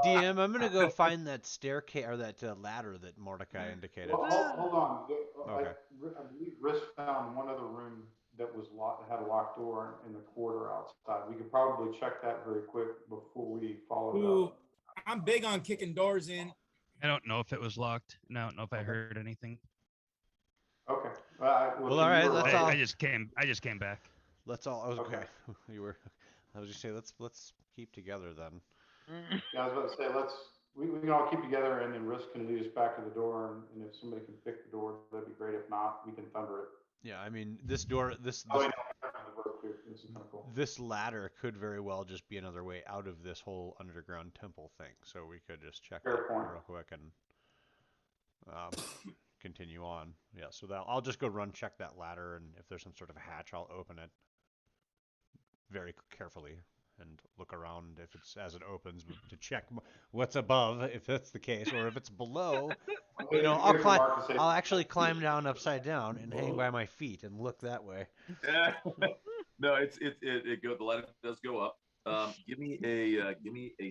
DM, I'm gonna go find that staircase or that ladder that Mordecai indicated. Well, hold on. Okay. I believe Risk found one other room that was locked, had a locked door in the corridor outside. We could probably check that very quick before we follow Ooh, up. I'm big on kicking doors in. I don't know if it was locked, and I don't know if I heard anything. Okay. Well, all right, let's all. I just came back. Let's all. Okay. Okay. You were. I was just saying. Let's keep together then. Yeah, I was about to say, we can all keep together, and then Risk can lead us back to the door, and if somebody can pick the door, that'd be great. If not, we can thunder it. Yeah, I mean, this door, this Oh, wait, no, this is kind of cool. this ladder could very well just be another way out of this whole underground temple thing. So we could just check Fair that point. real quick and continue on. Yeah, so I'll just go check that ladder, and if there's some sort of hatch, I'll open it very carefully and look around if it's as it opens to check what's above, if that's the case, or if it's below. I'll actually climb down upside down and hang by my feet and look that way. No, it go. The ladder does go up. Give me a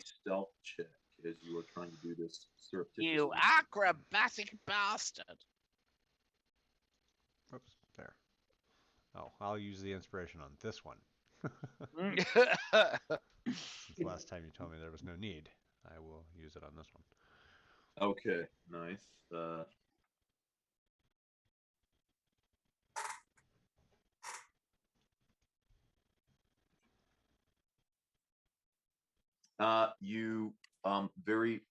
stealth check as you are trying to do this surreptitiously. You acrobatic bastard. Oops, there. Oh, I'll use the inspiration on this one. Since last time you told me there was no need, I will use it on this one. Okay, nice. You very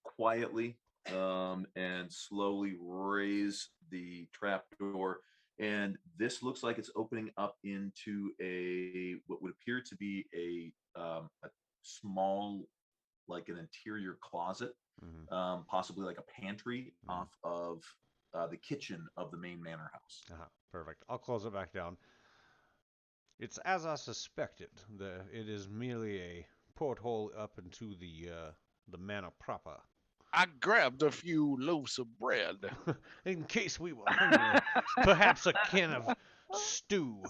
quietly and slowly raise the trap door, and this looks like it's opening up into what would appear to be a small, like an interior closet, possibly like a pantry off of the kitchen of the main manor house. Perfect. I'll close it back down. It's as I suspected. It is merely a porthole up into the manor proper. I grabbed a few loaves of bread. In case we were hungry, perhaps a can of stew.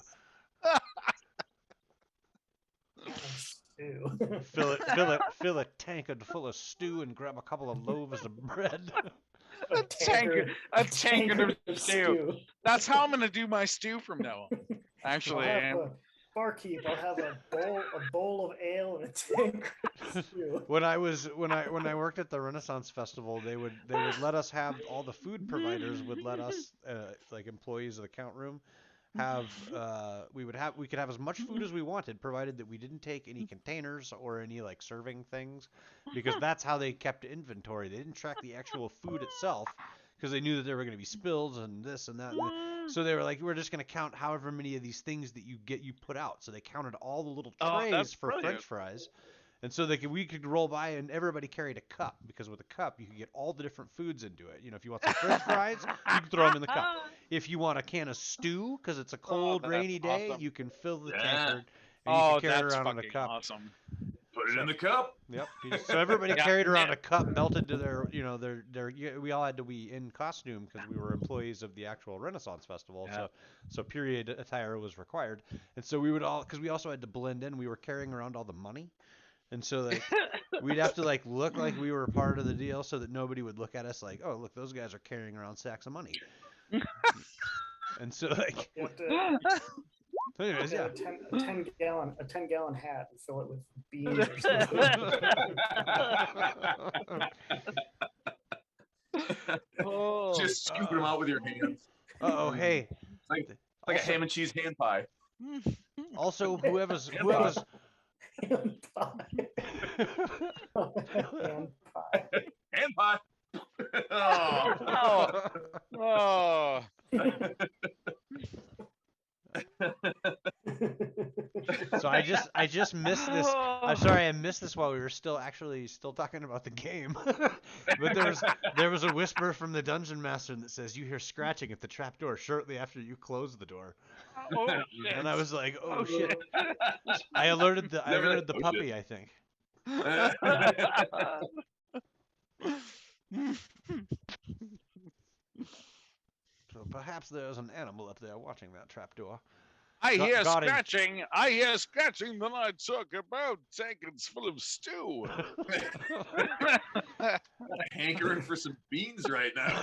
Fill a tankard full of stew and grab a couple of loaves of bread. A tankard of stew. That's how I'm gonna do my stew from now on. Actually, Barkeep, I'll have a bowl of ale and a tankard of stew. When I worked at the Renaissance Festival, they would let us have all the food providers would let us like employees of the count room we could have as much food as we wanted, provided that we didn't take any containers or any like serving things, because that's how they kept inventory. They didn't track the actual food itself because they knew that there were going to be spills and this and that. So they were like, we're just going to count however many of these things that you put out. So they counted all the little trays for French fries. And so we could roll by and everybody carried a cup, because with a cup you could get all the different foods into it. If you want some French fries, you can throw them in the cup. If you want a can of stew because it's a cold, rainy day, you can fill the tankard and you can carry it around in a cup. Awesome. Put it in the cup. Yep. So everybody Yeah. carried around a cup belted to their, we all had to be in costume because we were employees of the actual Renaissance Festival. Yeah. So period attire was required. And so we would all, because we also had to blend in, we were carrying around all the money. And so like we'd have to like look like we were part of the deal so that nobody would look at us like, oh, look, those guys are carrying around sacks of money. And so like, You have to, so anyways, yeah. a 10-gallon hat and fill it with beans or something. Oh, Just scooping them out with your hands. Oh, hey. Like a Also- ham and cheese hand pie. Also, whoever's Ham pie. Ham pie. Hand pie. Oh. Oh. So I just missed this. I'm sorry, I missed this while we were still talking about the game. But there was a whisper from the dungeon master that says you hear scratching at the trap door shortly after you close the door. oh shit. And I was like, oh shit. I alerted the Oh, puppy, shit. I think. So perhaps there's an animal up there watching that trap door. I hear Got him. scratching. I hear scratching. Then I talk about seconds full of stew. Hankering for some beans right now.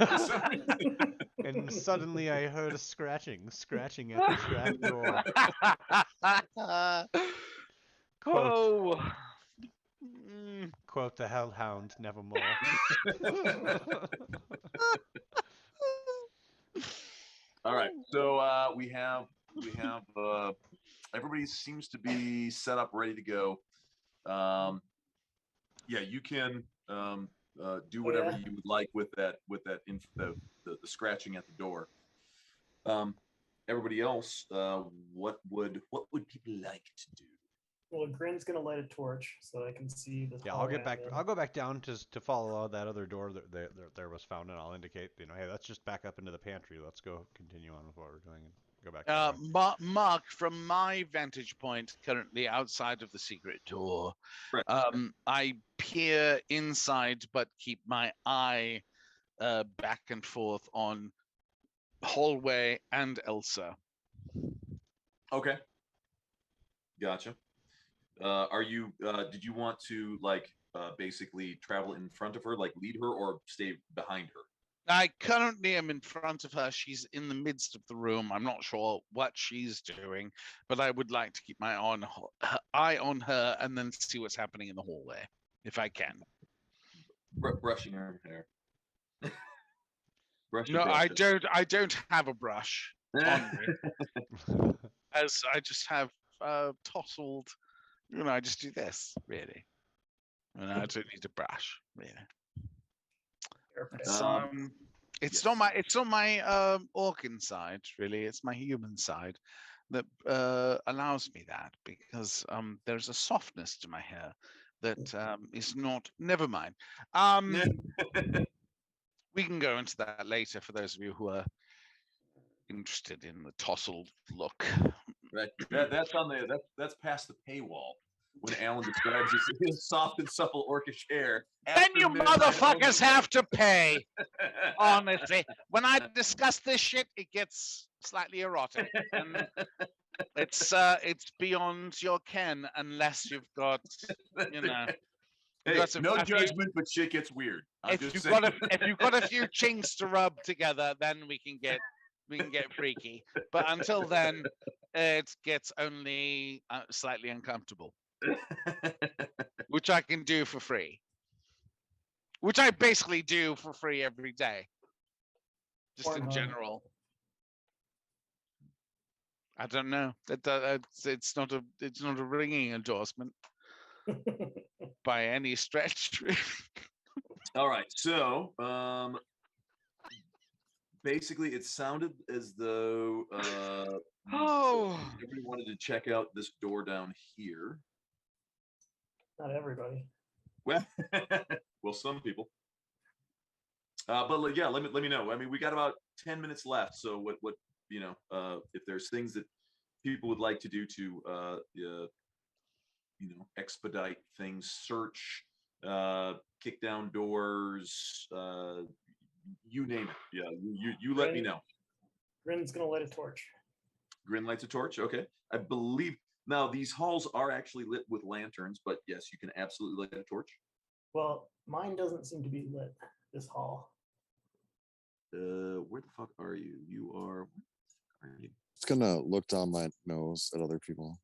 And suddenly I heard a scratching at the trap door. Oh. Quote the hellhound, nevermore. All right, so we have everybody seems to be set up, ready to go. Yeah, you can do whatever you would like with that the scratching at the door. Everybody else, what would people like to do? Well, Grin's gonna light a torch so I can see the. Yeah, I'll get back. I'll go back down to follow that other door that there was found, and I'll indicate, hey, let's just back up into the pantry. Let's go continue on with what we're doing and go back. Mark, from my vantage point, currently outside of the secret door, Right. I peer inside, but keep my eye back and forth on hallway and Elsa. Okay, gotcha. Are you? Did you want to basically travel in front of her, like lead her, or stay behind her? I currently am in front of her. She's in the midst of the room. I'm not sure what she's doing, but I would like to keep my eye on her and then see what's happening in the hallway, if I can. Brushing her hair. No, I don't have a brush on me, as I just have tousled. I just do this, really. And I don't need a brush, really. It's not my organ side, really. It's my human side that allows me that, because there's a softness to my hair that is not. Never mind. We can go into that later for those of you who are interested in the tousled look. Right. That's past the paywall. When Alan describes his soft and supple orcish hair. Then you motherfuckers have to pay. Honestly, when I discuss this shit, it gets slightly erotic. And it's beyond your ken unless you've got, Hey, no judgment, but shit gets weird. If you've got a few chinks to rub together, then we can get freaky. But until then, it gets only slightly uncomfortable. Which I can do for free. Which I basically do for free every day. Just in general. I don't know. It's not a ringing endorsement by any stretch. All right. So basically it sounded as though everybody wanted to check out this door down here. Not everybody. Well, some people. But yeah, let me know. I mean, we got about 10 minutes left. So what if there's things that people would like to do to expedite things, search, kick down doors, you name it. Yeah, you let me know. Grin's gonna light a torch. Grin lights a torch. Okay, I believe now these halls are actually lit with lanterns, but yes, you can absolutely light a torch. Well, mine doesn't seem to be lit. This hall. Where the fuck are you? You are. Where are you? It's gonna look down my nose at other people.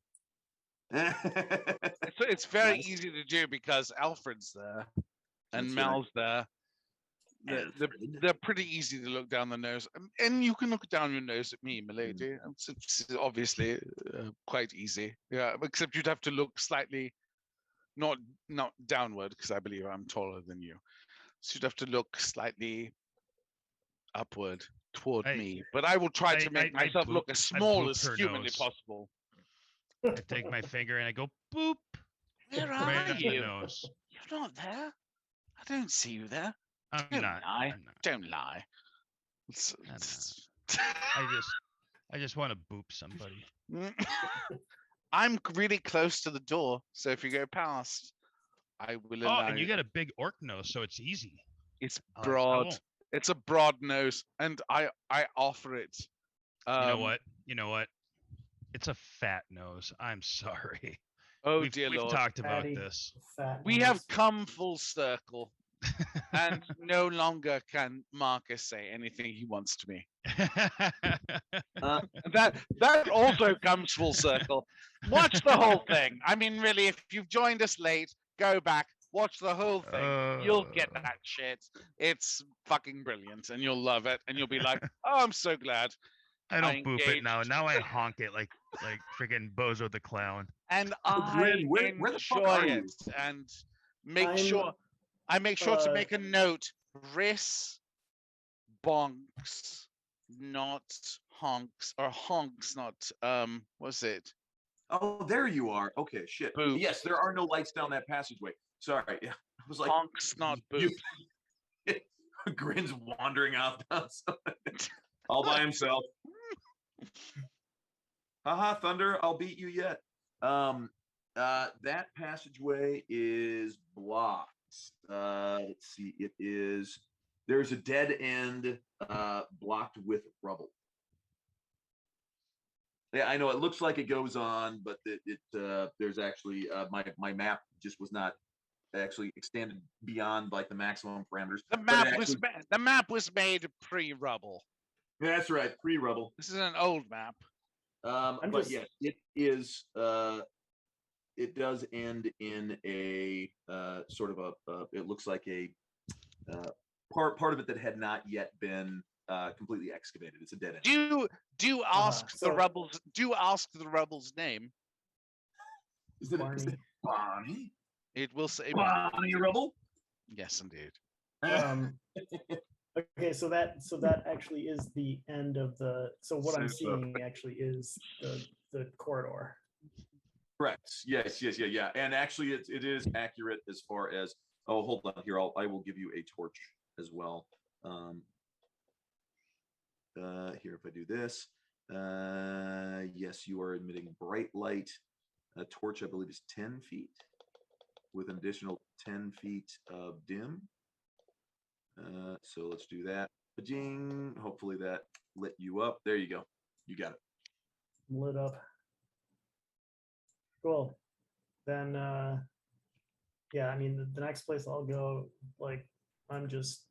It's very Nice. easy to do because Alfred's there and That's Mel's there. They're pretty easy to look down the nose, and you can look down your nose at me, milady. It's obviously quite easy. Yeah, except you'd have to look slightly, not downward, because I believe I'm taller than you. So you'd have to look slightly upward toward me. But I will try to make myself look as small as humanly possible. I take my finger and I go boop. Where Right are on the you? nose. You're not there. I don't see you there. I'm Don't not. lie. I'm not. Don't lie. I just want to boop somebody. I'm really close to the door, so if you go past, I will Oh, allow and you got a big orc nose, so it's easy. It's I broad. won't. It's a broad nose, and I offer it. You know what? You know what? It's a fat nose. I'm sorry. Oh we've dear Lord. talked about Fatty, this. Fat We nose. have come full circle, and no longer can Marcus say anything he wants to me. That also comes full circle. Watch the whole thing. I mean, really, if you've joined us late, go back, watch the whole thing. You'll get that shit. It's fucking brilliant, and you'll love it, and you'll be like, "Oh, I'm so glad." I don't boop it engaged. now. Now I honk it like freaking Bozo the Clown. And I Grin, where the fuck enjoy are you? it, and make I'm, sure to uh, make a note. Riss bonks, not honks, or honks, not what's it? Oh, there you are. Okay, shit. Boops. Yes, there are no lights down that passageway. Sorry. Yeah, I was like, Honks, not you- boops. Grin's wandering out all by himself. Haha, Thunder, I'll beat you yet. That passageway is blocked. Let's see, there's a dead end blocked with rubble. Yeah, I know it looks like it goes on, but there's actually my map just was not actually extended beyond like the maximum parameters. The map was made pre-rubble. That's right, pre-rubble. This is an old map. But yes, it is. It does end in a sort of it looks like a part of it that had not yet been completely excavated. It's a dead end. Do ask the rebels. Do ask the rebels' name. Is it Barney. Bonnie? It will say Bonnie Rebel. Yes, indeed. Okay, so that actually is the end of the. So what I'm seeing actually is the corridor. Correct. Yes. Yeah. And actually, it is accurate as far as. Oh, hold on here. I will give you a torch as well. Here, if I do this, yes, you are emitting bright light. A torch, I believe, is 10 feet with an additional 10 feet of dim. So let's do that. Ba-jing. Hopefully that lit you up. There you go. You got it. Lit up. Cool. Then, yeah, I mean, the next place I'll go, like, I'm just.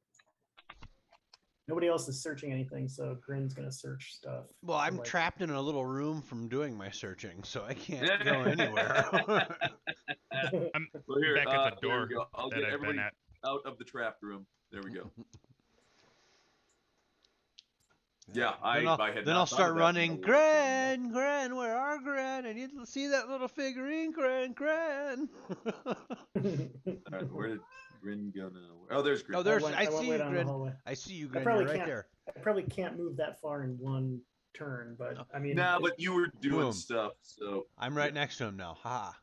Nobody else is searching anything, so Grin's gonna search stuff. Well, I'm like, trapped in a little room from doing my searching, so I can't go anywhere. I'm Well, here, back at the there door we go. I'll that get I've been everybody at. out of the trap room. There we go. Yeah, Then I had. I'll not thought start of that. running. Gran, where are Gran? I need to see that little figurine, Gran. Where did Grin go now? Oh, there's Grin. Oh, there's. I I went see way you, down the Grin. hallway. I see you, I Grin. probably You're right can't. there. I probably can't move that far in one turn, but I mean. Nah, but you were doing Boom. stuff, so I'm right next to him now. Ha.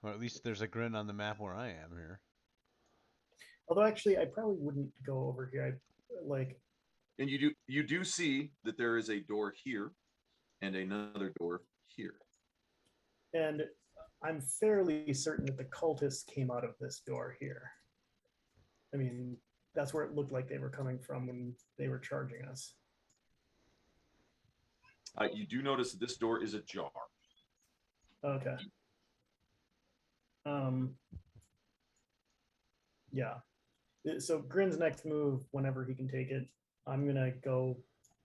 Or at least there's a Grin on the map where I am here. Although actually, I probably wouldn't go over here. I like. And you do see that there is a door here and another door here. And I'm fairly certain that the cultists came out of this door here. I mean, that's where it looked like they were coming from when they were charging us. You do notice that this door is ajar. Okay. Yeah. So Grin's next move, whenever he can take it, I'm gonna go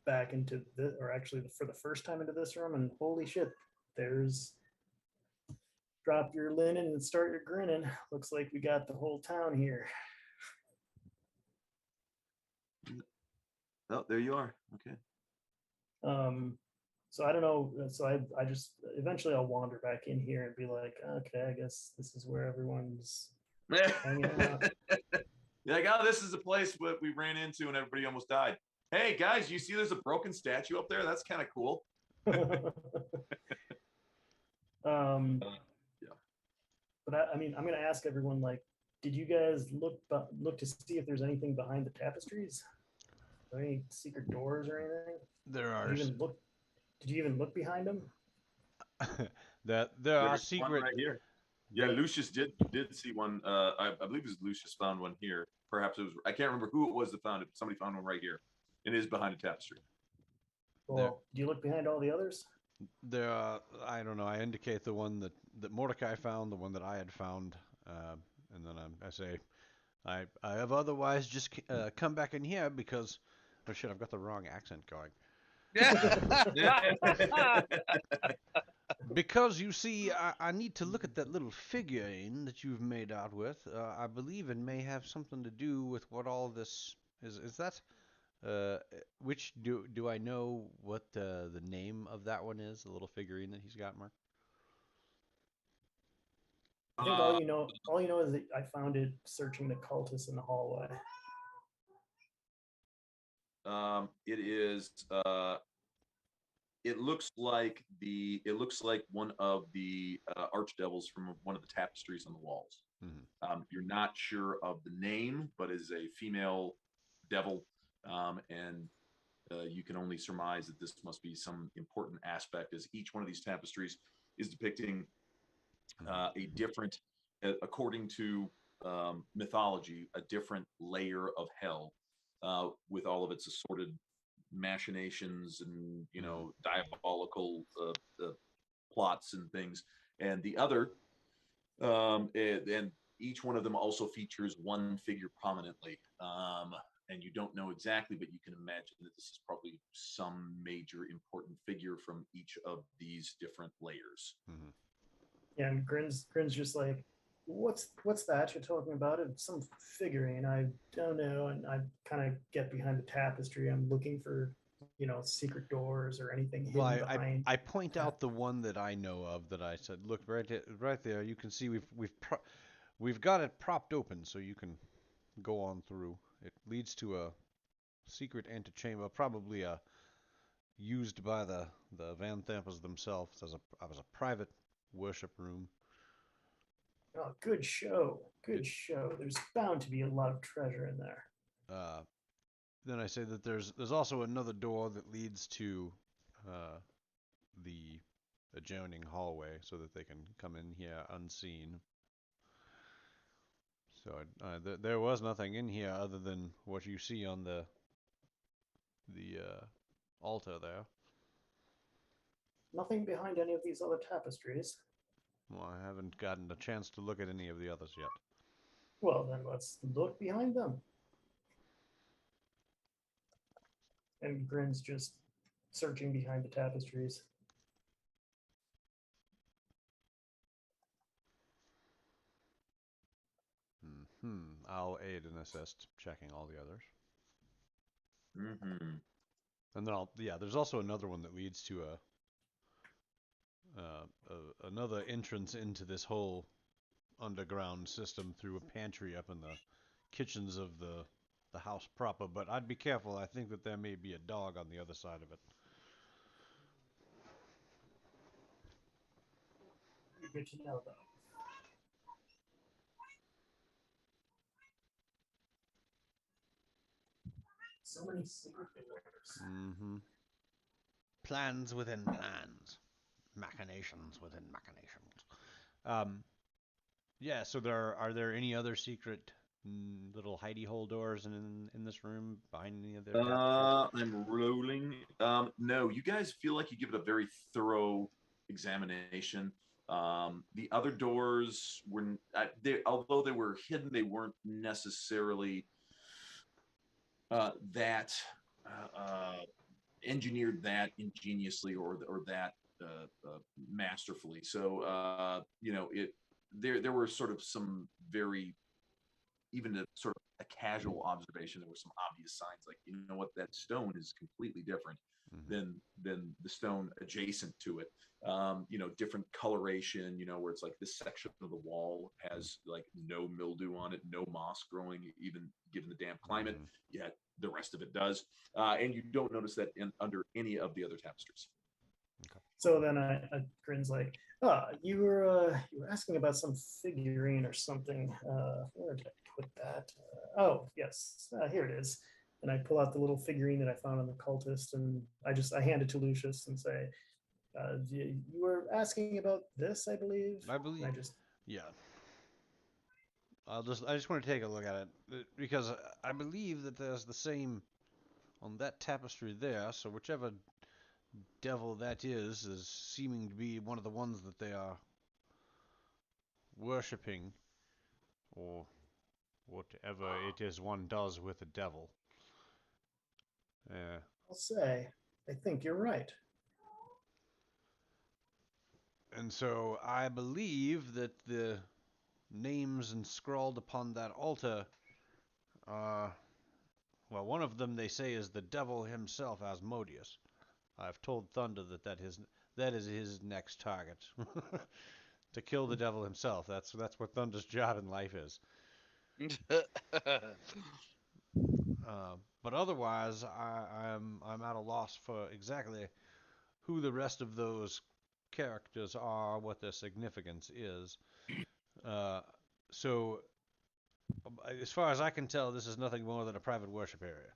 back into this, or actually for the first time into this room, and holy shit, there's drop your linen and start your grinning. Looks like we got the whole town here. Oh, there you are. Okay. So I don't know. So I just eventually I'll wander back in here and be like, okay, I guess this is where everyone's hanging out. You're like, oh, this is the place what we ran into and everybody almost died. Hey guys, you see there's a broken statue up there? That's kind of cool. Yeah. But I mean, I'm gonna ask everyone, like, did you guys look to see if there's anything behind the tapestries? Are there any secret doors or anything? There are. Did you even look behind them? There are There's secret. one right here. Yeah, Lucius did see one. I believe it was Lucius found one here. Perhaps it was, I can't remember who it was that found it. Somebody found one right here. It is behind a tapestry. Well, do you look behind all the others? There are, I don't know. I indicate the one that Mordecai found, the one that I had found, and then I say, I have otherwise just come back in here because, oh shit, I've got the wrong accent going. Because you see, I need to look at that little figurine that you've made out with. I believe it may have something to do with what all this is. Is that? Which do I know what the name of that one is? The little figurine that he's got, Mark. I think all you know is that I found it searching the cultists in the hallway. It is. It looks like one of the archdevils from one of the tapestries on the walls. Mm-hmm. You're not sure of the name, but is a female devil, and you can only surmise that this must be some important aspect, as each one of these tapestries is depicting a different, according to mythology, a different layer of hell, with all of its assorted machinations and diabolical plots and things. And the other, and each one of them also features one figure prominently. And you don't know exactly, but you can imagine that this is probably some major important figure from each of these different layers. Mm-hmm. Yeah, and Grin's just like, what's that you're talking about? It's some figurine. I don't know. And I kind of get behind the tapestry. I'm looking for, secret doors or anything hidden behind. I point out the one that I know of that I said, look right there. You can see we've got it propped open so you can go on through. It leads to a secret antechamber, probably used by the Van Thampers themselves as a private worship room. Oh, good show. Good show. There's bound to be a lot of treasure in there. Then I say that there's also another door that leads to the adjoining hallway so that they can come in here unseen. So there was nothing in here other than what you see on the altar there. Nothing behind any of these other tapestries. Well, I haven't gotten a chance to look at any of the others yet. Well, then let's look behind them. And Grin's just searching behind the tapestries. I'll aid and assist checking all the others. Mm-hmm. And then there's also another one that leads to another entrance into this whole underground system through a pantry up in the kitchens of the house proper. But I'd be careful. I think that there may be a dog on the other side of it. Good to know, though. So many secret doors. Mm-hmm. Plans within plans. machinations within machinations. Yeah. So are there any other secret little hidey hole doors in this room behind any of their tapestries? I'm rolling. No, you guys feel like you give it a very thorough examination. The other doors were, although they were hidden, they weren't necessarily that engineered that ingeniously or that masterfully. So there were sort of some very even to sort of a casual observation, there were some obvious signs like, you know what, that stone is completely different than the stone adjacent to it. Different coloration, where it's like this section of the wall has like no mildew on it, no moss growing, even given the damp climate, yet the rest of it does. And you don't notice that under any of the other tapestries. So then I grins like, you were asking about some figurine or something. Where did I put that? Oh, yes, here it is. And I pull out the little figurine that I found on the cultist, and I hand it to Lucius and say, you were asking about this, I believe. Yeah. I just want to take a look at it because I believe that there's the same on that tapestry there. So whichever devil that is seeming to be one of the ones that they are worshipping, or whatever it is one does with a devil. I'll say, I think you're right. And so I believe that the names scrawled upon that altar are, well, one of them they say is the devil himself, Asmodeus. I've told Thunder that is his next target. To kill the devil himself. That's what Thunder's job in life is. But otherwise, I'm at a loss for exactly who the rest of those characters are, what their significance is. So, as far as I can tell, this is nothing more than a private worship area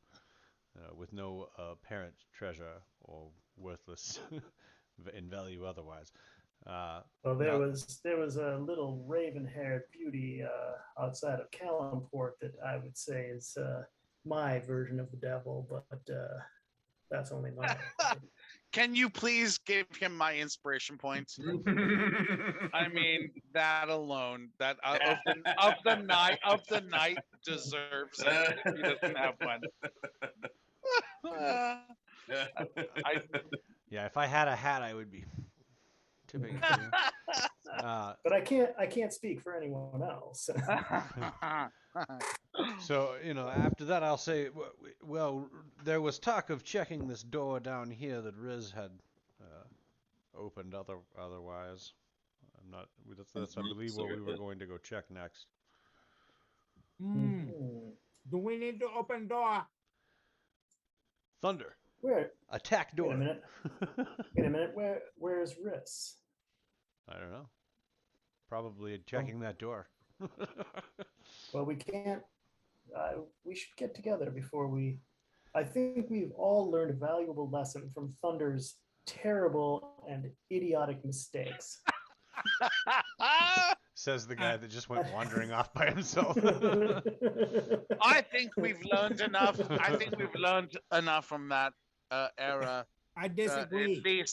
with no apparent treasure or worthless in value otherwise. Well, there was a little raven-haired beauty outside of Calimport that I would say is my version of the devil, but that's only my. Can you please give him my inspiration points? I mean, that alone, that of the night deserves it. If he doesn't have one. Yeah, if I had a hat, I would be tipping it to you. But I can't speak for anyone else. So, after that, I'll say, well, there was talk of checking this door down here that Riz had opened otherwise. I'm not, that's I believe what we were going to go check next. Do we need to open door? Thunder. Where? Attack door. Wait a minute. Where's Riz? I don't know. Probably checking that door. Well, we can't. We should get together before we. I think we've all learned a valuable lesson from Thunder's terrible and idiotic mistakes. Says the guy that just went wandering off by himself. I think we've learned enough. I think we've learned enough from that era. I disagree.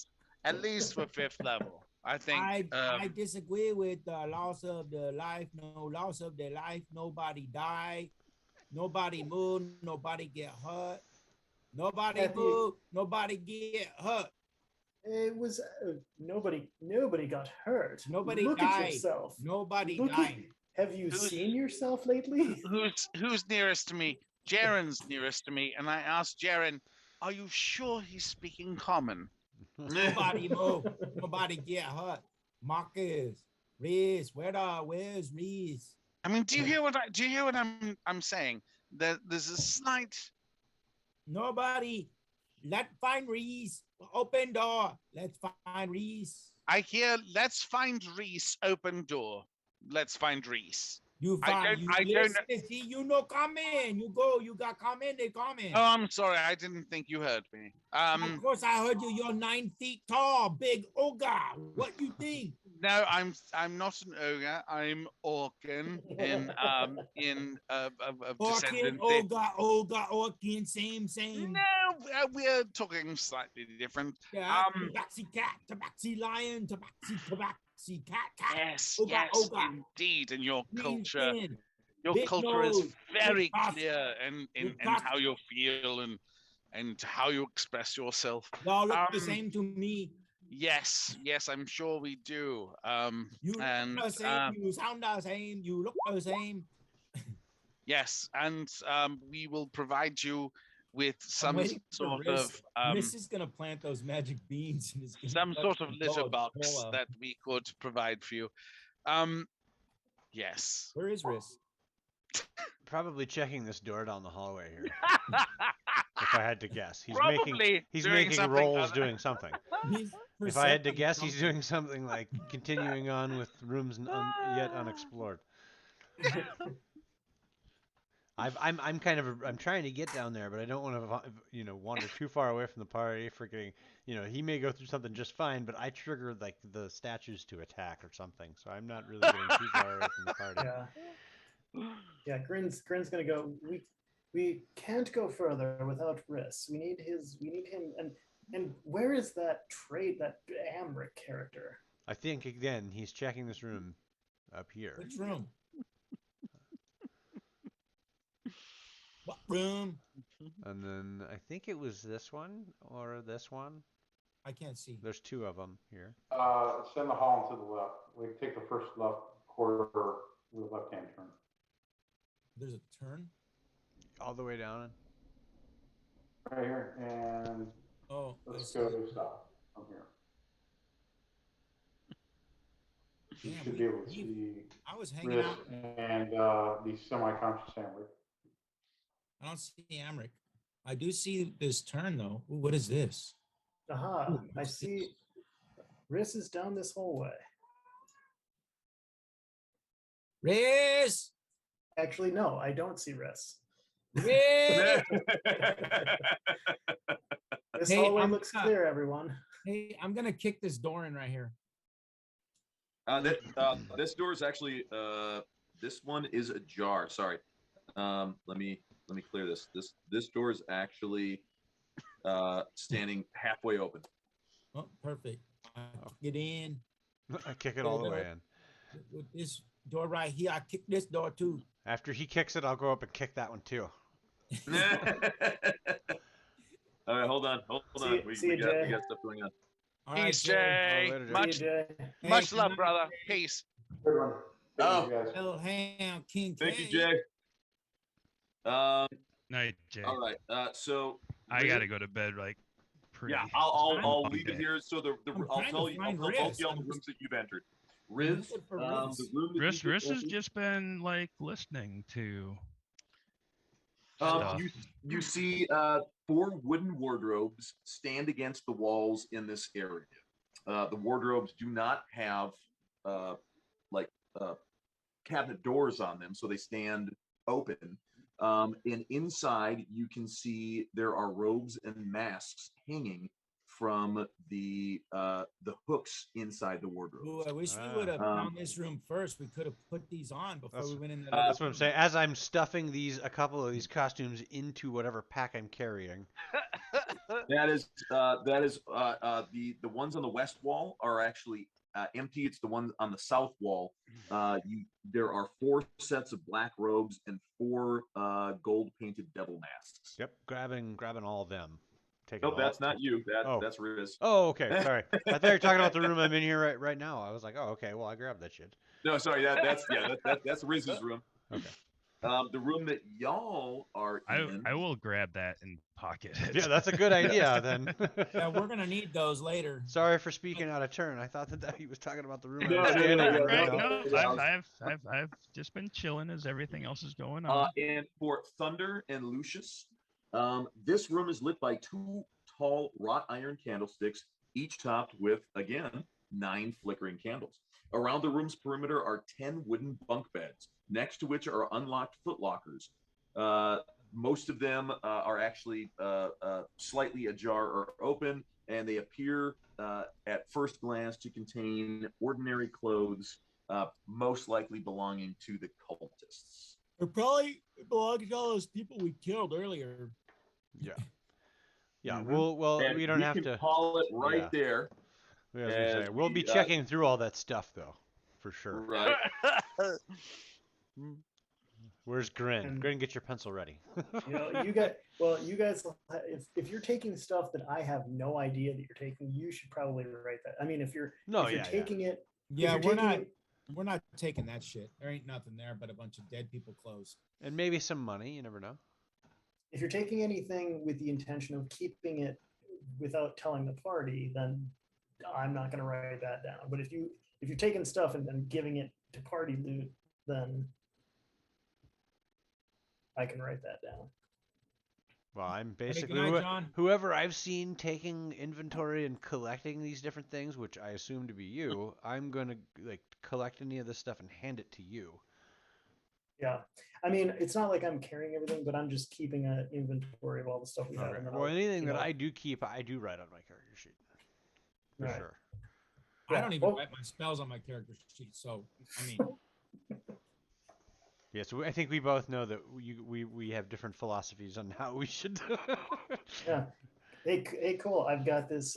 At least for 5th level. I think I disagree with the loss of the life. No loss of their life. Nobody died. Nobody moved. Nobody get hurt. Nobody moved. Nobody get hurt. It was nobody got hurt. Nobody Look died. at yourself. Nobody died. Have you seen yourself lately? Who's nearest to me? Jaren's nearest to me, and I asked Jaren, "Are you sure he's speaking common?" Nobody move. Nobody get hurt. Marcus, Reese, where's Reese? I mean, do you hear what I'm saying? There's a slight. Nobody. Let's find Reese. Open door. Let's find Reese. I hear. Let's find Reese. Open door. Let's find Reese. You I find don't- you I don't- listen, see, you know, come in. You go, you got come in, they come in. Oh, I'm sorry. I didn't think you heard me. Of course, I heard you. You're 9 feet tall, big ogre. What you think? No, I'm not an ogre. I'm Orkin in Orkin, descendant. ogre, Orkin, same. No, we're talking slightly different. Yeah, tabaxi cat, tabaxi lion, tabaxi cat. Yes, Ogre, yes, ogre. indeed. And your Green culture, skin, your big culture is nose, very big tusk, clear in big how you feel and how you express yourself. Y'all look the same to me. Yes, I'm sure we do. You look and the same. You sound the same. You look the same. yes, and we will provide you with I'm some waiting for sort Riz. of Riz is gonna plant those magic beans and is gonna some touch sort of the litter dog. box Cola. that we could provide for you. Yes. Where is Riz? Probably checking this door down the hallway here. If I had to guess, he's Probably doing making something rolls, other- doing something. He's If I had to percepting guess, he's something. doing something like continuing on with rooms yet unexplored. I'm trying to get down there, but I don't want to wander too far away from the party. Forgetting, he may go through something just fine, but I triggered like the statues to attack or something, so I'm not really getting too far away from the party. Yeah. Grin's gonna go. We can't go further without Riss. We need him. And where is that that Amric character? I think again he's checking this room up here. Which room? What room? And then I think it was this one or this one. I can't see. There's two of them here. It's in the hall and to the left. We can take the first left corridor with a left-hand turn. There's a turn. All the way down. Right here, and let's go south from here. You should be able to see I was hanging Riss out. and the semi-conscious Amric. I don't see Amric. I do see this turn though. Ooh, what is this? Aha! I see. Riss is down this hallway. Riz! Actually, no, I don't see Riss. Riz! This hallway looks clear, everyone. Hey, I'm gonna kick this door in right here. This door is actually this one is ajar. Sorry. Let me clear this. This door is actually standing halfway open. Oh, perfect. I kick it in. I kick it all the way in. With this door right here, I kick this door too. After he kicks it, I'll go up and kick that one too. All right, hold on. We got stuff going on. All Peace, right, Jay. later, Jay. Much, See you, Jay. much Hey, love, good brother. night, Jay. Peace. Good one. Oh. Thank you, guys. Little ham, King. Thank you, K. Jay. Night, Jay. All right. So I gotta go to bed like pretty. yeah, I'll long leave it day. here. So I'll trying tell to you find both Riz. the I'm rooms just- that you've entered. Riz, looking for the Riz. room that Riss you has opened- just been like listening to stuff. you see 4 wooden wardrobes stand against the walls in this area. The wardrobes do not have cabinet doors on them, so they stand open. And inside, you can see there are robes and masks hanging from the hooks inside the wardrobe. Ooh, I wish we would have found this room first. We could have put these on before we went in that. That's what I'm saying. As I'm stuffing a couple of these costumes into whatever pack I'm carrying. That is the ones on the west wall are actually empty. It's the ones on the south wall. There are 4 sets of black robes and 4 gold painted devil masks. Yep, grabbing all of them. Nope, that's not you. That's Riz. Oh, okay. Sorry. I thought you were talking about the room I'm in here right now. I was like, oh, okay. Well, I grabbed that shit. No, sorry. That's Riz's room. Okay. The room that y'all are in. I will grab that and pocket it. Yeah, that's a good idea then. Yeah, we're gonna need those later. Sorry for speaking out of turn. I thought that he was talking about the room. No, I was no, standing no, in no, right Right, now. no, I've just been chilling as everything else is going on. And for Thunder and Lucius, this room is lit by 2 tall wrought iron candlesticks, each topped with, again, 9 flickering candles. Around the room's perimeter are 10 wooden bunk beds. next to which are unlocked footlockers. Most of them are actually slightly ajar or open, and they appear at first glance to contain ordinary clothes, most likely belonging to the cultists. It probably belongs to all those people we killed earlier. Yeah. Yeah. Mhm. Well, And we don't have can to. call it right Yeah. there. I was gonna say, as we'll be we, checking through all that stuff though, for sure. Right. Where's Grin? And- Grin, get your pencil ready. you guys, if you're taking stuff that I have no idea that you're taking, you should probably write that. I mean, if you're taking it, Yeah, if you're we're not taking that shit. There ain't nothing there but a bunch of dead people clothes. And maybe some money. You never know. if you're taking anything with the intention of keeping it without telling the party, then I'm not going to write that down. But if you're taking stuff and then giving it to party loot, then I can write that down. Well, I'm Hey, basically good night, John. whoever I've seen taking inventory and collecting these different things, which I assume to be you. I'm gonna like collect any of this stuff and hand it to you. Yeah, I mean, it's not like I'm carrying everything, but I'm just keeping an inventory of all the stuff we have. Okay. And then Well, I'll, anything you that know, I do keep, I do write on my character sheet for Right. sure. I don't even write my spells on my character sheet. So I mean, Yeah, so I think we both know that we have different philosophies on how we should. Yeah. Hey, cool. I got this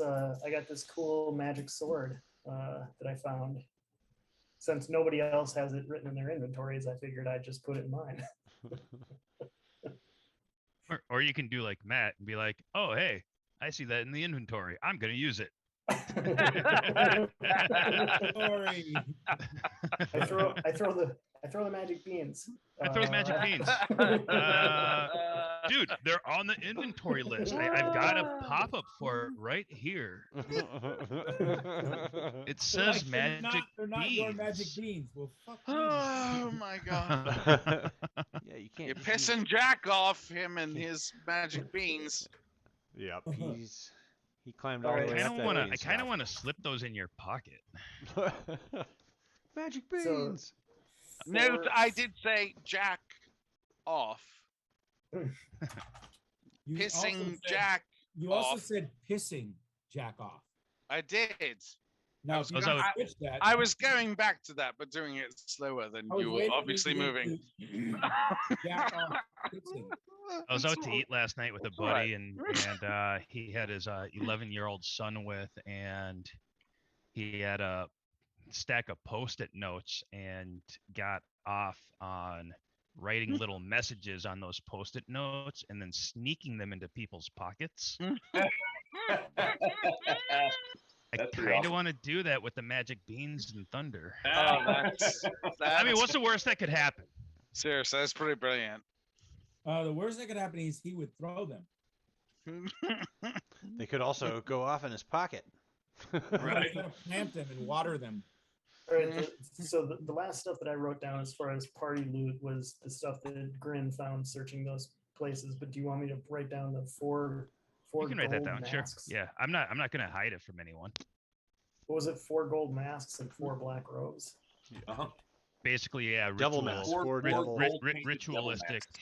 cool magic sword that I found. Since nobody else has it written in their inventories, I figured I'd just put it in mine. Or you can do like Matt and be like, "Oh, hey, I see that in the inventory. I'm gonna use it." sorry. I throw the magic beans. I throw the magic beans. Dude, they're on the inventory list. I've got a pop-up for it right here. It says magic They're not beans. your magic beans. Well, fuck you. Oh my god. Yeah, you can't. You're just use- pissing Jack off, him and his magic beans. Yep, he climbed All all the right. way up that I bean kind of stack. want to slip those in your pocket. Magic So- beans. No, I did say Jack off. You also Pissing said- Jack. You also off. said pissing Jack off. I did. Now, was if you gonna- don't switch that, I was going back to that, but doing it slower than I was you were waiting for obviously you to moving. do Jack off pissing. I was out to eat last night with a It's all right. buddy, and he had his 11-year-old son with, and he had a stack of Post-it notes and got off on writing little messages on those Post-it notes and then sneaking them into people's pockets. I That's pretty kind of awesome. want to do that with the magic beans and thunder. Oh, that's I mean, what's the worst that could happen? seriously? That's pretty brilliant. The worst that could happen is he would throw them. They could also go off in his pocket. Right. He's gonna plant them and water them. All right, so the last stuff that I wrote down as far as party loot was the stuff that Grin found searching those places. But do you want me to write down the four You can write that gold down, sure. masks? Yeah, I'm not gonna hide it from anyone. What was it? 4 gold masks and 4 black robes. Uh-huh. Basically, yeah, Devil ritual- mask, Four- four four devil. gold painted devil ritualistic. masks.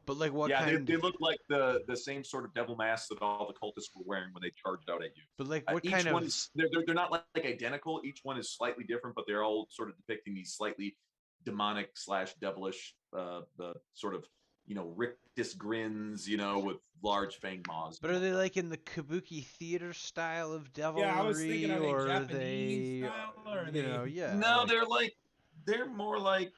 But like, what Yeah, kind? they look like the same sort of devil masks that all the cultists were wearing when they charged out at you. But like, what Each kind one of? is they're not like identical. Each one is slightly different, but they're all sort of depicting these slightly demonic / devilish, the sort of rictus grins, with large fang maws. But are they like in the kabuki theater style of devilry, Yeah, I was thinking, are they or are Japanese they, style, or are you they- know, yeah? No, like- they're more like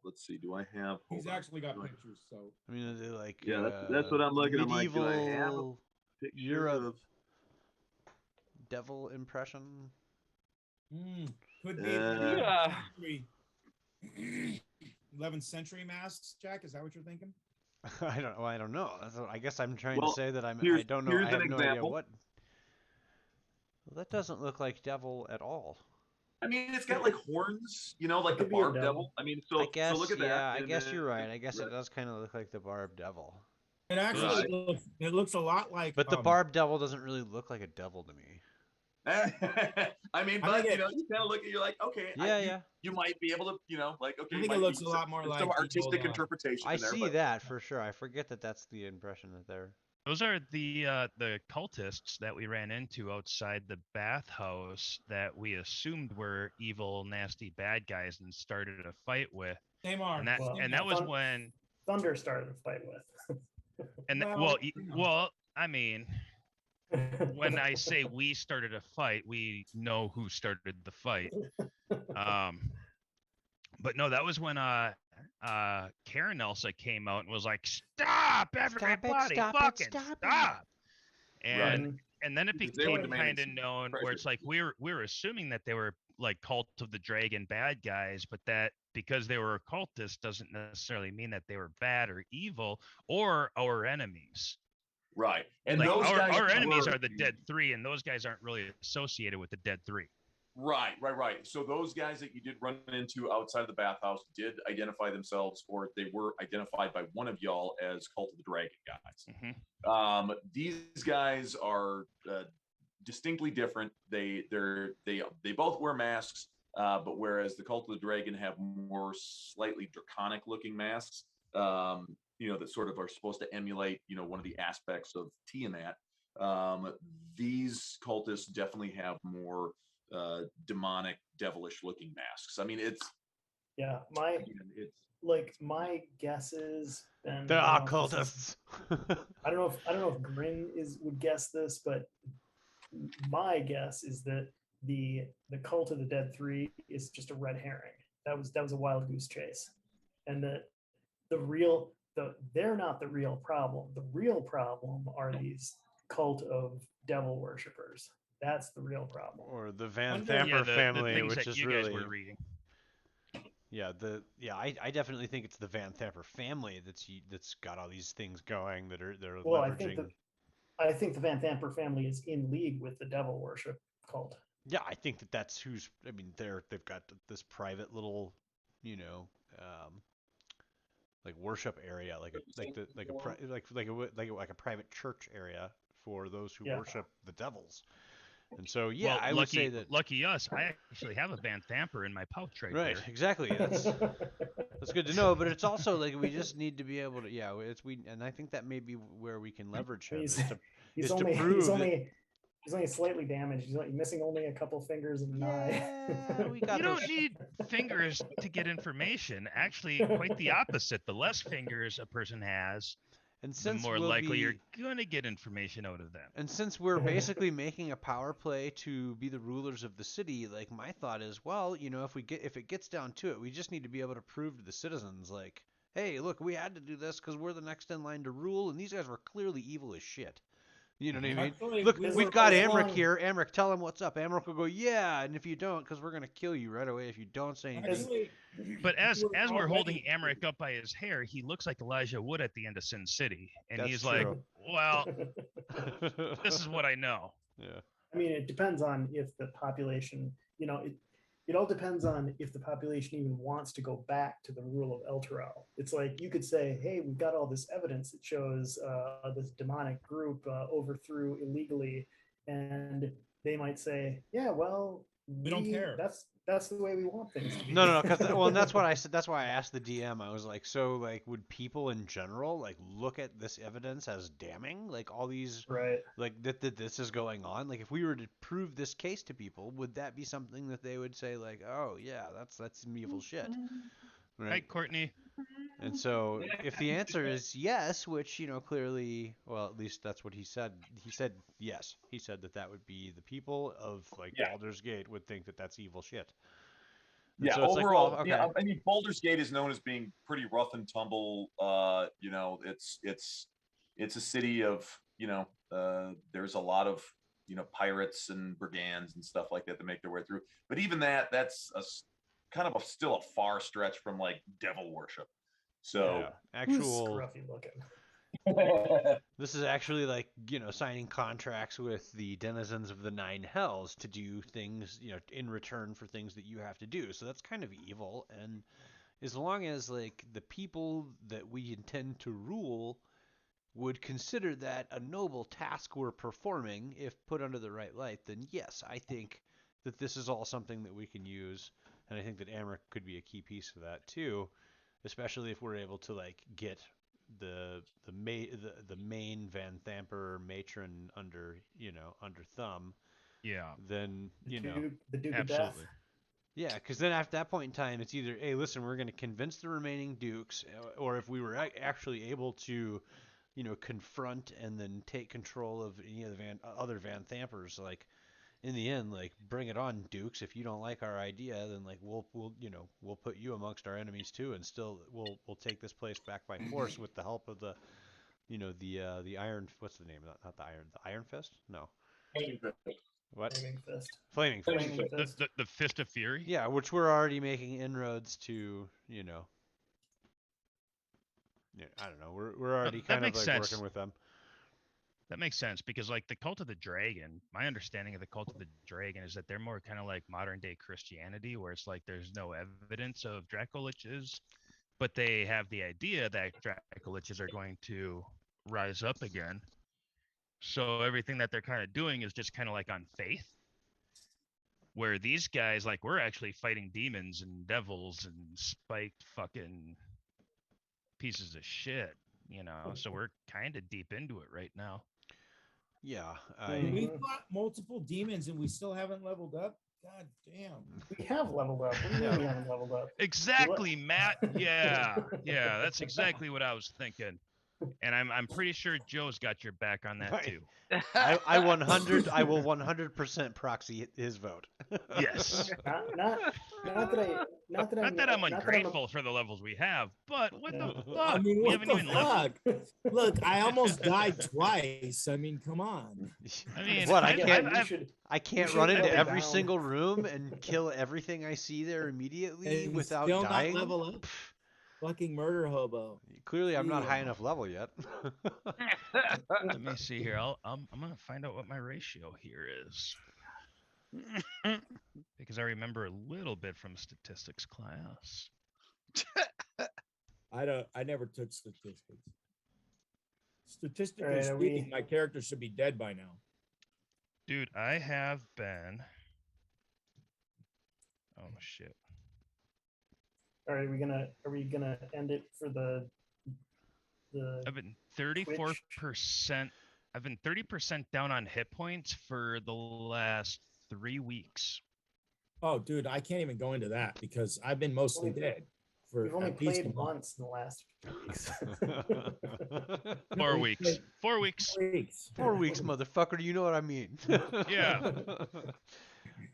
let's see, do I have? He's hold on. actually got pictures, so I mean, are they like? Yeah, that's what I'm looking at. I'm like, do I have a medieval picture Europe of? devil impression. could be Yeah. 11th century masks. Jack, is that what you're thinking? I don't. Well, I don't know. I guess I'm trying Well, to say that I here's- don't know. here's I have an no idea example. what. Well, that doesn't look like devil at all. I mean, it's got like horns, like the Could be a barb devil. devil. I mean, so I guess. so look at that. Yeah, I and guess then- you're right. I guess it right. does kind of look like the barb devil. It actually Right. looks. It looks a lot like. But the barb devil doesn't really look like a devil to me. I mean, I but think you it- know, you kind of look at you're like, okay, Yeah. you might be able to, you know, like okay, I think it might looks be a lot more there's like some the artistic old, interpretation I in there, see but that for sure. I forget that that's the impression that they're. Those are the cultists that we ran into outside the bathhouse that we assumed were evil, nasty bad guys and started a fight with. Same arm. And that Well, and that was when Thunder started a fight with. and th- Well, well, I mean, when I say we started a fight, we know who started the fight. But no, that was when Karen Elsa came out and was like, "Stop, everybody, fucking stop!" And Right. and then it Because they were became demanding kind of some known where pressure. it's like we were assuming that they were like Cult of the Dragon bad guys, but that because they were occultists doesn't necessarily mean that they were bad or evil or our enemies. Right. And Like those guys our enemies were- are the Dead Three, and those guys aren't really associated with the Dead Three. Right. So those guys that you did run into outside of the bathhouse did identify themselves, or they were identified by one of y'all as Cult of the Dragon guys. Mm-hmm. These guys are distinctly different. They both wear masks, but whereas the Cult of the Dragon have more slightly draconic looking masks, you know, that sort of are supposed to emulate, you know, one of the aspects of Tiamat. These cultists definitely have more demonic, devilish looking masks. I mean, it's my guess is, and The I don't know if this occultists. I don't know if Grin would guess this, but my guess is that the Cult of the Dead Three is just a red herring. That was a wild goose chase, and that they're not the real problem. The real problem are these cult of devil worshippers. That's the real problem. Or the Van Wonder- Thamper Yeah, the family, things which that is you really guys were reading. I definitely think it's the Van Thamper family that's got all these things going that they're Well, leveraging. I think the Van Thamper family is in league with the devil worship cult. Yeah, I think that's who's. I mean, they've got this private little, you know, like worship area, like a private church area for those who worship the devils. And so, yeah, Well, I would say that. Lucky us, I actually have a Van Thamper in my pouch right Right, there. exactly. That's good to know. But it's also like we just need to be able to. Yeah, and I think that may be where we can leverage him He's to prove he's only slightly damaged. He's missing only a couple fingers and an eye. Yeah, we got You don't need fingers to get information. Actually, quite the opposite. The less fingers a person has, And the since more we'll likely be, you're going to get information out of them. And since we're basically making a power play to be the rulers of the city, like my thought is, well, you know, if it gets down to it, we just need to be able to prove to the citizens, like, hey, look, we had to do this because we're the next in line to rule, and these guys were clearly evil as shit. You know what I mean? Actually, Look, we we've were got as Amric long- here. Amric, tell him what's up. Amric will go, yeah, and if you don't, because we're going to kill you right away if you don't say anything. Actually, But as we we're were holding already- Amric up by his hair, he looks like Elijah Wood at the end of Sin City, and That's he's like, true. "Well, this is what I know." Yeah. I mean, it depends on if the population, you know, it all depends on if the population even wants to go back to the rule of El Terrell. It's like you could say, hey, we've got all this evidence that shows this demonic group overthrew illegally, and they might say, yeah, well, We don't care. That's the way we want things to be. No, because and that's what I said. That's why I asked the DM. I was like, so like, would people in general like look at this evidence as damning? Like all these, right? Like that this is going on. Like if we were to prove this case to people, would that be something that they would say like, oh yeah, that's some evil shit, Right, right? Courtney? And so if the answer is yes, which you know clearly, well at least that's what he said. He said yes. He said that would be the people of like Baldur's Gate would think that that's evil shit. And Yeah, so it's overall, like, well, okay. yeah, I mean, Baldur's Gate is known as being pretty rough and tumble. You know, it's a city of, you know, there's a lot of, you know, pirates and brigands and stuff like that that make their way through. But even that's still a far stretch from like devil worship. So Who's actual scruffy looking? This is actually like, you know, signing contracts with the denizens of the Nine Hells to do things, you know, in return for things that you have to do. So that's kind of evil. And as long as like the people that we intend to rule would consider that a noble task we're performing if put under the right light, then yes, I think that this is all something that we can use, and I think that Amric could be a key piece of that too, especially if we're able to like get the main Van Thamper matron under under thumb. Yeah, Then The Duke of Death. absolutely. yeah, because then after that point in time, it's either, hey, listen, we're going to convince the remaining dukes, or if we were actually able to, confront and then take control of any of the other Van Thampers, like in the end, like bring it on, dukes. If you don't like our idea, then like we'll put you amongst our enemies too, and still we'll take this place back by force with the help of the the iron. What's the name? Not the Iron Fist? No. What? Flaming Fist. Flaming Fist. Flaming Fist. The Fist of Fury. Yeah, which we're already making inroads to, I don't know. We're already that kind of makes like sense. working with them. That makes sense because like the Cult of the Dragon, my understanding of the Cult of the Dragon is that they're more kind of like modern day Christianity, where it's like there's no evidence of Dracoliches, but they have the idea that Dracoliches are going to rise up again. So everything that they're kind of doing is just kind of like on faith. Where these guys, like, we're actually fighting demons and devils and spiked fucking pieces of shit, So we're kind of deep into it right now. Yeah, We fought multiple demons and we still haven't leveled up. God damn. We have leveled up. What do you mean we haven't leveled up? Exactly, Matt. Yeah, that's exactly what I was thinking. And I'm pretty sure Joe's got your back on that too. I will 100% proxy his vote. Yes. Not that I'm ungrateful for the levels we have, but what the fuck? I mean, We what haven't the even leveled. fuck? Look, I almost died twice. I mean, come on. I mean, What, I can't should run into go every down. single room and kill everything I see there immediately And without still dying? not level up. Fucking murder hobo. Clearly, I'm not high Yeah. enough level yet. Let me see here. I'm gonna find out what my ratio here is because I remember a little bit from statistics class. I never took statistics. Statistically Alright, are speaking, we- my character should be dead by now. Dude, I have been. Oh shit. Are we gonna end it for the I've been 34%. I've been 30% down on hit points for the last 3 weeks. Oh, dude, I can't even go into that because I've been mostly dead for we've only at least a played month. once in the last 2 weeks. 4 weeks. 4 weeks. 4 weeks. 4 weeks, motherfucker. Do you know what I mean? Yeah.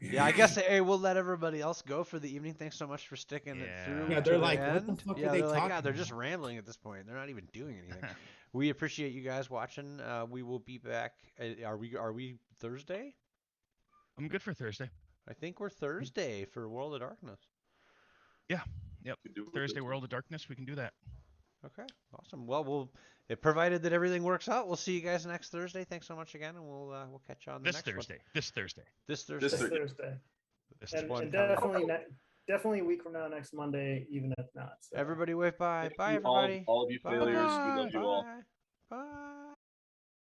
Yeah, I guess, hey, we'll let everybody else go for the evening. Thanks so much for sticking it through. Yeah, Yeah, to they're the like, what the end. fuck are Yeah, they they're like, talking God, they're just about? rambling at this point. They're not even doing anything. We appreciate you guys watching. We will be back. Are we Thursday? I'm good for Thursday. I think we're Thursday for World of Darkness. Yeah. Yep. Could do it. Thursday World of Darkness. We can do that. Okay, awesome. Well, provided that everything works out, we'll see you guys next Thursday. Thanks so much again, and we'll catch you on the This next Thursday. one. This Thursday. This Thursday. This Thursday. This And, one and coming. definitely a week from now, next Monday, even if not. So. Everybody wave bye. Bye, Thank you, everybody. all of you failures. We love you all. Bye. Bye.